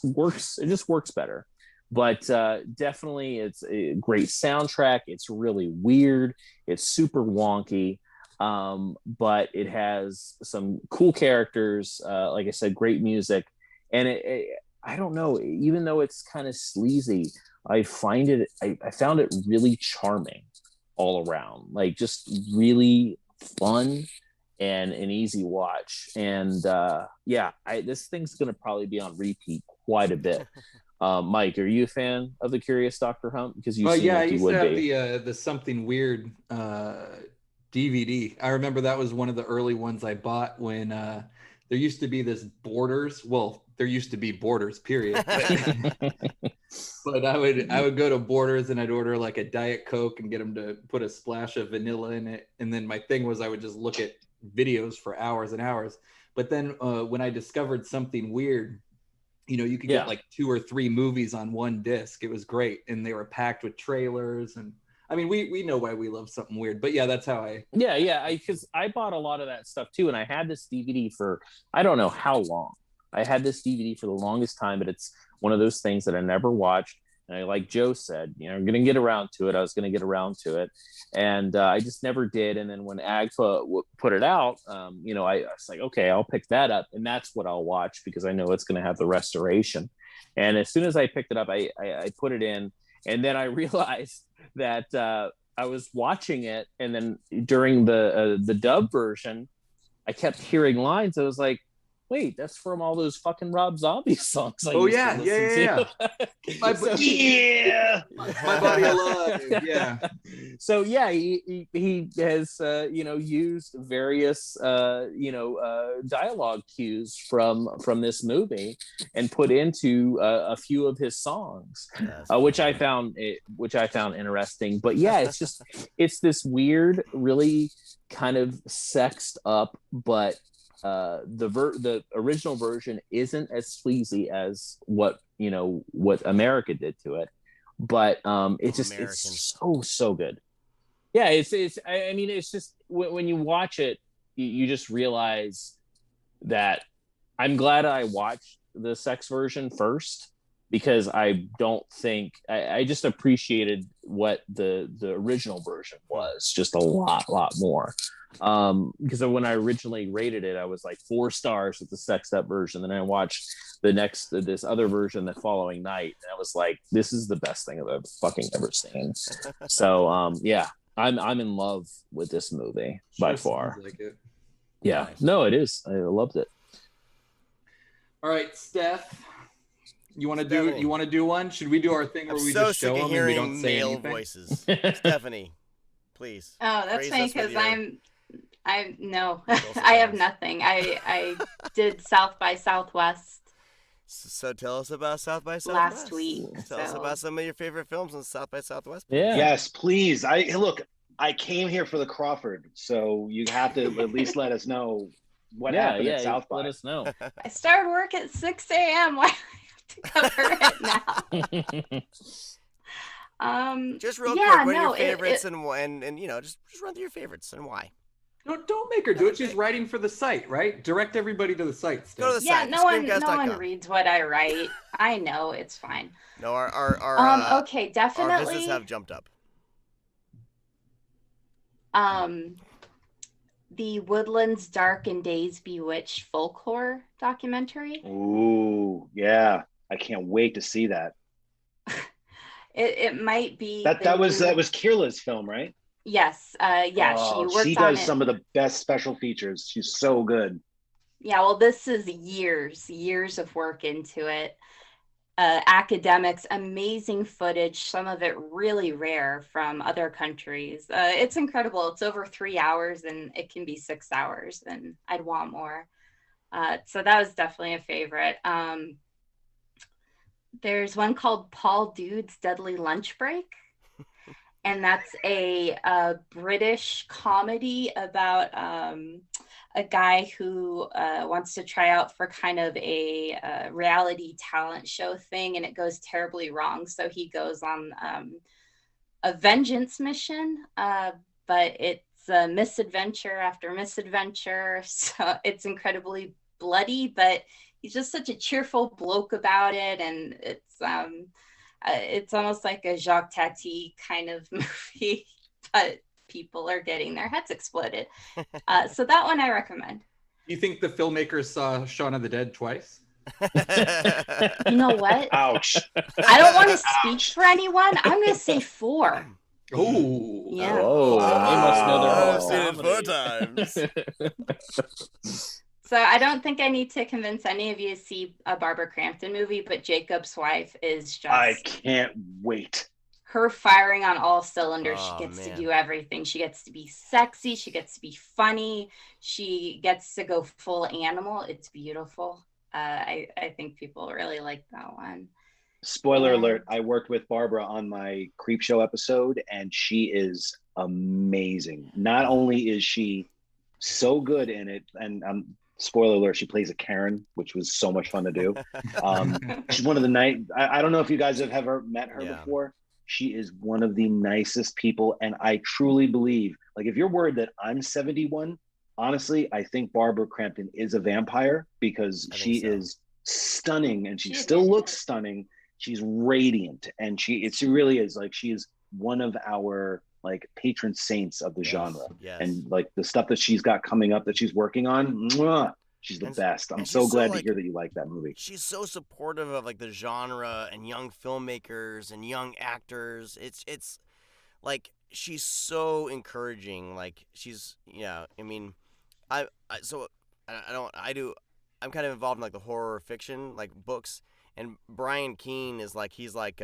works. It just works better. But definitely, it's a great soundtrack. It's really weird. It's super wonky, but it has some cool characters. Like I said, great music, and I don't know. Even though it's kind of sleazy, I found it really charming all around. Like just really fun and an easy watch. And this thing's gonna probably be on repeat quite a bit. Mike, are you a fan of The Curious Dr. Hump? Because you seem like you would be. I used to have the Something Weird DVD. I remember that was one of the early ones I bought when there used to be this Borders. Well, there used to be Borders, period. But I would go to Borders and I'd order like a Diet Coke and get them to put a splash of vanilla in it. And then my thing was I would just look at videos for hours and hours. But then when I discovered Something Weird, you could get like 2 or 3 movies on one disc. It was great, and they were packed with trailers. And I mean, we know why we love Something Weird, but yeah, that's how I because I bought a lot of that stuff too, and I had this DVD for I don't know how long. I had this DVD for the longest time, but it's one of those things that I never watched. And like Joe said, I'm going to get around to it. I was going to get around to it. And I just never did. And then when AGFA put it out, I was like, okay, I'll pick that up. And that's what I'll watch because I know it's going to have the restoration. And as soon as I picked it up, I put it in. And then I realized that I was watching it. And then during the dub version, I kept hearing lines. I was like, wait, that's from all those fucking Rob Zombie songs. My body alive. Yeah. So yeah, he has used various dialogue cues from this movie and put into a few of his songs, which I found interesting. But yeah, it's this weird, really kind of sexed up, but the original version isn't as sleazy as what America did to it, but it's so good. Yeah, it's just when you watch it, you just realize that I'm glad I watched the sex version first, because I don't think I just appreciated what the original version was just a lot more. Because when I originally rated it, I was like 4 stars with the sexed up version. Then I watched this other version the following night, and I was like, this is the best thing I've ever seen. So yeah, I'm in love with this movie by far. Like it. Yeah, no, it is. I loved it. All right, Steph. You want to do one? Should we do our thing where we just show them and we don't say anything? Voices. Stephanie, please. Oh, that's funny because I have nothing. I did South by Southwest. So tell us about South by Southwest last week. Tell us about some of your favorite films on South by Southwest. Yeah. Yes, please. I came here for the Crawford, so you have to at least let us know what happened at South by. Let us know. I started work at 6 a.m. Why do I have to cover it now? Just real quick, what are your favorites and just run through your favorites and why. Don't make her do it. She's writing for the site, right? Direct everybody to the site. Steph. Go to the site. No one reads what I write. I know, it's fine. No, our okay, definitely. Our visits have jumped up. The Woodlands Dark and Days Bewitched folk horror documentary. Ooh, yeah. I can't wait to see that. It might be that was Kirla's film, right? Yes. She does some of the best special features. She's so good. Yeah, well, this is years of work into it. Academics, amazing footage, some of it really rare from other countries. It's incredible. It's over 3 hours and it can be 6 hours, and I'd want more. So that was definitely a favorite. There's one called Paul Dude's Deadly Lunch Break. And that's a British comedy about a guy who wants to try out for kind of a reality talent show thing, and it goes terribly wrong. So he goes on a vengeance mission, but it's a misadventure after misadventure. So it's incredibly bloody, but he's just such a cheerful bloke about it, and it's almost like a Jacques Tati kind of movie, but people are getting their heads exploded. So that one I recommend. Do you think the filmmakers saw Shaun of the Dead twice? You know what? Ouch. I don't want to speak for anyone. I'm going to say 4. Oh. Yeah. Oh, they must know their I've seen it 4 times. So I don't think I need to convince any of you to see a Barbara Crampton movie, but Jacob's Wife is just... I can't wait. Her firing on all cylinders. She gets to do everything. She gets to be sexy. She gets to be funny. She gets to go full animal. It's beautiful. I think people really like that one. Spoiler alert, I worked with Barbara on my Creepshow episode, and she is amazing. Not only is she so good in it, and spoiler alert, she plays a Karen, which was so much fun to do. She's one of the I don't know if you guys have ever met her before. She is one of the nicest people, and I truly believe, like, if you're worried that I'm 71, honestly, I think Barbara Crampton is a vampire, because she is stunning, and she still looks stunning. she's radiant, and it really is like she is one of our like patron saints of the genre. Yes. And like the stuff that she's got coming up that she's working on, mwah, she's the best. I'm so glad to hear that you like that movie. She's so supportive of like the genre and young filmmakers and young actors. It's like she's so encouraging. Like she's I mean, I'm kind of involved in like the horror fiction like books, and Brian Keene is like he's like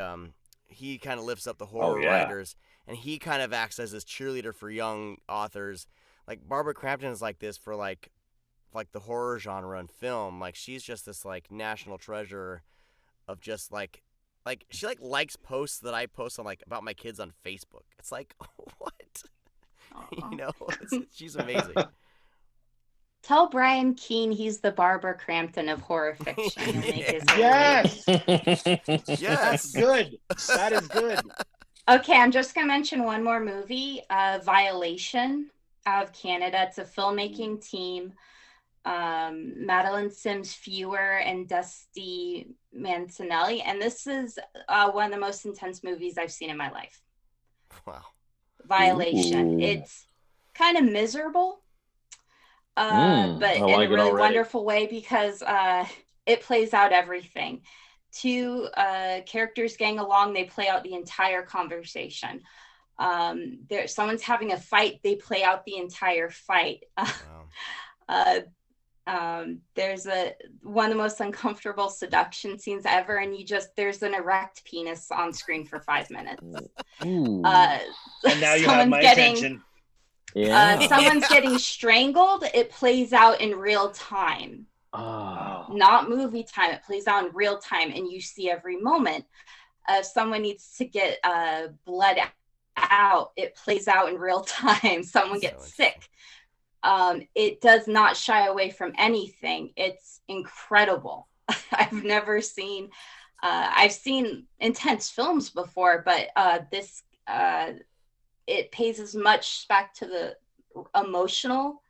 he kind of lifts up the horror writers, and he kind of acts as this cheerleader for young authors. Like Barbara Crampton is like this for like the horror genre and film. Like she's just this like national treasure of just like she like likes posts that I post on like about my kids on Facebook. It's like what? She's amazing. Tell Brian Keene he's the Barbara Crampton of horror fiction. Yes. That's good. That is good. Okay, I'm just gonna mention one more movie, Violation, out of Canada. It's a filmmaking team. Madeline Sims Fewer and Dusty Mancinelli, and this is one of the most intense movies I've seen in my life. Wow. Violation. Ooh. It's kind of miserable, but in a really wonderful way, because it plays out everything. Two characters gang along, they play out the entire conversation. Someone's having a fight, they play out the entire fight. Wow. There's one of the most uncomfortable seduction scenes ever, and there's an erect penis on screen for 5 minutes. And now you have my attention. Someone's getting strangled. It plays out in real time. Not movie time. It plays out in real time, and you see every moment. Someone needs to get blood out. It plays out in real time. Someone gets sick. It does not shy away from anything. It's incredible. I've never seen, I've seen intense films before, but this, it pays as much respect to the emotional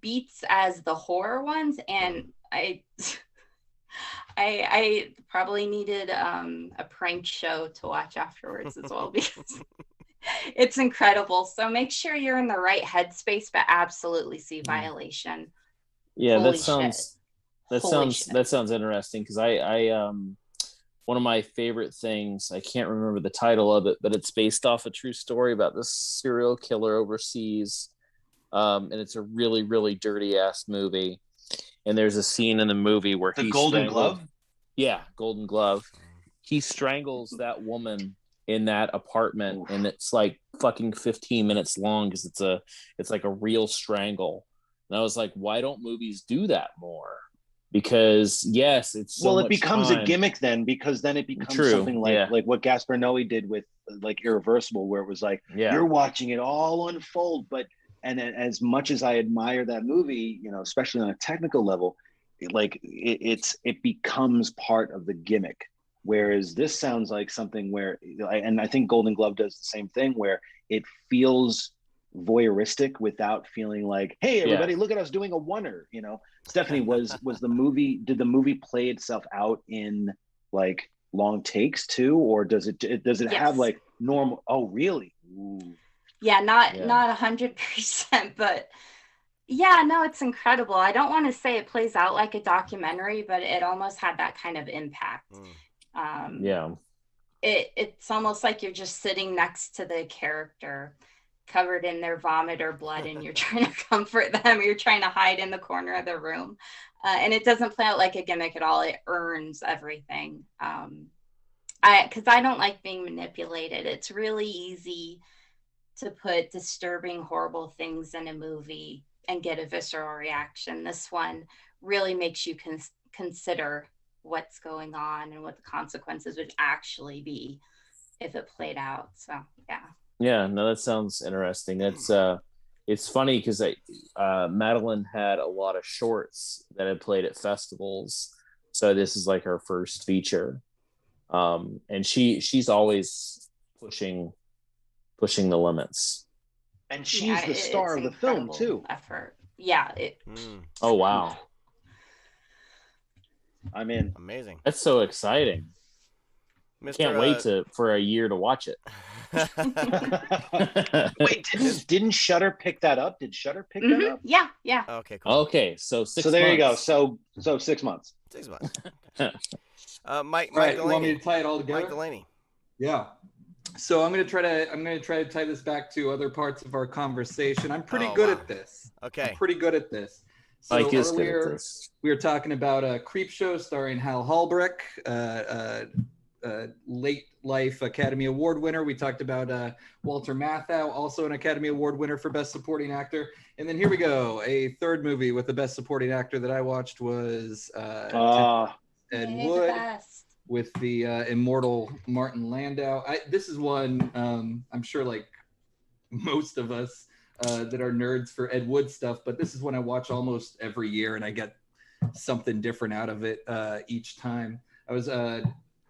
beats as the horror ones. And I probably needed a prank show to watch afterwards as well, because it's incredible. So make sure you're in the right headspace, but absolutely see Violation. Yeah, that sounds interesting, because I one of my favorite things, I can't remember the title of it, but it's based off a true story about this serial killer overseas, and it's a really, really dirty ass movie. And there's a scene in the movie where the Golden Glove. Yeah, Golden Glove. He strangles that woman in that apartment, and it's like fucking 15 minutes long, because it's like a real strangle. And I was like, why don't movies do that more? Because yes, it's so it becomes a gimmick then, because then it becomes something like what Gaspar Noé did with like Irreversible, where it was like you're watching it all unfold. But and as much as I admire that movie, especially on a technical level, it becomes part of the gimmick. Whereas this sounds like something where, and I think Golden Glove does the same thing, where it feels voyeuristic without feeling like, hey, everybody, look at us doing a oneer. Stephanie, was the movie? Did the movie play itself out in like long takes too, or does it have like normal? Oh, really? Ooh. Yeah, not 100%, but yeah, no, it's incredible. I don't want to say it plays out like a documentary, but it almost had that kind of impact. It's almost like you're just sitting next to the character, covered in their vomit or blood, and you're trying to comfort them, or you're trying to hide in the corner of the room, and it doesn't play out like a gimmick at all. It earns everything. Because I don't like being manipulated. It's really easy to put disturbing, horrible things in a movie and get a visceral reaction. This one really makes you consider what's going on and what the consequences would actually be if it played out. So no, that sounds interesting. That's it's funny because Madeline had a lot of shorts that had played at festivals, so this is like her first feature, and she's always pushing the limits, and she's the star of the film too. Effort. Oh wow. I'm in. Amazing. That's so exciting. Mr. Can't wait for a year to watch it. Wait, didn't Shudder pick that up? Did Shudder pick that up? Yeah, yeah. Okay, cool. Okay, so 6 months. So there you go. So 6 months. 6 months. Mike right, Delaney. you want me to tie it all together? Mike Delaney. Yeah. So I'm gonna try to tie this back to other parts of our conversation. I'm pretty good at this. Okay. I'm pretty good at this. So Mike is good earlier at this. we were talking about Creepshow starring Hal Holbrook, late life Academy Award winner. We talked about Walter Matthau, also an Academy Award winner for Best Supporting Actor. And then here we go. A third movie with the Best Supporting Actor that I watched was Ed Wood with the immortal Martin Landau. This is one I'm sure like most of us that are nerds for Ed Wood stuff, but this is one I watch almost every year and I get something different out of it each time. I was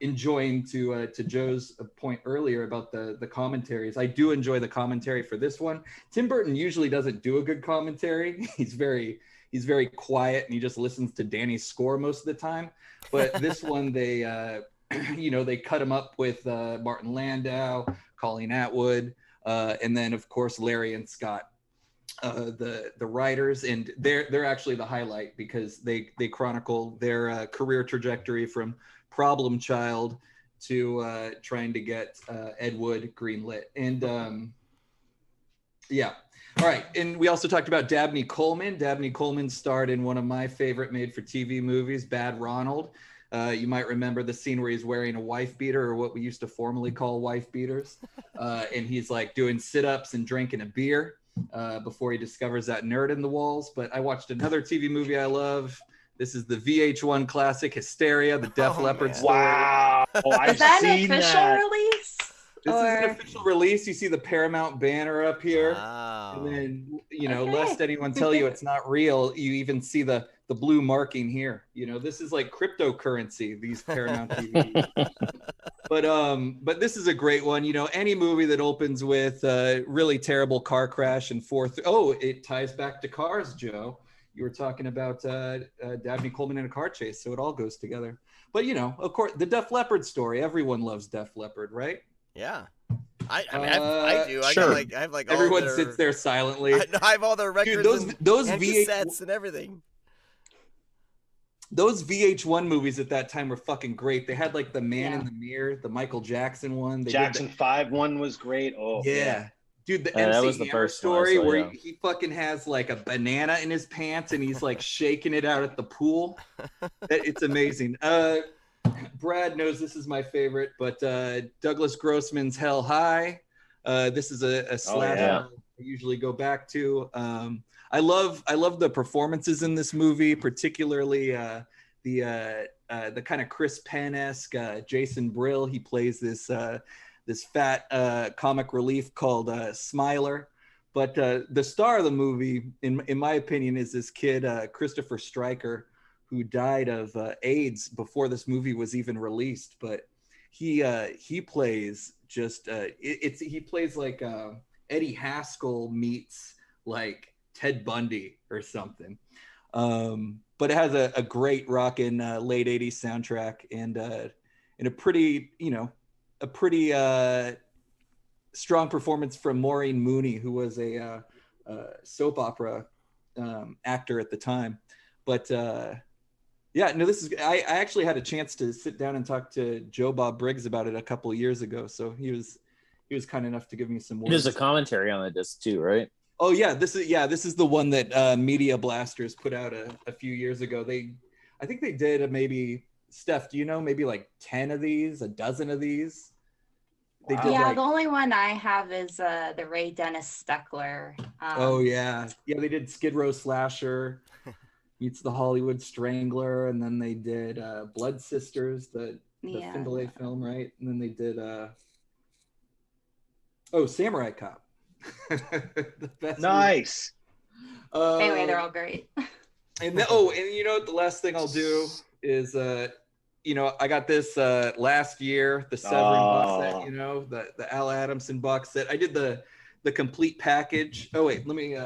enjoying to Joe's point earlier about the commentaries. I do enjoy the commentary for this one. Tim Burton usually doesn't do a good commentary. He's very quiet and he just listens to Danny's score most of the time. But this one, they they cut him up with Martin Landau, Colleen Atwood, and then of course Larry and Scott, the writers, and they're actually the highlight because they chronicle their career trajectory from problem child to trying to get Ed Wood greenlit. And yeah. All right. And we also talked about Dabney Coleman. Dabney Coleman starred in one of my favorite made-for-TV movies, Bad Ronald. You might remember the scene where he's wearing a wife beater, or what we used to formerly call wife beaters. And he's like doing sit-ups and drinking a beer before he discovers that nerd in the walls. But I watched another TV movie I love. This is the VH1 classic Hysteria, the Def Leppard story. Wow. Is that an official release? This is an official release. You see the Paramount banner up here. Wow. And then, lest anyone tell you it's not real, you even see the blue marking here. This is like cryptocurrency, these Paramount TVs. But this is a great one. Any movie that opens with a really terrible car crash and it ties back to Cars, Joe. You were talking about Dabney Coleman in a car chase, so it all goes together. But, of course, the Def Leppard story. Everyone loves Def Leppard, right? Yeah. I do. Sure. I have all everyone sits there silently. I have all their records. Dude, those and cassettes and everything. Those VH1 movies at that time were fucking great. They had like the Man in the Mirror, the Michael Jackson one. Jackson 5 one was great. Oh yeah. Dude, the that MC was the Hammer first story one I saw, where he fucking has like a banana in his pants and he's like shaking it out at the pool. It's amazing. Brad knows this is my favorite, but Douglas Grossman's Hell High. This is a slasher I usually go back to. I love the performances in this movie, particularly the kind of Chris Penn-esque Jason Brill. He plays this fat comic relief called Smiler. But the star of the movie, in my opinion, is this kid, Christopher Stryker, who died of AIDS before this movie was even released. But he plays just he plays like Eddie Haskell meets like Ted Bundy or something. But it has a great rockin' late 80s soundtrack and a pretty strong performance from Maureen Mooney, who was a soap opera actor at the time. But I actually had a chance to sit down and talk to Joe Bob Briggs about it a couple of years ago. So he was kind enough to give me some words. There's a commentary on the disc too, right? Oh yeah, this is the one that Media Blasters put out a few years ago. I think they did maybe, Steph, do you know, maybe like 10 of these, a dozen of these? They did the only one I have is the Ray Dennis Steckler. They did Skid Row Slasher meets the Hollywood Strangler, and then they did Blood Sisters, the Findlay film, right? And then they did Samurai Cop. The best nice. Anyway, they're all great. And the last thing I'll do is I got this last year, the Severin box set, the Al Adamson box set. I did the complete package. Oh wait, let me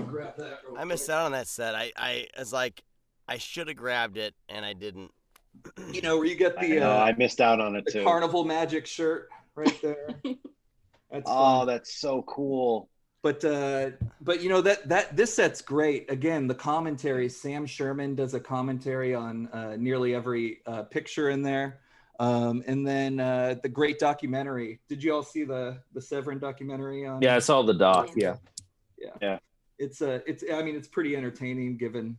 grab that. I missed out on that set. I was like, I should have grabbed it and I didn't. You know, where you get the I missed out on it too. Carnival Magic shirt right there. That's fun. That's so cool. But you know, that this set's great. Again, the commentary, Sam Sherman does a commentary on nearly every picture in there. And then the great documentary. Did you all see the Severin documentary on? Yeah, I saw the doc. Yeah. It's I mean, it's pretty entertaining given,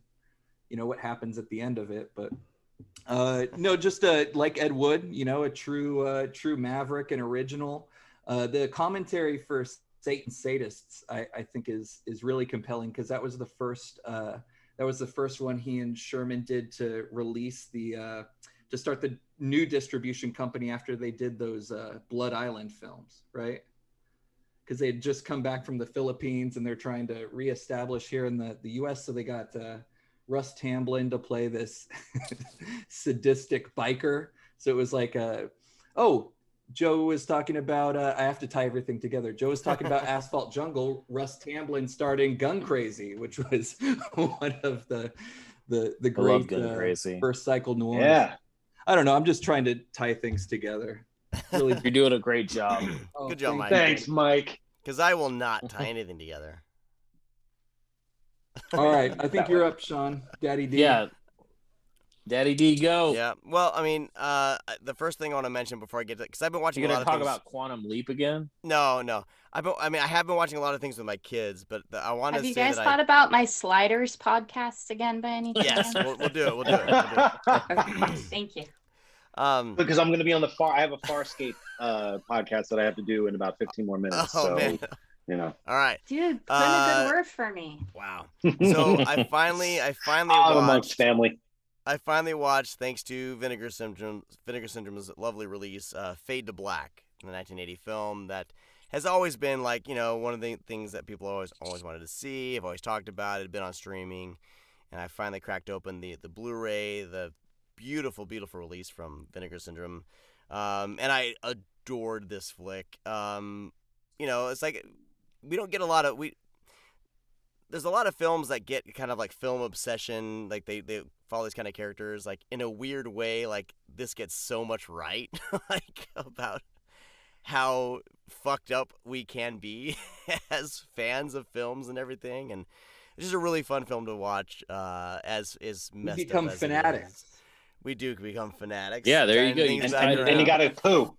you know, what happens at the end of it. But no, just like Ed Wood, you know, a true maverick and original. The commentary for Satan Sadists, I think is really compelling, because that was the first one he and Sherman did to release to start the new distribution company after they did those Blood Island films, right? Because they had just come back from the Philippines and they're trying to reestablish here in the US. So they got Russ Tamblyn to play this sadistic biker. So it was like, Joe was talking about, I have to tie everything together. Joe was talking about Asphalt Jungle, Russ Tamblyn starting Gun Crazy, which was one of the great first cycle noirs. Yeah. I don't know. I'm just trying to tie things together. Really, you're doing a great job. Good job, Mike. Thanks, Mike. Because I will not tie anything together. All right. I think you're up, Sean. Daddy D. Yeah. Daddy D, go. Yeah. Well, I mean, the first thing I want to mention before I get to, because I've been watching You're a lot of gonna things. talk about Quantum Leap again? No. I have been watching a lot of things with my kids, but I want to say that Have you guys thought about my Sliders podcast again by any chance? Yes, we'll do it. We'll do it. Okay, thank you. Because I'm going to be on I have a Farscape podcast that I have to do in about 15 more minutes. So, man. You know. All right. Dude, put in a good word for me. Wow. So I finally amongst family. I finally watched, thanks to Vinegar Syndrome's lovely release, Fade to Black, the 1980 film that has always been like, you know, one of the things that people always wanted to see. I've always talked about it. Had been on streaming, and I finally cracked open the Blu-ray, the beautiful release from Vinegar Syndrome, and I adored this flick. You know, it's like we don't get a lot of there's a lot of films that get kind of like film obsession, like they follow these kind of characters, like in a weird way. Like this gets so much right, like about how fucked up we can be as fans of films and everything, and it's just a really fun film to watch. As is messed we become up as fanatics. We do become fanatics. Yeah, there you go. And you got to poo.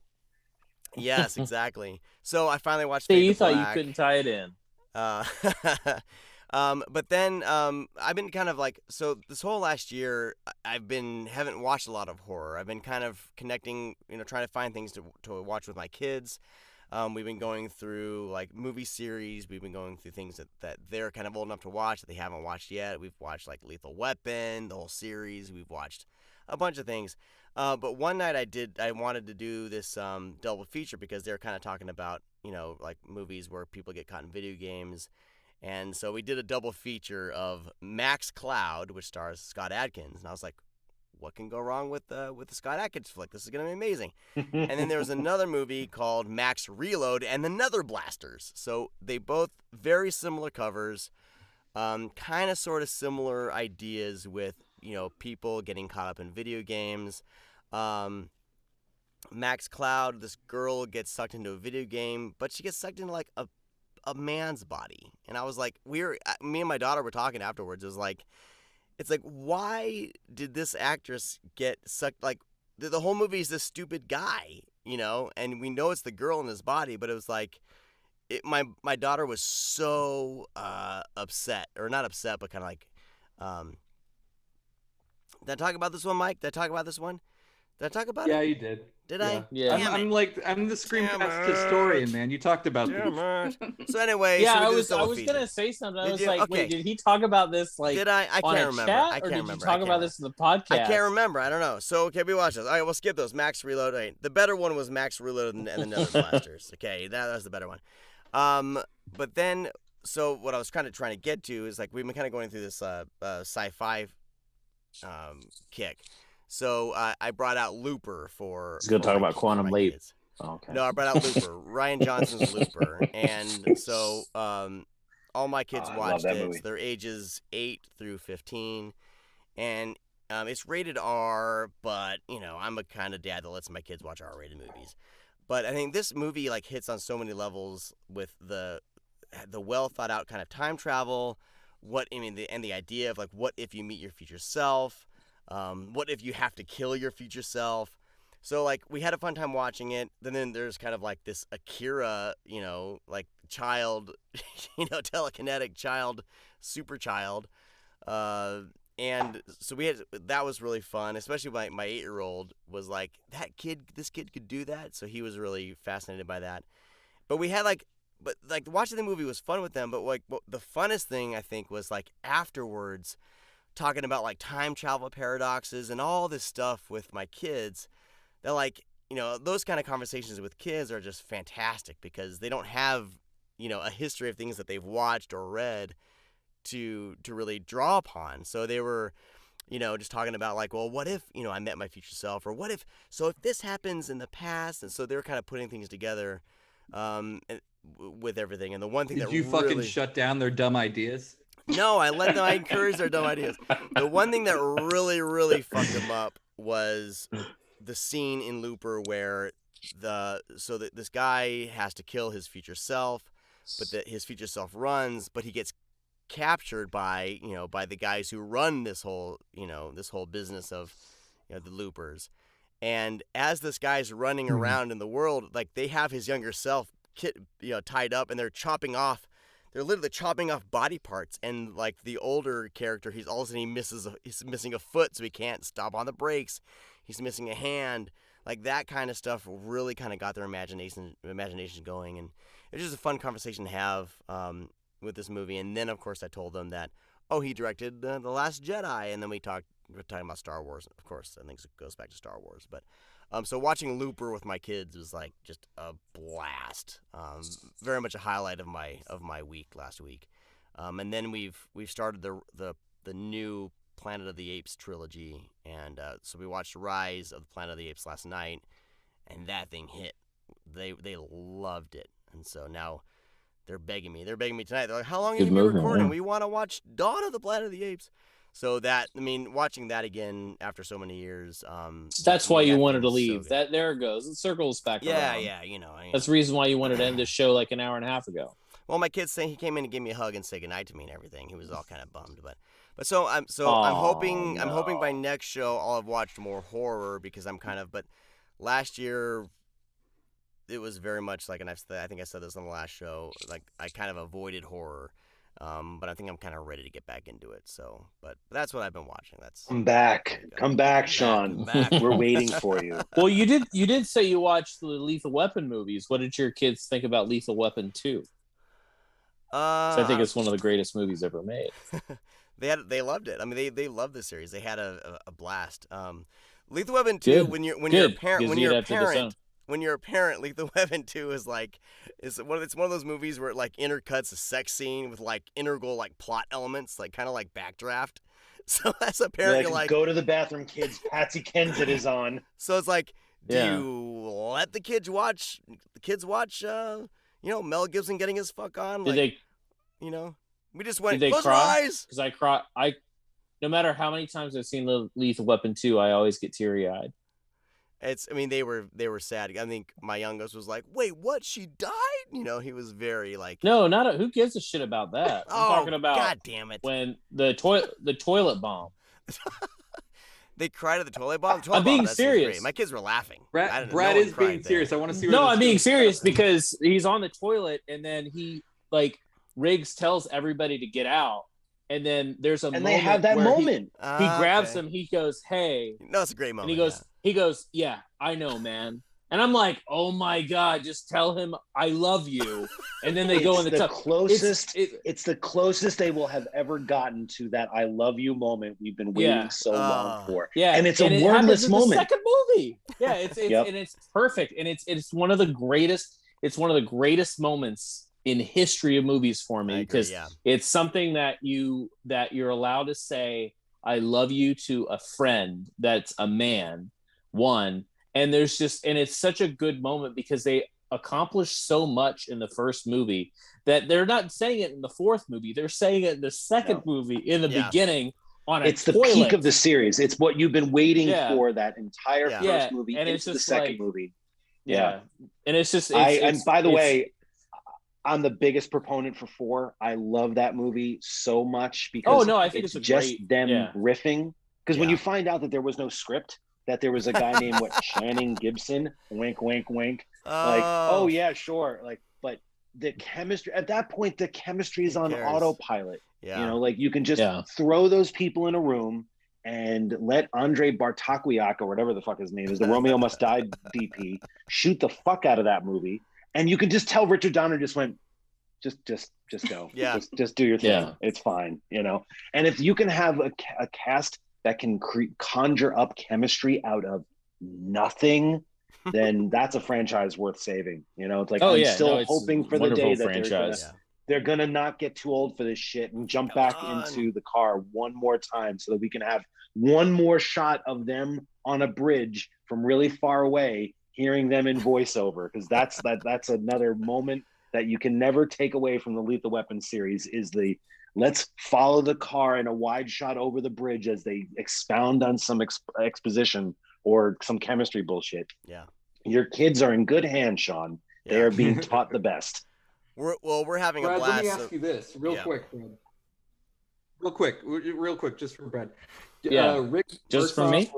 Yes, exactly. So I finally watched. See, you thought you couldn't tie it in. But then I've been kind of like, so this whole last year haven't watched a lot of horror. I've been kind of connecting, you know, trying to find things to watch with my kids. We've been going through like movie series. We've been going through things that they're kind of old enough to watch that they haven't watched yet. We've watched like Lethal Weapon, the whole series. We've watched a bunch of things. But one night I wanted to do this double feature because they're kind of talking about, you know, like movies where people get caught in video games. And so we did a double feature of Max Cloud, which stars Scott Adkins. And I was like, what can go wrong with the Scott Adkins flick? This is going to be amazing. And then there was another movie called Max Reload and the Nether Blasters. So they both very similar covers, kind of sort of similar ideas with, you know, people getting caught up in video games. Max Cloud, this girl gets sucked into a video game, but she gets sucked into like a man's body. And I was like, me and my daughter were talking afterwards. It was like, it's like, why did this actress get sucked? Like the whole movie is this stupid guy, you know, and we know it's the girl in his body, but it was like, my daughter was so upset, or not upset, but kind of like, did I talk about this one, Mike? Did I talk about this one? Did I talk about it? Yeah, you did. Did yeah. I? Yeah. I'm the Screamcast historian, man. You talked about this. So anyway, yeah, so I was gonna say something. I was like, okay. Wait, did he talk about this like did I can't remember. Chat, or did you talk about this in the podcast? I can't remember. I don't know. So okay, we watch this. All right, we'll skip those. Max Reload. Right. The better one was Max Reload and the Nether Blasters. Okay, that was the better one. But then, so what I was kind of trying to get to is like we've been kind of going through this sci-fi kick. So I brought out Looper for. He's gonna talk about Quantum Leap. Kids. Oh, okay. No, I brought out Looper, Ryan Johnson's Looper, and so all my kids watched it. They're ages 8 through 15, and It's rated R, but I'm a kind of dad that lets my kids watch R-rated movies. But I think this movie like hits on so many levels with the well thought out kind of time travel. The idea of like, what if you meet your future self? What if you have to kill your future self? So like we had a fun time watching it. Then there's kind of like this Akira, like child, telekinetic child, super child. And so that was really fun, especially my 8-year-old was like, this kid could do that. So he was really fascinated by that. But we had watching the movie was fun with them. But the funnest thing I think was like afterwards talking about like time travel paradoxes and all this stuff with my kids that those kind of conversations with kids are just fantastic because they don't have, a history of things that they've watched or read to really draw upon. So they were, just talking about like, well, what if, I met my future self, or if this happens in the past. And so they were kind of putting things together with everything. And the one thing Did you fucking shut down their dumb ideas? No, I encouraged their dumb ideas. The one thing that really, really fucked them up was the scene in Looper where this guy has to kill his future self, but his future self runs, but he gets captured by the guys who run this whole business of the Loopers. And as this guy's running around in the world, like they have his younger self tied up, and they're literally chopping off body parts. And like the older character, he's missing a foot, so he can't stop on the brakes. He's missing a hand. Like that kind of stuff really kind of got their imagination going, and it was just a fun conversation to have with this movie. And then of course I told them that he directed The Last Jedi, and then we're talking about Star Wars. Of course, I think it goes back to Star Wars, but so watching Looper with my kids was like just a blast. Very much a highlight of my week last week. And then we've started the new Planet of the Apes trilogy, and so we watched Rise of the Planet of the Apes last night, and that thing hit. They loved it, and so now they're begging me tonight. They're like, how long have you been recording? Yeah. We want to watch Dawn of the Planet of the Apes. So watching that again after so many years. That's why you wanted to leave. So there it goes. It circles back around. Yeah. That's the reason why you wanted to end this show like an hour and a half ago. Well, my kid's saying he came in and gave me a hug and said goodnight to me and everything. He was all kind of bummed, but I'm hoping by next show I'll have watched more horror, because but last year it was very much like, and I think I said this on the last show, like I kind of avoided horror. But I think I'm kind of ready to get back into it. So, but that's what I've been watching. Come back, Sean. We're waiting for you. Well, you did say you watched the Lethal Weapon movies. What did your kids think about Lethal Weapon 2? So I think it's one of the greatest movies ever made. They loved it. I mean, they loved the series. They had a blast. Lethal Weapon 2. When you're a parent, Lethal Weapon 2 is like it's one of those movies where it like intercuts a sex scene with like integral like plot elements, like kind of like Backdraft. So as a parent, you're like, go to the bathroom, kids. Patsy Kensit is on. So it's like, do you let the kids watch? Mel Gibson getting his fuck on? Did they? We just went. Did they close cry? your eyes. Because I cry. No matter how many times I've seen the Lethal Weapon 2, I always get teary eyed. They were sad. I think my youngest was like, "Wait, what? She died?" He was very like, "No, who gives a shit about that?" I'm talking about, God damn it, when the toilet bomb. They cried at the toilet bomb. I'm being serious. My kids were laughing. Brad is being serious. I want to see. No, I'm being serious because he's on the toilet, and then he Riggs tells everybody to get out. And then there's a moment they have that moment. He grabs him. He goes, "Hey." No, it's a great moment. And he goes, "Yeah, I know, man." And I'm like, "Oh my God, just tell him I love you." And then they go in the tub. It's the closest they will have ever gotten to that "I love you" moment we've been waiting so long for. Yeah, and it's a wordless moment. The second movie. Yeah, it's and it's perfect, and it's one of the greatest. It's one of the greatest moments in history of movies for me, because it's something that you're allowed to say "I love you" to a friend that's a man. And it's such a good moment because they accomplished so much in the first movie that they're not saying it in the fourth movie. They're saying it in the second movie in the beginning, on a it's the toilet. peak of the series. It's what you've been waiting for that entire first movie and into the second movie. Yeah. And it's just and by the way, I'm the biggest proponent for 4. I love that movie so much because I think it's just great, them riffing. Because when you find out that there was no script, that there was a guy named Channing Gibson, wink, wink, wink, like, oh yeah, sure, like, but the chemistry at that point, the chemistry is on autopilot. You know, like you can just throw those people in a room and let Andre Bartaquiak or whatever the fuck his name is, the Romeo Must Die DP, shoot the fuck out of that movie, and you can just tell Richard Donner just went, just go, just do your thing, it's fine, you know. And if you can have a cast that can conjure up chemistry out of nothing, then that's a franchise worth saving. You know, it's like I'm still hoping for the day that they're gonna not get too old for this shit and jump back into the car one more time so that we can have one more shot of them on a bridge from really far away, hearing them in voiceover, because that's another moment that you can never take away from the Lethal Weapon series, is the let's follow the car in a wide shot over the bridge as they expound on some exposition or some chemistry bullshit. Yeah. Your kids are in good hands, Sean. They are being taught the best. We're having Brad, a blast. Let me ask you this real quick, Brad. Real quick, just for Brad. Rick just for me?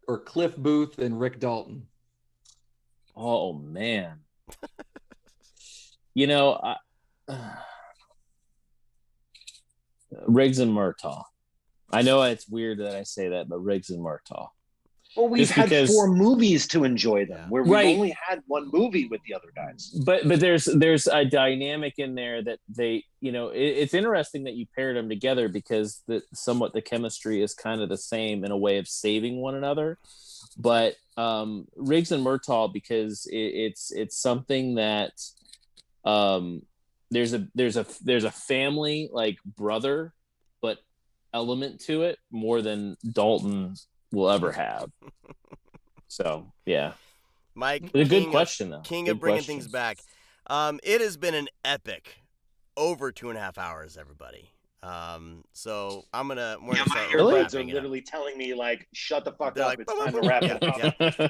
Or Cliff Booth and Rick Dalton? Oh, man. You know, Riggs and Murtaugh. I know it's weird that I say that, but Riggs and Murtaugh. Well, we've had 4 movies to enjoy them, where we've only had one movie with the other guys. But there's a dynamic in there that they, you know, it's interesting that you paired them together, because somewhat the chemistry is kind of the same in a way of saving one another. But Riggs and Murtaugh, because it's something that there's a family, like, brother but element to it more than Dalton will ever have. So Mike, a good question though. King of bringing things back. It has been an epic over 2.5 hours, everybody. So we're gonna start earbuds are literally telling me, like, shut the fuck up. Like, it's time to wrap it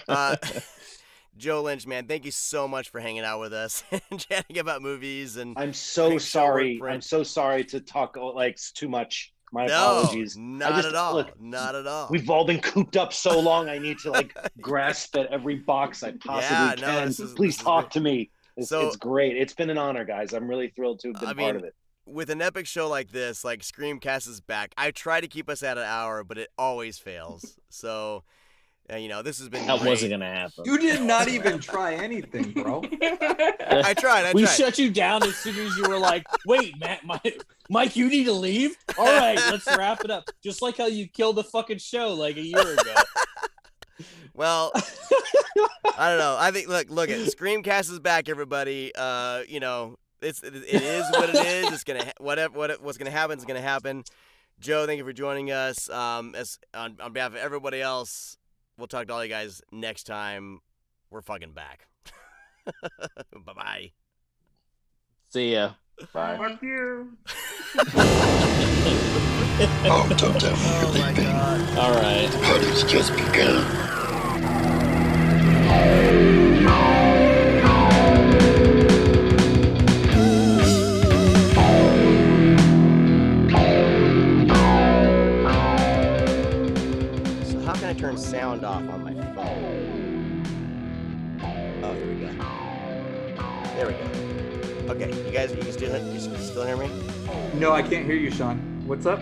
up. Joe Lynch, man, thank you so much for hanging out with us and chatting about movies. And I'm so sorry. I'm so sorry to talk like too much. My apologies. Not at all. Look, not at all. We've all been cooped up so long. I need to grasp at every box I possibly can. Please talk to me. It's great. It's been an honor, guys. I'm really thrilled to have been part of it. With an epic show like this, like Screamcast is back. I try to keep us at an hour, but it always fails. So, you know, this has been that great. Wasn't gonna happen. You did not even try anything, bro. I tried. We shut you down as soon as you were like, "Wait, Mike, you need to leave." All right, let's wrap it up. Just like how you killed the fucking show like a year ago. Well, I don't know. I think look at Screamcast is back, everybody. You know, it is what it is. It's gonna what's gonna happen is gonna happen. Joe, thank you for joining us. As on behalf of everybody else, we'll talk to all you guys next time. We're fucking back. Bye-bye. See ya. Bye. Fuck you. Oh, don't tell me you're leaving. My God. All right. The party's just begun. So how can I turn sound off on my phone? Oh, here we go. There we go. Okay, you still hear me? No, I can't hear you, Sean. What's up?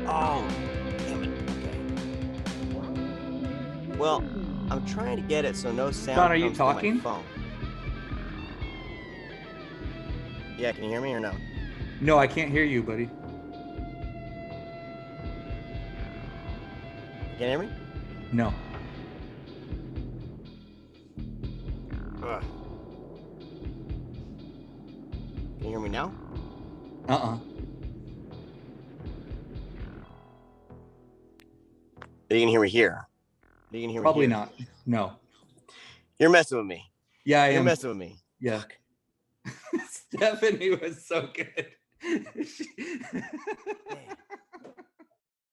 Oh, damn it. Okay. Well, I'm trying to get it so no sound Sean, are you comes from talking? my phone. Yeah, can you hear me or no? No, I can't hear you, buddy. Can you hear me? No. Ugh. Can you hear me now? You can hear me here. You can hear Probably me here. not. No. You're messing with me. Yeah, I am. You're messing with me. Yeah. Stephanie was so good. Man.